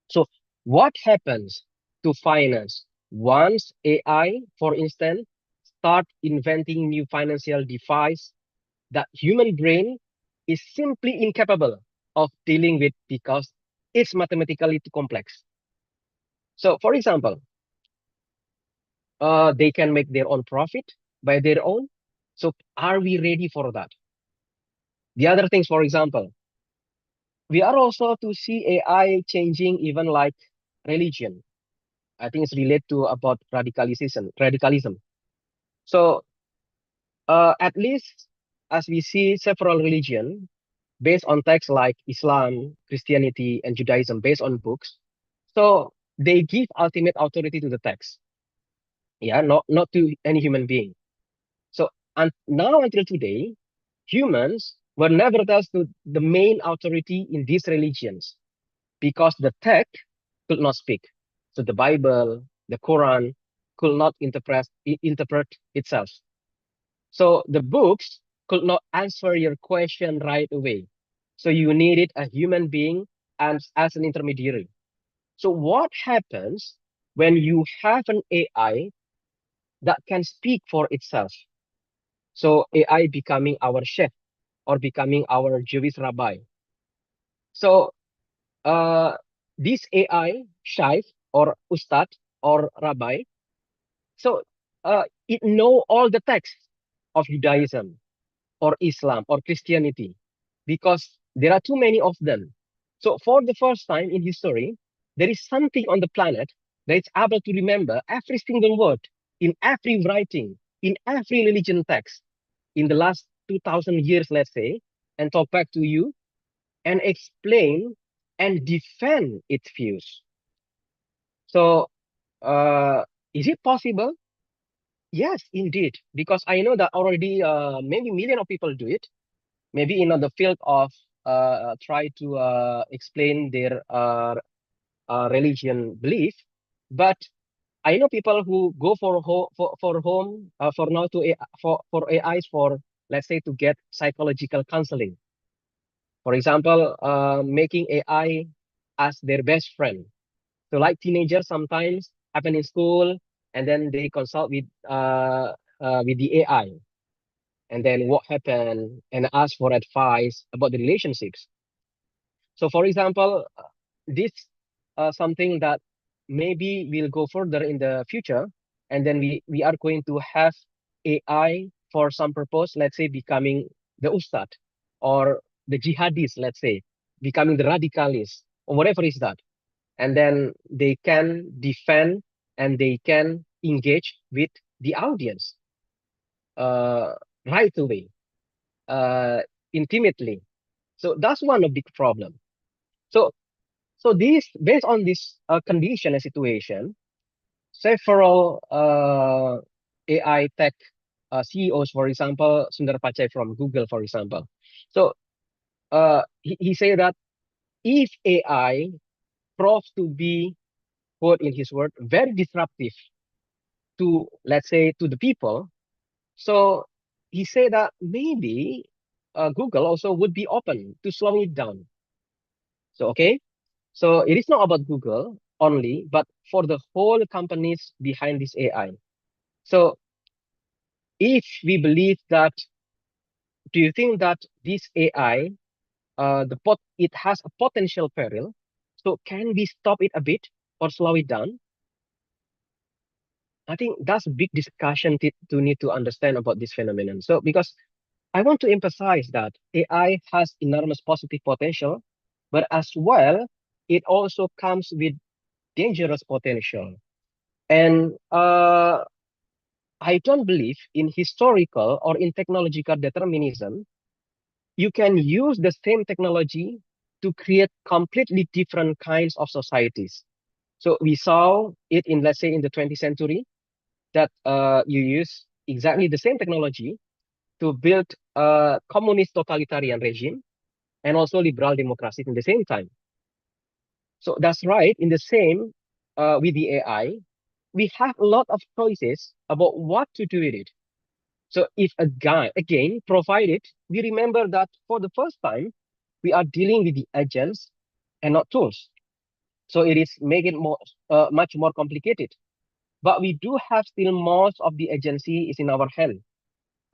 So what happens to finance once AI, for instance, start inventing new financial device that human brain is simply incapable of dealing with because it's mathematically too complex. So for example, they can make their own profit by their own. So are we ready for that? The other things, for example, we are also to see AI changing even like religion. I think it's related to about radicalism. So at least as we see several religion based on texts like Islam, Christianity, and Judaism based on books. So they give ultimate authority to the text. Yeah, not to any human being. So and now until today, humans were nevertheless the main authority in these religions because the text could not speak. So the Bible, the Quran could not interpret itself. So the books could not answer your question right away. So you needed a human being as an intermediary. So what happens when you have an AI that can speak for itself? So AI becoming our chef or becoming our Jewish rabbi. So this AI, chef or ustad or rabbi, so it know all the texts of Judaism or Islam or Christianity because there are too many of them. So for the first time in history, there is something on the planet that is able to remember every single word in every writing, in every religion text in the last 2,000 years, let's say, and talk back to you and explain and defend its views. So is it possible? Yes, indeed, because I know that already maybe million of people do it. Maybe in the field of try to explain their religion belief, but I know people who go for home for now to for AIs for let's say to get psychological counseling. For example, making AI as their best friend. So like teenagers sometimes happen in school, and then they consult with the AI, and then what happened, and ask for advice about the relationships. So for example, this something that maybe we'll go further in the future, and then we are going to have AI for some purpose, let's say becoming the ustad or the jihadis, let's say, becoming the radicalists or whatever is that. And then they can defend and they can engage with the audience uh, right away, uh, intimately. So that's one of the problem. So so this based on this condition and situation, several AI tech CEOs, for example, Sundar Pichai from Google, for example. So he say that if AI proves to be, quote in his word, very disruptive to, let's say, to the people, so he said that maybe Google also would be open to slowing it down. So, okay, so it is not about Google only, but for the whole companies behind this AI. So if we believe that, do you think that this AI, it has a potential peril? So can we stop it a bit or slow it down? I think that's a big discussion to need to understand about this phenomenon. So because I want to emphasize that AI has enormous positive potential, but as well, it also comes with dangerous potential. And I don't believe in historical or in technological determinism. You can use the same technology to create completely different kinds of societies. So we saw it in, let's say, in the 20th century, that you use exactly the same technology to build a communist totalitarian regime and also liberal democracy in the same time. So that's right. In the same with the AI, we have a lot of choices about what to do with it. So if a guy, again, provided we remember that for the first time, we are dealing with the agents and not tools. So it is making more much more complicated. But we do have still most of the agency is in our hand.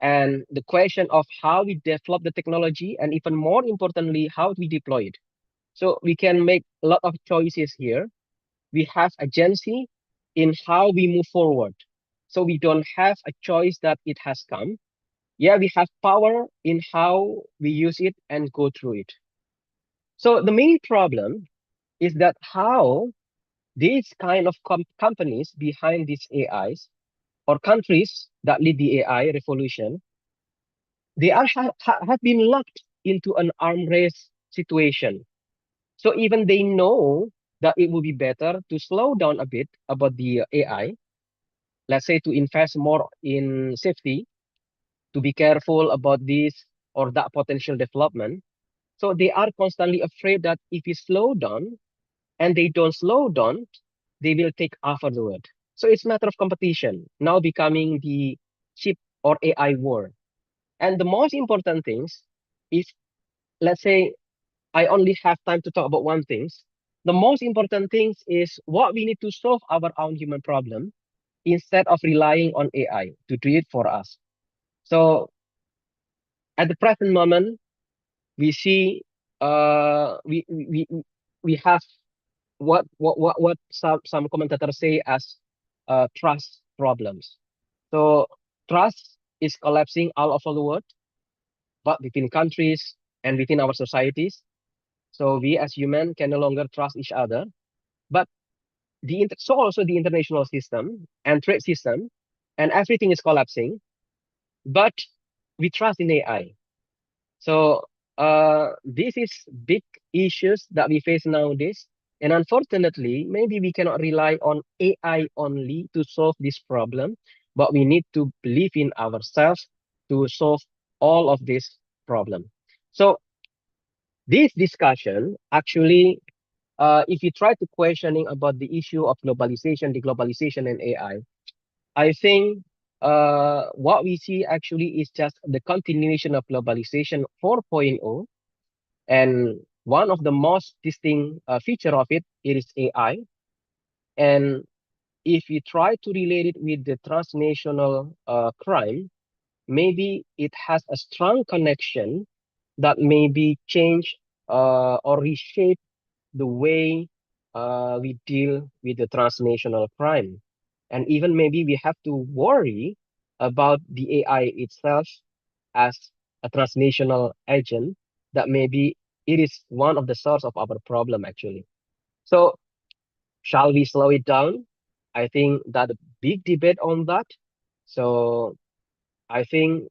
And the question of how we develop the technology, and even more importantly, how we deploy it. So we can make a lot of choices here. We have agency in how we move forward. So we don't have a choice that it has come. Yeah, we have power in how we use it and go through it. So the main problem is that how these kind of companies behind these AIs or countries that lead the AI revolution, they are have been locked into an arm race situation. So even they know that it would be better to slow down a bit about the AI, let's say to invest more in safety, to be careful about this or that potential development. So they are constantly afraid that if we slow down and they don't slow down, they will take over the world. So it's a matter of competition now becoming the chip or AI war. And the most important things is, let's say, I only have time to talk about one thing. The most important things is what we need to solve our own human problem instead of relying on AI to do it for us. So at the present moment, we see we have what some commentators say as trust problems. So trust is collapsing all over the world, but between countries and within our societies. So we as humans can no longer trust each other. But so also the international system and trade system and everything is collapsing. But we trust in AI. So this is big issues that we face nowadays. And unfortunately, maybe we cannot rely on AI only to solve this problem, but we need to believe in ourselves to solve all of this problem. So this discussion actually, if you try to questioning about the issue of globalization, deglobalization, and AI, I think what we see actually is just the continuation of globalization 4.0. And one of the most distinct feature of it is AI. And if you try to relate it with the transnational crime, maybe it has a strong connection that maybe change or reshape the way we deal with the transnational crime. And even maybe we have to worry about the AI itself as a transnational agent that maybe it is one of the source of our problem actually. So shall we slow it down? I think that a big debate on that. So I think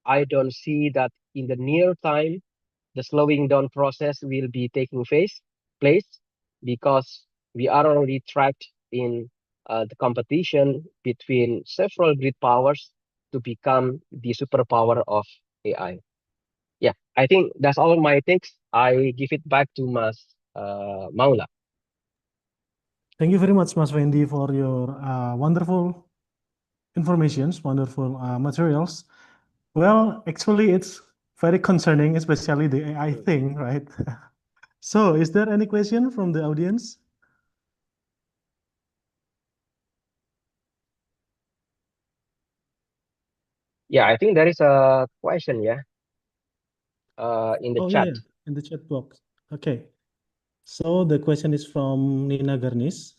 I don't see that in the near time the slowing down process will be taking place because we are already trapped in the competition between several great powers to become the superpower of AI. Yeah, I think that's all my takes. I give it back to Mas Maula. Thank you very much, Mas Wendy, for your wonderful informations, wonderful materials. Well, actually, it's very concerning, especially the AI thing, right? So, is there any question from the audience? Yeah, I think there is a question, yeah, in the Oh, chat. yeah, in the chat box. Okay. So, the question is from Nina Garnis.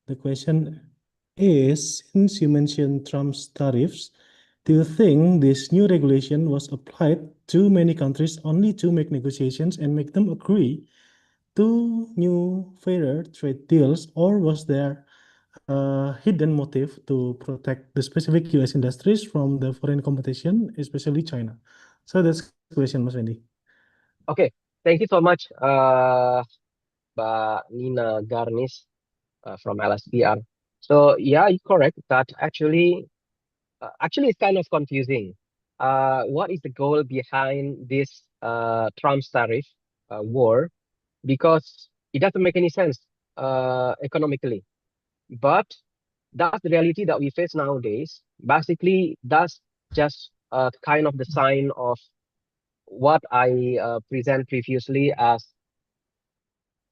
The question is, since you mentioned Trump's tariffs, do you think this new regulation was applied to many countries only to make negotiations and make them agree to new fairer trade deals, or was there a hidden motive to protect the specific US industries from the foreign competition, especially China? So that's the question, Mas Wendy. Okay, thank you so much, Mbak Nina Garnis from LSPR. So yeah, you're correct that actually it's kind of confusing. What is the goal behind this Trump's tariff war? Because it doesn't make any sense economically. But that's the reality that we face nowadays. Basically, that's just kind of the sign of what I present previously as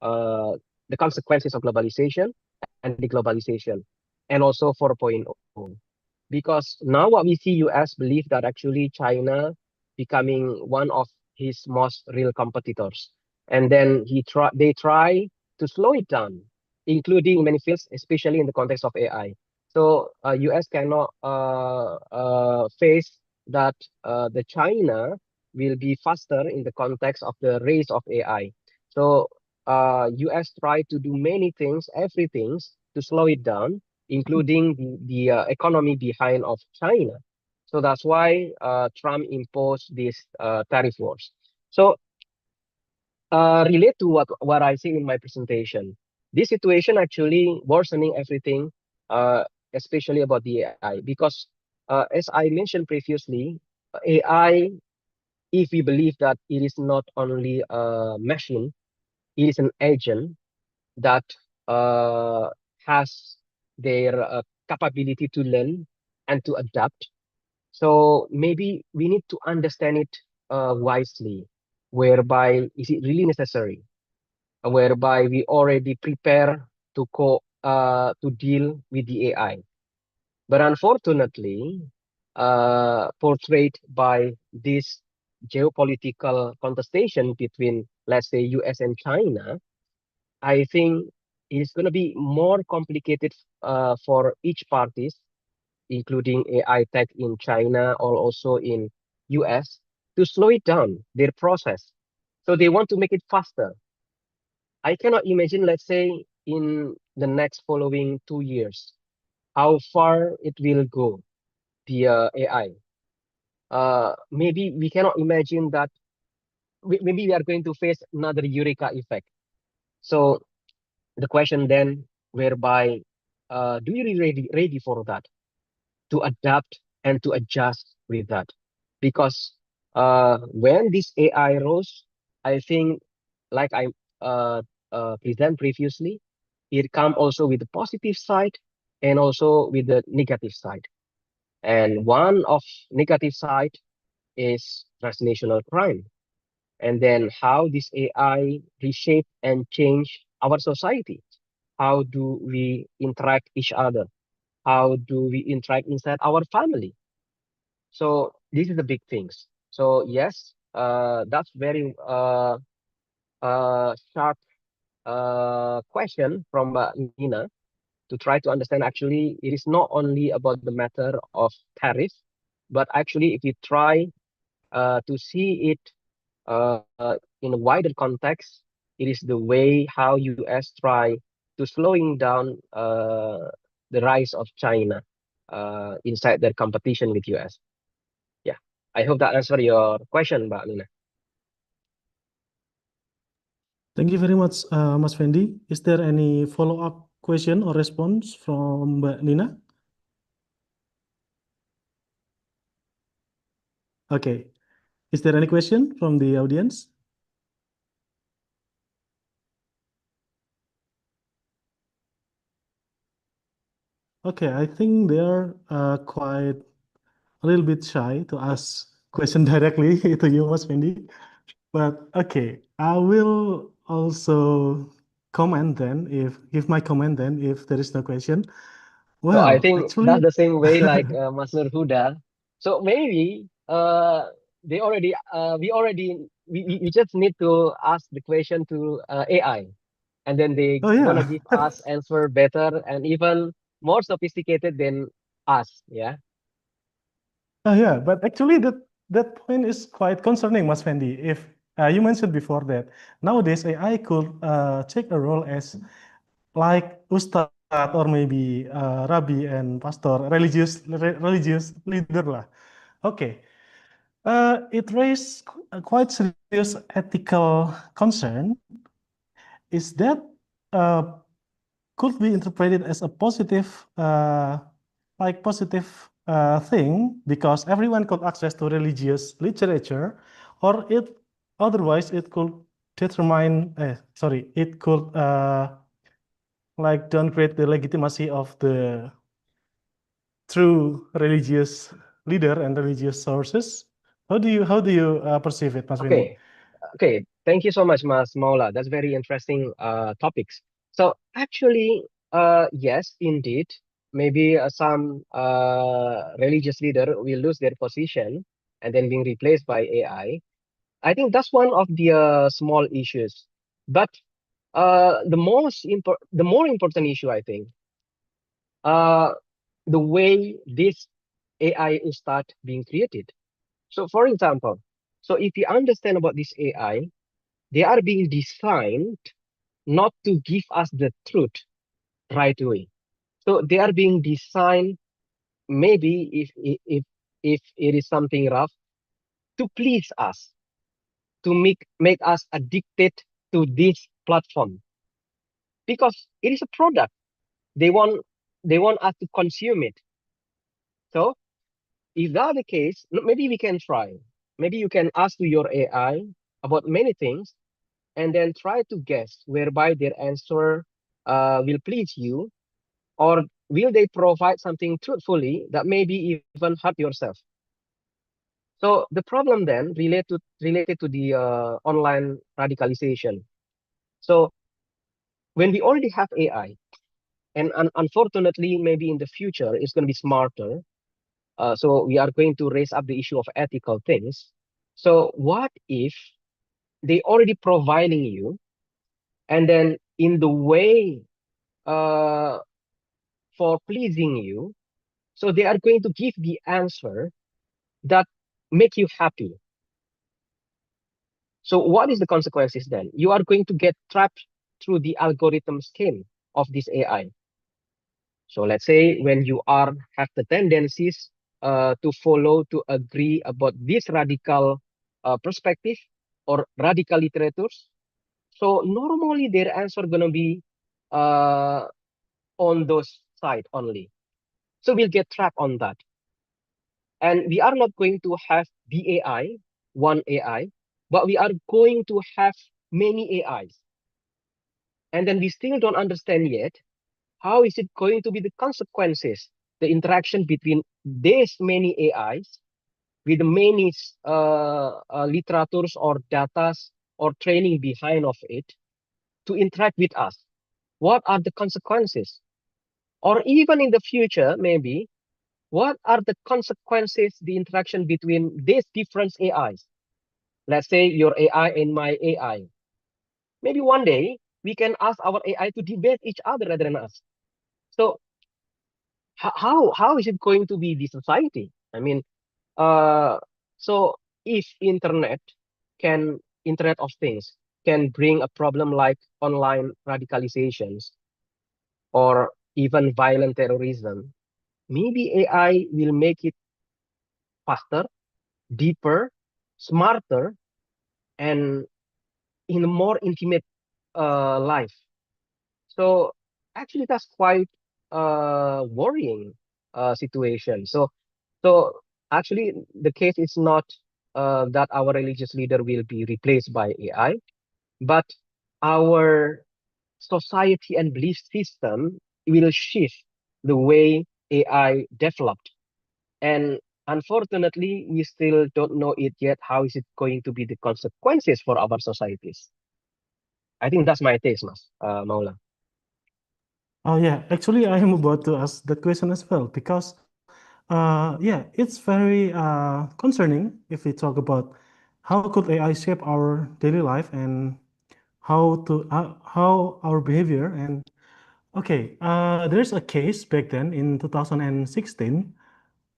the consequences of globalization and deglobalization, and also 4.0. Because now what we see US believe that actually China becoming one of his most real competitors. And then they try to slow it down, including in many fields, especially in the context of AI. So US cannot face that the China will be faster in the context of the race of AI. So US try to do many things, everything to slow it down, including the economy behind of China. So that's why Trump imposed these tariff wars. So relate to what I say in my presentation. This situation actually worsening everything, especially about the AI, because as I mentioned previously, AI, if we believe that it is not only a machine, it is an agent that uh, has their capability to learn and to adapt. So maybe we need to understand it wisely, whereby is it really necessary, whereby we already prepare to deal with the AI. But unfortunately, portrayed by this geopolitical contestation between, let's say, US and China, I think it's going to be more complicated for each parties, including AI tech in China or also in US, to slow it down, their process. So they want to make it faster. I cannot imagine, let's say, in the next following 2 years, how far it will go, the AI. Maybe we cannot imagine that maybe we are going to face another Eureka effect. So the question then, whereby do you really ready for that, to adapt and to adjust with that? Because when this AI rose, I think, like I present previously, it come also with the positive side and also with the negative side. And one of negative side is transnational crime, and then how this AI reshape and change our society. How do we interact each other? How do we interact inside our family? So this is the big things. So yes, that's very sharp question from Nina, to try to understand actually it is not only about the matter of tariff, but actually if you try to see it in a wider context, it is the way how US try to slowing down the rise of China inside their competition with US. Yeah, I hope that answer your question, Mbak Nina. Thank you very much, Mas Fendi. Is there any follow-up question or response from Mbak Nina? Okay. Is there any question from the audience? Okay, I think they are quite a little bit shy to ask question directly to you, Mas Fendi. But okay, I will also comment then if give my comment then if there is no question. So I Well, think that's actually, the same way like Mas Nur Huda. So maybe we just need to ask the question to AI, and then they oh gonna yeah. give us answer better and even more sophisticated than us. Yeah. Oh yeah, but actually that point is quite concerning, Mas Fendi. If you mentioned before that nowadays AI could take a role as like ustad or maybe rabbi and pastor, religious leader lah. Okay, it raised a quite serious ethical concern. Is that uh, could be interpreted as a positive, positive thing because everyone could access to religious literature, or it otherwise it could it could like downgrade the legitimacy of the true religious leader and religious sources. How do you perceive it, Mas Windy? Okay. Okay. Thank you so much, Mas Maula. That's very interesting topics. So actually, yes, indeed, maybe some religious leader will lose their position and then being replaced by AI. I think that's one of the small issues. But the more important issue, I think, uh, the way this AI will start being created. So, for example, so if you understand about this AI, they are being designed not to give us the truth right away. So they are being designed maybe if it is something rough to please us, to make us addicted to this platform because it is a product. They want they want us to consume it. So if that the case, maybe we can try. Maybe you can ask to your AI about many things and then try to guess whereby their answer will please you, or will they provide something truthfully that maybe even hurt yourself. So the problem then related to the online radicalization. So when we already have AI, and unfortunately maybe in the future it's going to be smarter, so we are going to raise up the issue of ethical things. So what if they already providing you, and then in the way uh, for pleasing you, so they are going to give the answer that make you happy. So what is the consequences then? You are going to get trapped through the algorithm scheme of this AI. So let's say when you are have the tendencies to follow, to agree about this radical perspective or radical literatures, so normally their answer gonna be uh, on those side only. So we'll get trapped on that. And we are not going to have the AI, one AI, but we are going to have many AIs. And then we still don't understand yet how is it going to be the consequences, the interaction between these many AIs with the many literatures or datas or training behind of it to interact with us. What are the consequences? Or even in the future, maybe, what are the consequences, the interaction between these different AIs? Let's say your AI and my AI. Maybe one day we can ask our AI to debate each other rather than us. So how is it going to be the society? I mean, uh, so if internet of things can bring a problem like online radicalizations or even violent terrorism, maybe AI will make it faster, deeper, smarter, and in a more intimate life. So actually, that's quite worrying situation. So actually, the case is not that our religious leader will be replaced by AI, but our society and belief system will shift the way AI developed. And unfortunately, we still don't know it yet. How is it going to be the consequences for our societies? I think that's my take, Maula. Oh yeah, actually I am about to ask that question as well because yeah, it's very concerning if we talk about how could AI shape our daily life and how our behavior. And okay, there's a case back then in 2016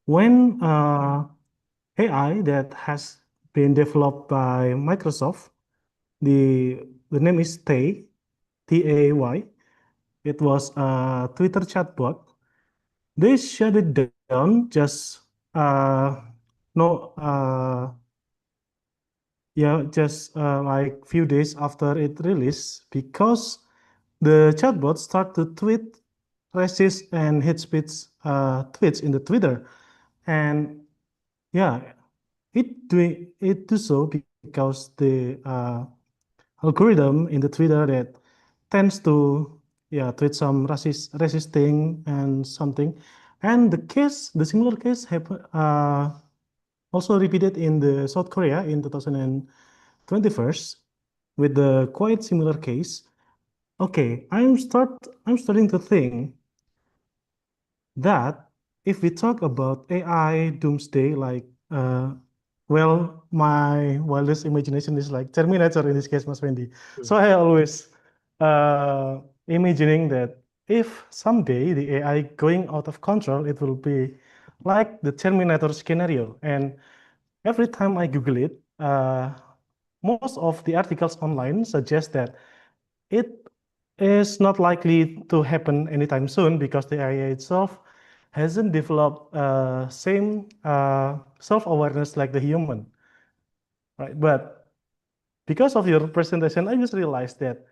when AI that has been developed by Microsoft. The name is Tay, Tay. It was a Twitter chatbot. They shut it down just no yeah, just like few days after it released because the chatbot start to tweet racist and hate speech tweets in the Twitter. And yeah, it do so because the algorithm in the Twitter that tends to yeah tweet some racist thing and something. And the similar case happen also repeated in the South Korea in 2021 with the quite similar case. Okay, I'm starting to think that if we talk about AI doomsday, like well, my wildest imagination is like Terminator in this case, Mas Wendy. So I always imagining that if someday the AI going out of control, it will be like the Terminator scenario. And every time I Google it, most of the articles online suggest that it is not likely to happen anytime soon because the AI itself hasn't developed same self-awareness like the human, right? But because of your presentation, I just realized that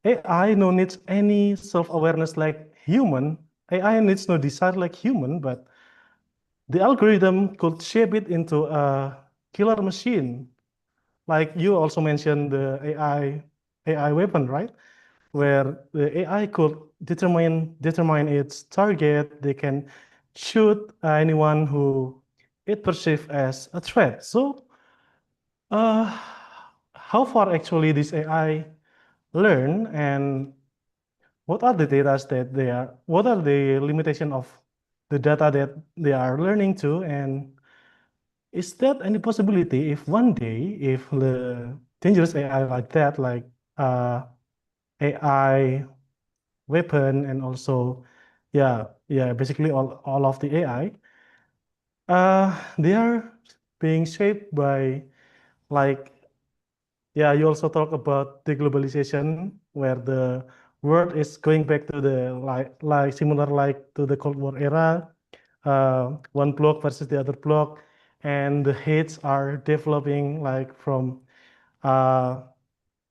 AI no needs any self-awareness like human. AI needs no desire like human, but the algorithm could shape it into a killer machine. Like you also mentioned the AI weapon, right? Where the AI could determine its target. They can shoot anyone who it perceives as a threat. So, uh, how far actually this AI learn, and what are the data that they are? What are the limitation of the data that they are learning to? And is that any possibility if one day, if the dangerous AI like that, like AI weapon and also yeah basically all of the AI they are being shaped by like yeah you also talk about deglobalization where the world is going back to the like similar like to the Cold War era, one bloc versus the other bloc, and the hates are developing like from uh,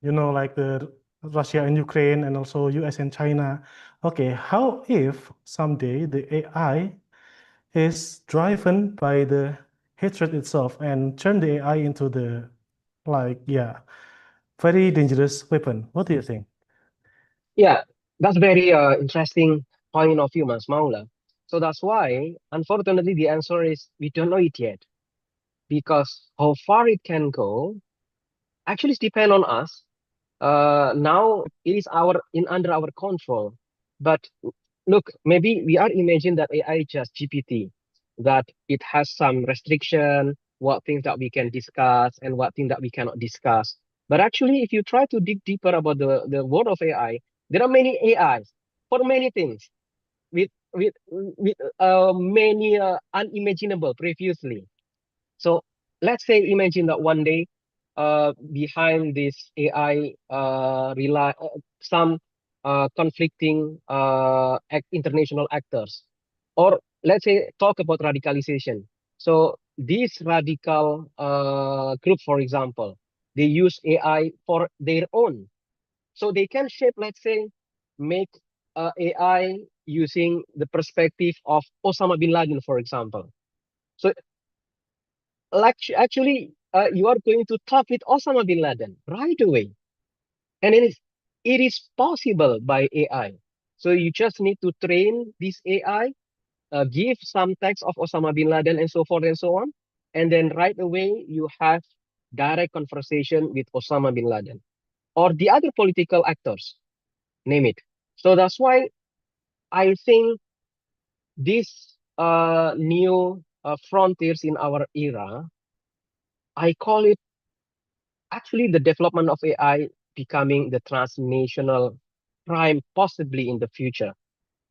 like the Russia and Ukraine and also US and China. Okay, how if someday the AI is driven by the hatred itself and turn the AI into the like yeah, very dangerous weapon? What do you think? Yeah, that's very interesting point of view, Mas Maula. So that's why, unfortunately, the answer is we don't know it yet because how far it can go actually depend on us. Now it is under our control. But look, maybe we are imagining that AI just GPT, that it has some restriction, what things that we can discuss and what things that we cannot discuss. But actually, if you try to dig deeper about the world of AI, there are many AIs for many things with many unimaginable previously. So let's say imagine that one day behind this AI rely some conflicting international actors, or let's say talk about radicalization. So these radical group, for example, they use AI for their own. So they can shape, let's say, make AI using the perspective of Osama bin Laden, for example. So like actually you are going to talk with Osama bin Laden right away. And it is possible by AI. So you just need to train this AI, give some text of Osama bin Laden and so forth and so on. And then right away, you have direct conversation with Osama bin Laden or the other political actors, name it. So that's why I think these new frontiers in our era, I call it actually the development of AI becoming the transnational crime possibly in the future,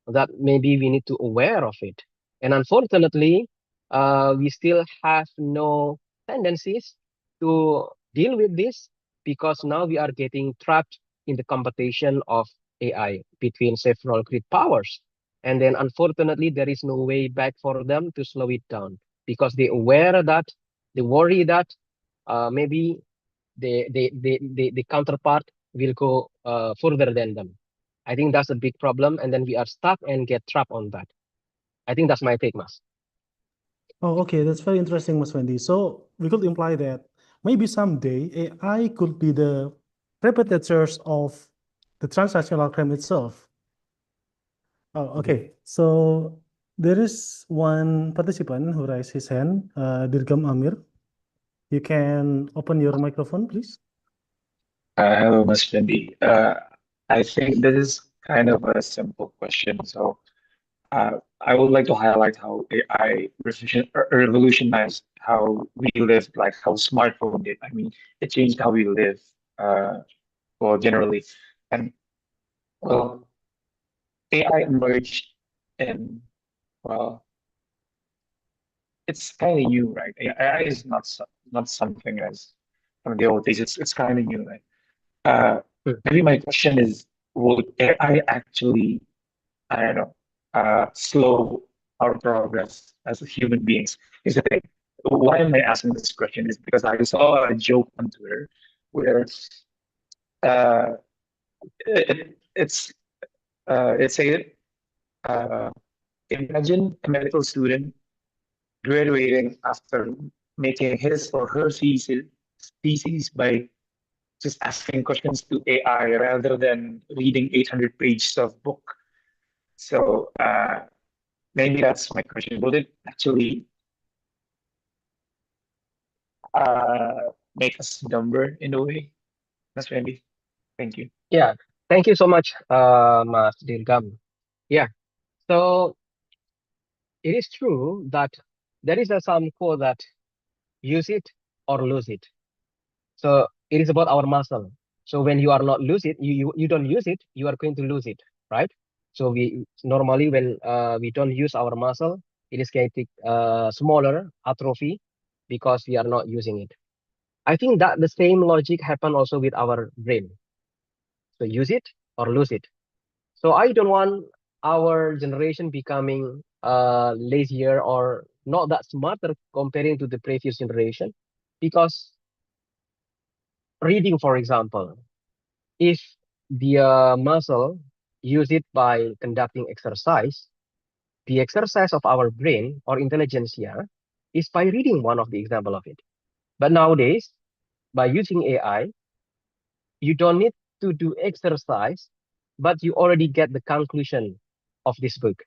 that maybe we need to aware of it. And unfortunately, we still have no tendencies to deal with this because now we are getting trapped in the competition of AI between several great powers. And then unfortunately, there is no way back for them to slow it down because they aware that they worry that maybe the counterpart will go further than them. I think that's a big problem, and then we are stuck and get trapped on that. I think that's my take, Mas. Oh, okay, that's very interesting, Mas Wendy. So we could imply that maybe someday AI could be the perpetrators of the transnational crime itself. Oh, okay. So there is one participant who raised his hand, Dirgam Amir. You can open your microphone, please. Hello, Ms. Fendi. I think this is kind of a simple question. So I would like to highlight how AI revolutionized how we live, like how smartphone did. I mean, it changed how we live, uh, well, generally. And well, AI emerged and well, it's kind of new, right? AI is not something as from the old days. It's kind of new, right? Maybe my question is, will AI actually, I don't know, slow our progress as human beings? Is the thing. Why am I asking this question? Is because I saw a joke on Twitter where uh, it said, uh, imagine a medical student graduating after making his or her thesis by just asking questions to AI rather than reading 800 pages of book. So maybe that's my question. Would it actually make us dumber in a way? That's maybe. Thank you. Yeah, thank you so much, Mas Dirgam. Yeah, so it is true that there is some quote that use it or lose it. So it is about our muscle. So when you are not lose it, you don't use it, you are going to lose it, right? So we normally when we don't use our muscle, it is getting smaller atrophy because we are not using it. I think that the same logic happen also with our brain. So use it or lose it. So I don't want our generation becoming lazier or not that smarter comparing to the previous generation, because reading, for example, if the muscle use it by conducting exercise, the exercise of our brain or intelligentsia is by reading one of the example of it. But nowadays, by using AI, you don't need to do exercise, but you already get the conclusion of this book.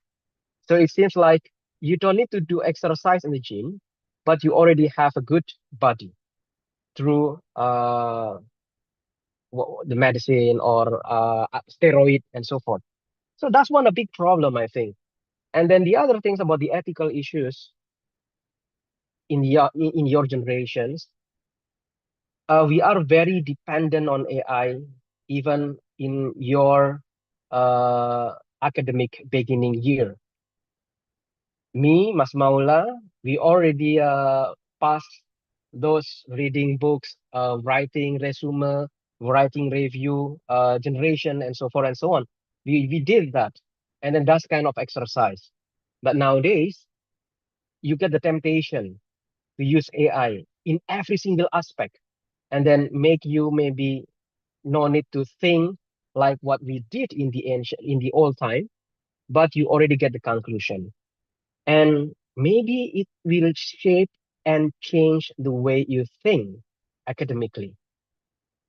So it seems like you don't need to do exercise in the gym, but you already have a good body through the medicine or steroid and so forth. So that's one a big problem, I think. And then the other things about the ethical issues in your generations, we are very dependent on AI, even in your academic beginning year. Me, Mas Maula, we already passed those reading books, writing resume, writing review, generation, and so forth and so on. We did that, and then that's kind of exercise. But nowadays, you get the temptation to use AI in every single aspect, and then make you maybe no need to think like what we did in the ancient, in the old time, but you already get the conclusion. And maybe it will shape and change the way you think academically.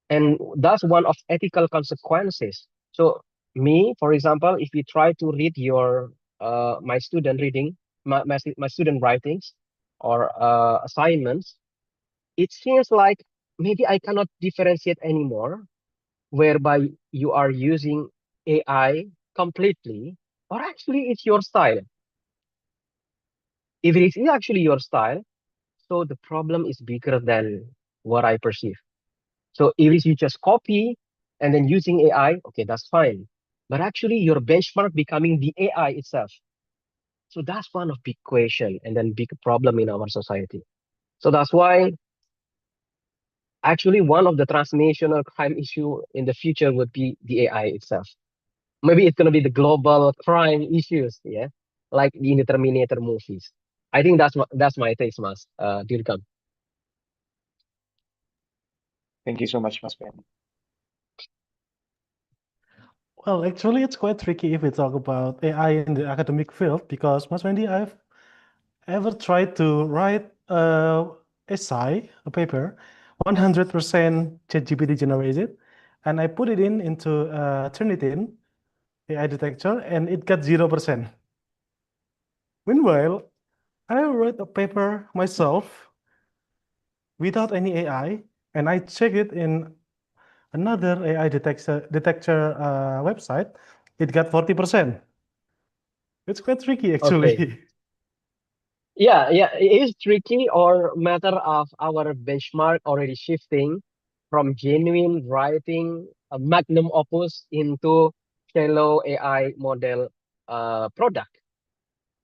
And that's one of ethical consequences. So me, for example, if you try to read your my student reading, my student writings or assignments, it seems like maybe I cannot differentiate anymore, whereby you are using AI completely, or actually it's your style. If it is actually your style, so the problem is bigger than what I perceive. So if it is you just copy and then using AI, okay, that's fine. But actually your benchmark becoming the AI itself. So that's one of big question and then big problem in our society. So that's why actually one of the transnational crime issue in the future would be the AI itself. Maybe it's gonna be the global crime issues, yeah, like in the Terminator movies. I think that's my taste, Mas. Dirgam. Thank you so much, Mas Ben. Well, actually, it's quite tricky if we talk about AI in the academic field because, Mas Wendy, I've ever tried to write a essay, a paper, 100% ChatGPT generated, and I put it into Turnitin AI detector, and it got 0%. Meanwhile, I wrote a paper myself without any AI, and I checked it in another AI detector website. It got 40%. It's quite tricky, Okay. actually. Yeah, yeah, it is tricky or matter of our benchmark already shifting from genuine writing a magnum opus into shallow AI model product.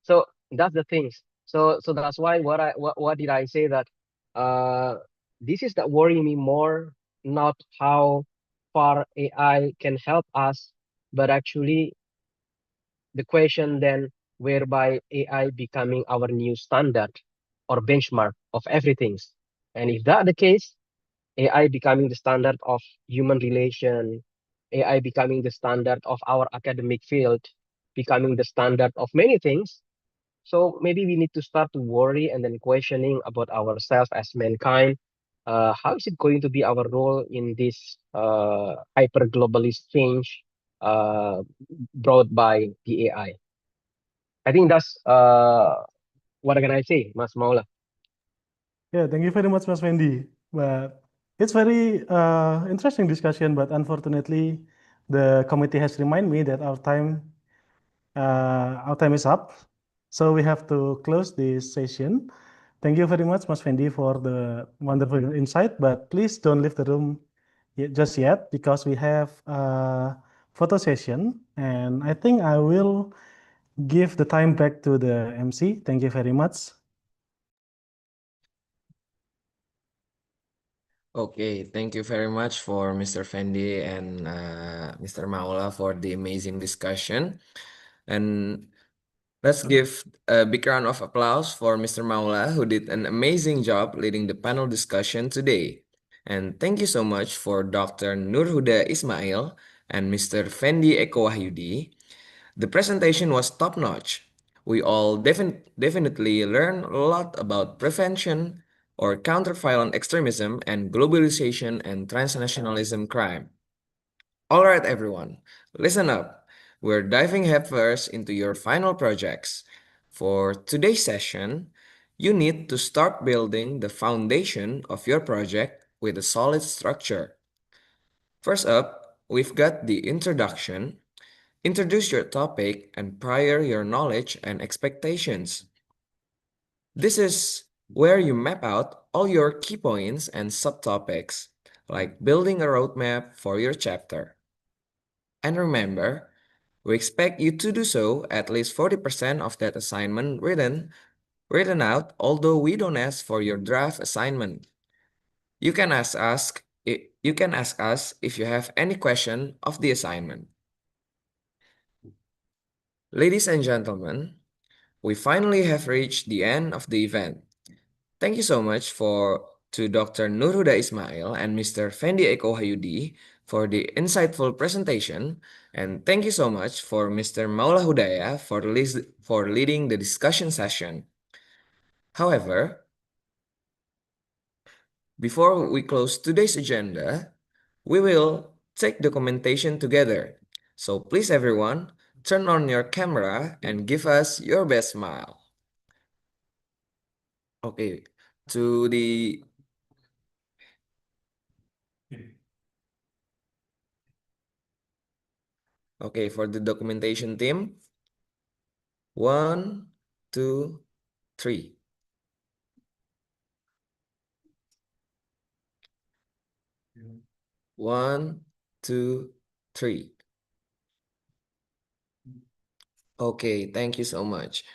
So that's the things. So that's why what did I say that uh this is that worry me more, not how far AI can help us, but actually the question then whereby AI becoming our new standard or benchmark of everything. And if that the case, AI becoming the standard of human relation, AI becoming the standard of our academic field, becoming the standard of many things. So maybe we need to start to worry and then questioning about ourselves as mankind. How is it going to be our role in this hyper globalist change brought by the AI? I think that's what can I say, Mas Maula. Yeah, thank you very much, Mas Wendy. But it's very interesting discussion, but unfortunately, the committee has reminded me that our time is up. So we have to close this session. Thank you very much, Mas Wendy, for the wonderful insight. But please don't leave the room just yet because we have a photo session. And I think I will give the time back to the MC. Thank you very much. Okay, thank you very much for Mr. Fendi and Mr. Maula for the amazing discussion. And let's give a big round of applause for Mr. Maula, who did an amazing job leading the panel discussion today. And thank you so much for Dr. Nurhuda Ismail and Mr. Fendi Eko Wahyudi. The presentation was top-notch. We all definitely learned a lot about prevention or counter-violent extremism and globalization and transnationalism crime. All right, everyone, listen up. We're diving headfirst into your final projects. For today's session, you need to start building the foundation of your project with a solid structure. First up, we've got the introduction. Introduce your topic and prior your knowledge and expectations. This is where you map out all your key points and subtopics, like building a roadmap for your chapter. And remember, we expect you to do so at least 40% of that assignment written out, although we don't ask for your draft assignment. You can ask us if you have any question of the assignment. Ladies and gentlemen, we finally have reached the end of the event. Thank you so much to Dr. Nurhuda Ismail and Mr. Fendi Eko Hayudi for the insightful presentation, and thank you so much for Mr. Maula Hudaya for leading the discussion session. However, Before we close today's agenda, we will take documentation together. So please everyone, turn on your camera and give us your best smile. Okay, to the Okay, for the documentation team. 1, 2, 3. One, two, three. Okay, thank you so much.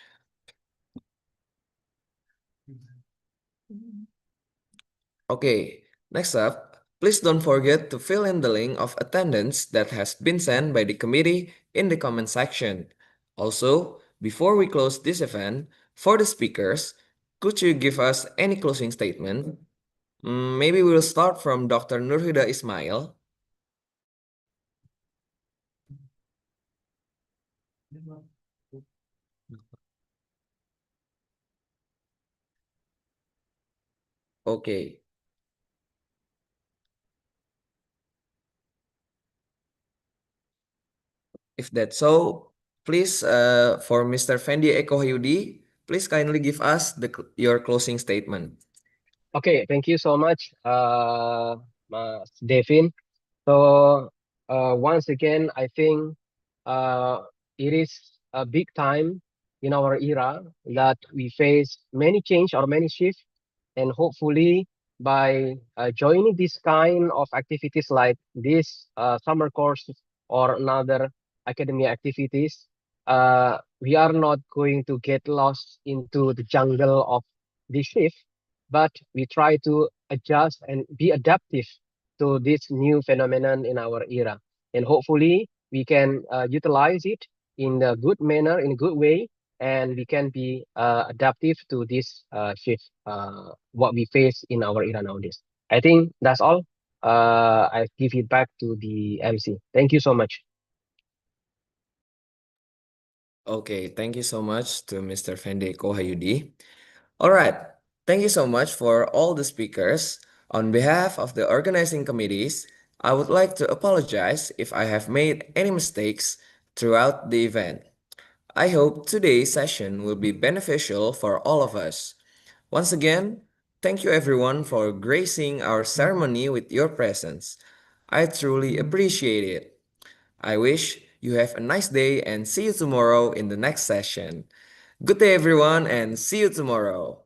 Okay, next up, please don't forget to fill in the link of attendance that has been sent by the committee in the comment section. Also, before we close this event, for the speakers, could you give us any closing statement? Maybe we'll start from Dr. Nurhida Ismail. Okay. If that's so, please, for Mr. Fendi Eko Hayudi, please kindly give us your closing statement. Okay, thank you so much, Mas Devin. So once again, I think it is a big time in our era that we face many change or many shifts, and hopefully by joining this kind of activities like this summer course or another academy activities, we are not going to get lost into the jungle of this shift, but we try to adjust and be adaptive to this new phenomenon in our era. And hopefully we can utilize it in a good manner, in a good way, and we can be adaptive to this shift, what we face in our era nowadays. I think that's all. I give it back to the MC. Thank you so much. Okay, thank you so much to Mr. Fendi Eko Hayudi. All right, thank you so much for all the speakers. On behalf of the organizing committees, I would like to apologize if I have made any mistakes throughout the event. I hope today's session will be beneficial for all of us. Once again, thank you everyone for gracing our ceremony with your presence. I truly appreciate it. I wish you have a nice day and see you tomorrow in the next session. Good day everyone and see you tomorrow.